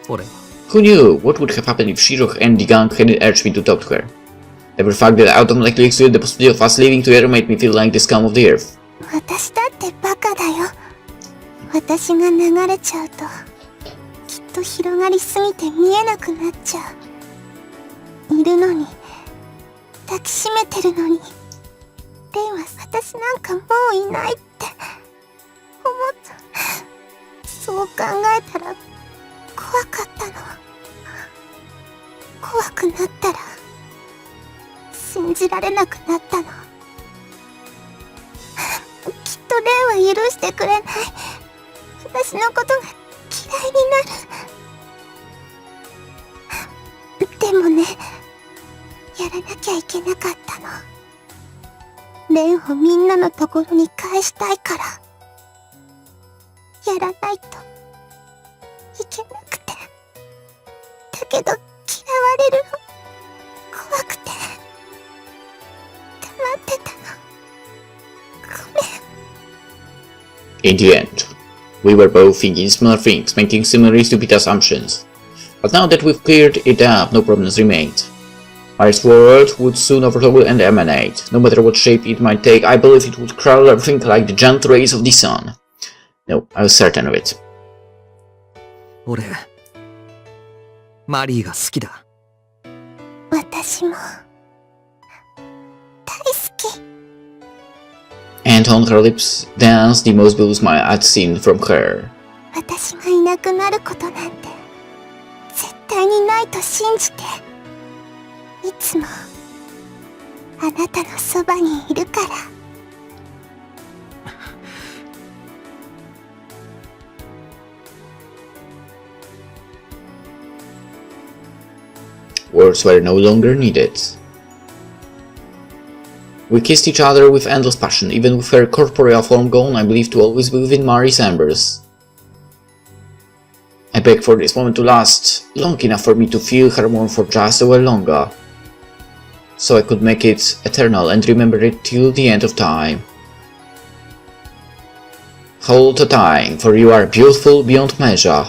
俺。 Who knew what would have happened if Shirok and the gang had urged me to talk to her? The very fact that I automatically excluded the possibility of us living together made me feel like the scum of the earth. 私だってバカだよ。私が流れちゃうと、きっと広がりすぎて見えなくなっちゃう。いるのに、抱きしめてるのに、レンは私なんかもういないって思った。そう考えたら怖かったの。怖くなったら信じられなくなったの。きっとレンは許してくれない。私のことが嫌いになる。でもね、やらなきゃいけなかったの。レンをみんなのところに返したいから。やらないといけなくて。だけど嫌われるの怖くて黙ってたの。ごめん。In the end, we were both thinking similar things, making similarly stupid assumptions. But now that we've cleared it up, no problems remained. Mari's world would soon overflow and emanate. No matter what shape it might take, I believe it would crawl everything like the giant rays of the sun. No, I was certain of it. 俺、マリーが好きだ。私も大好き。And on her lips danced the most blue smile I'd seen from her. 私がいなくなることなんて絶対にないと信じて、いつもあなたのそばにいるから。Words were no longer needed. We kissed each other with endless passion. Even with her corporeal form gone, I believed to always be within Mari's embers. I begged for this moment to last long enough for me to feel her warmth for just a while longer, so I could make it eternal and remember it till the end of time. Hold the time, for you are beautiful beyond measure.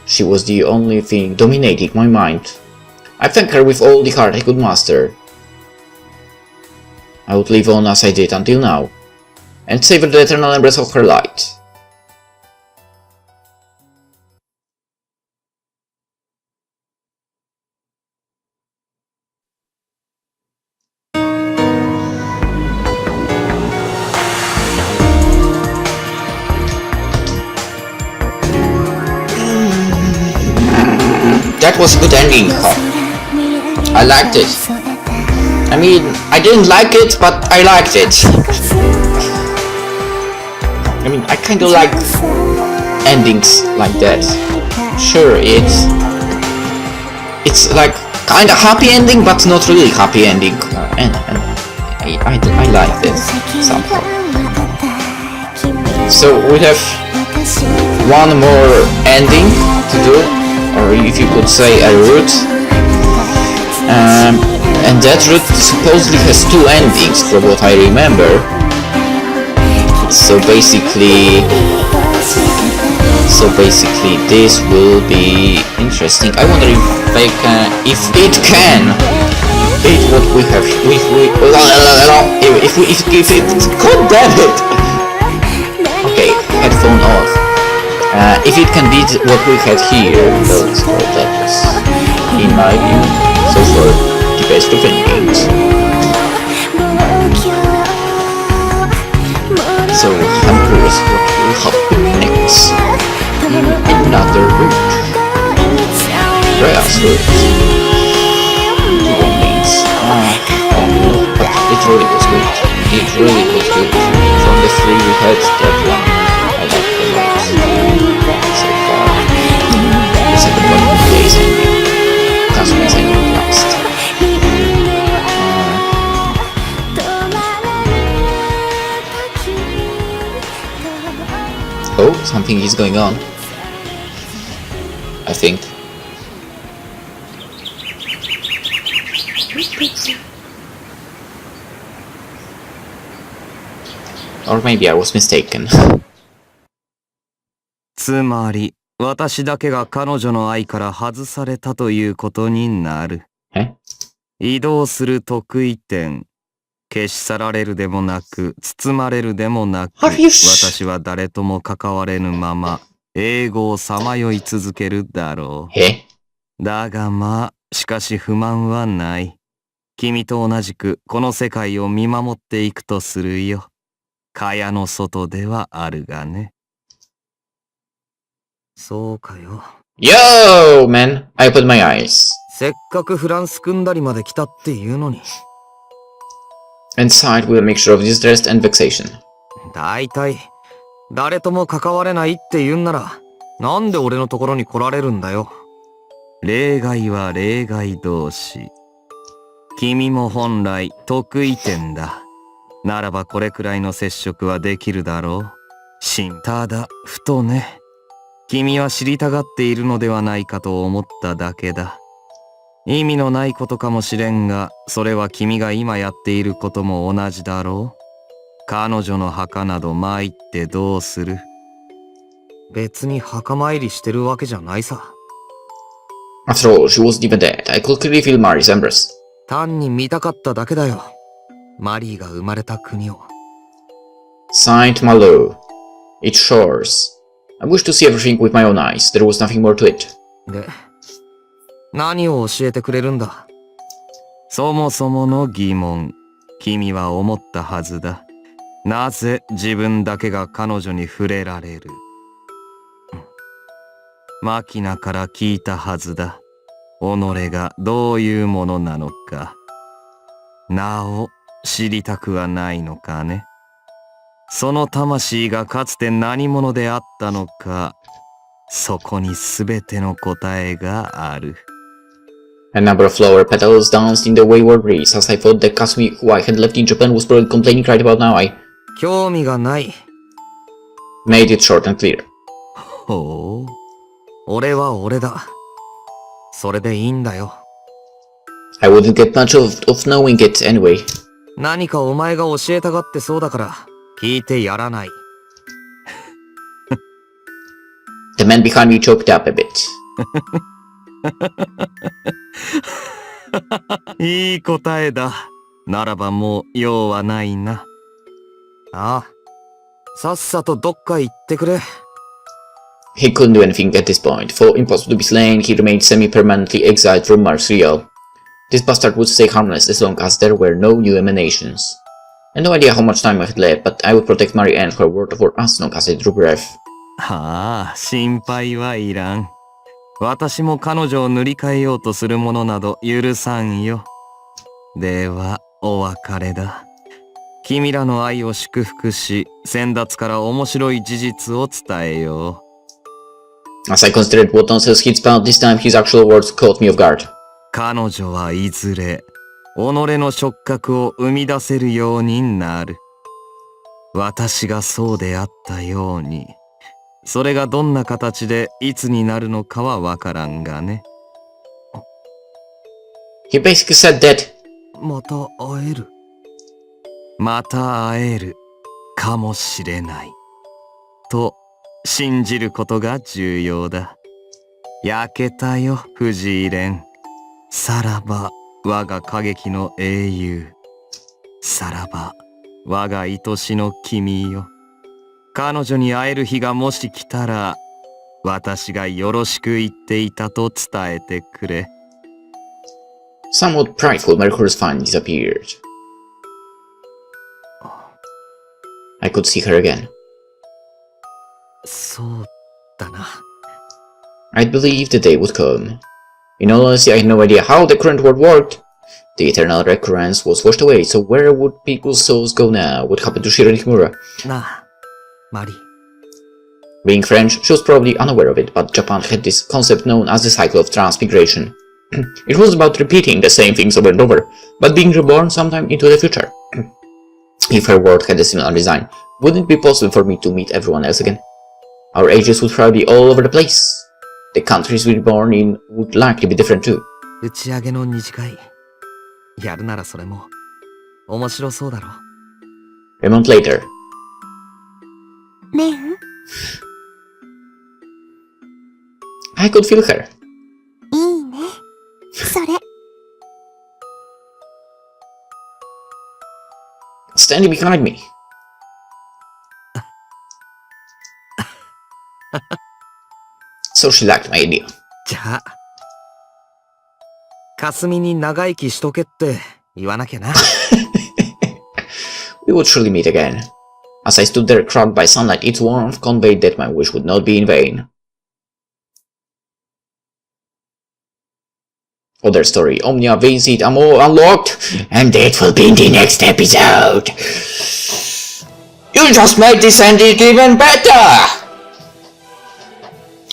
She was the only thing dominating my mind. I thanked her with all the heart I could muster. I would live on as I did until now, and savor the eternal embrace of her light. That was a good ending. I liked it. I mean, I didn't like it, but I liked it. I mean, I kinda like endings like that. Sure, it's like kinda happy ending, but not really happy ending. And I like this somehow. So we have one more ending to do, or if you could say a route. And that route supposedly has two endings from what I remember. So basically this will be interesting. I wonder if it can beat what we have. If it, god damn it. Okay, headphone off. If it can beat what we had here, well, that was, in my view, so far, the best of endings. So I'm curious what will happen next in another route. Grass route. But it really was good. It really was good. From the three we had, that one I liked the most so far. The second one was amazing. That's amazing last. Oh, something is going on. I think. Or maybe I was mistaken. つまり、私だけが彼女の愛から外されたということになる。移動する得意点。消し去られるでもなく、包まれるでもなく、私は誰とも関われぬまま、永劫をさまよい続けるだろう。だがまあ、しかし不満はない。君と同じくこの世界を見守っていくとするよ。蚊帳の外ではあるがね。そうかよ。Yo, man! I opened my eyes. せっかくフランス組んだりまで来たっていうのに。Inside with a mixture of distress and vexation. だいたい、誰とも関われないって言うんなら、なんで俺のところに来られるんだよ。例外は例外同士。君も本来得意点だ。ならばこれくらいの接触はできるだろう。ただ、ふとね。君は知りたがっているのではないかと思っただけだ。意味のないことかもしれんが、それは君が今やっていることも同じだろう。彼女の墓など参ってどうする？別に墓参りしてるわけじゃないさ。After all, she wasn't even dead. I could clearly feel Mari's embrace. 単に見たかっただけだよ。マリーが生まれた国を。Saint Malo. Its shores. I wished to see everything with my own eyes. There was nothing more to it. で、何を教えてくれるんだ？そもそもの疑問。君は思ったはずだ。なぜ自分だけが彼女に触れられる？マキナから聞いたはずだ。己がどういうものなのか。なお知りたくはないのかね。その魂がかつて何者であったのか。そこに全ての答えがある。A number of flower petals danced in the wayward breeze as I thought that Kasumi, who I had left in Japan, was probably complaining right about now. I 興味がない。made it short and clear. ほう。俺は俺だ。それでいいんだよ。I wouldn't get much of knowing it anyway. 何かお前が教えたがってそうだから、聞いてやらない。The man behind me choked up a bit. いい答えだ。ならばもう用はないな。ああ。さっさとどっか行ってくれ。He couldn't do anything at this point. For impossible to be slain, he remained semi-permanently exiled from Mars Real. This bastard would stay harmless as long as there were no new emanations. I had no idea how much time I had left, but I would protect Mari and her word for as long as I drew breath. はあ、心配はいらん。私も彼女を塗り替えようとするものなど許さんよ。では、お別れだ。君らの愛を祝福し、先達から面白い事実を伝えよう。As I considered what nonsense he'd spout this time, his actual words caught me off guard. 彼女はいずれ、己の触覚を生み出せるようになる。私がそうであったように。それがどんな形でいつになるのかはわからんがね。He basically said that また会える。また会えるかもしれない。と信じることが重要だ。焼けたよ、藤井蓮。さらば我が歌劇の英雄。さらば我が愛しの君よ。彼女に会える日がもし来たら、私がよろしく言っていたと伝えてくれ。Somewhat prideful, Mercury's finally disappeared. I could see her again. そうだな。I believed the day would come. In all honesty, I had no idea how the current world worked. The eternal recurrence was washed away, so where would people's souls go now? What happened to Shiro and Kimura? なあ、マリ。Being French, she was probably unaware of it, but Japan had this concept known as the cycle of transmigration. It was about repeating the same things over and over, but being reborn sometime into the future. If her world had a similar design, wouldn't it be possible for me to meet everyone else again? Our ages would probably be all over the place. The countries we were born in would likely be different too. 打ち上げの二次会。やるならそれも面白そうだろ。A month later. レン I could feel her. いいね。それ。Standing behind me. So she liked my idea. じゃあ、霞に長生きしとけって言わなきゃな。We would surely meet again. As I stood there cracked by sunlight, its warmth conveyed that my wish would not be in vain. Other story, Omnia Vincit Amor Unlocked, and that will be in the next episode. You just made this ending even better!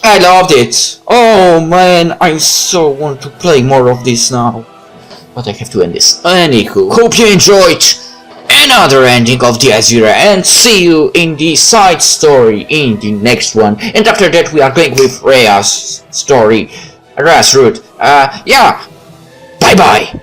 I loved it. Oh man, I so want to play more of this now. But I have to end this. Anywho, hope you enjoyed another ending of the Azura, and see you in the side story in the next one. And after that we are going with Rhea's story, Rhea's route. Yeah, bye bye.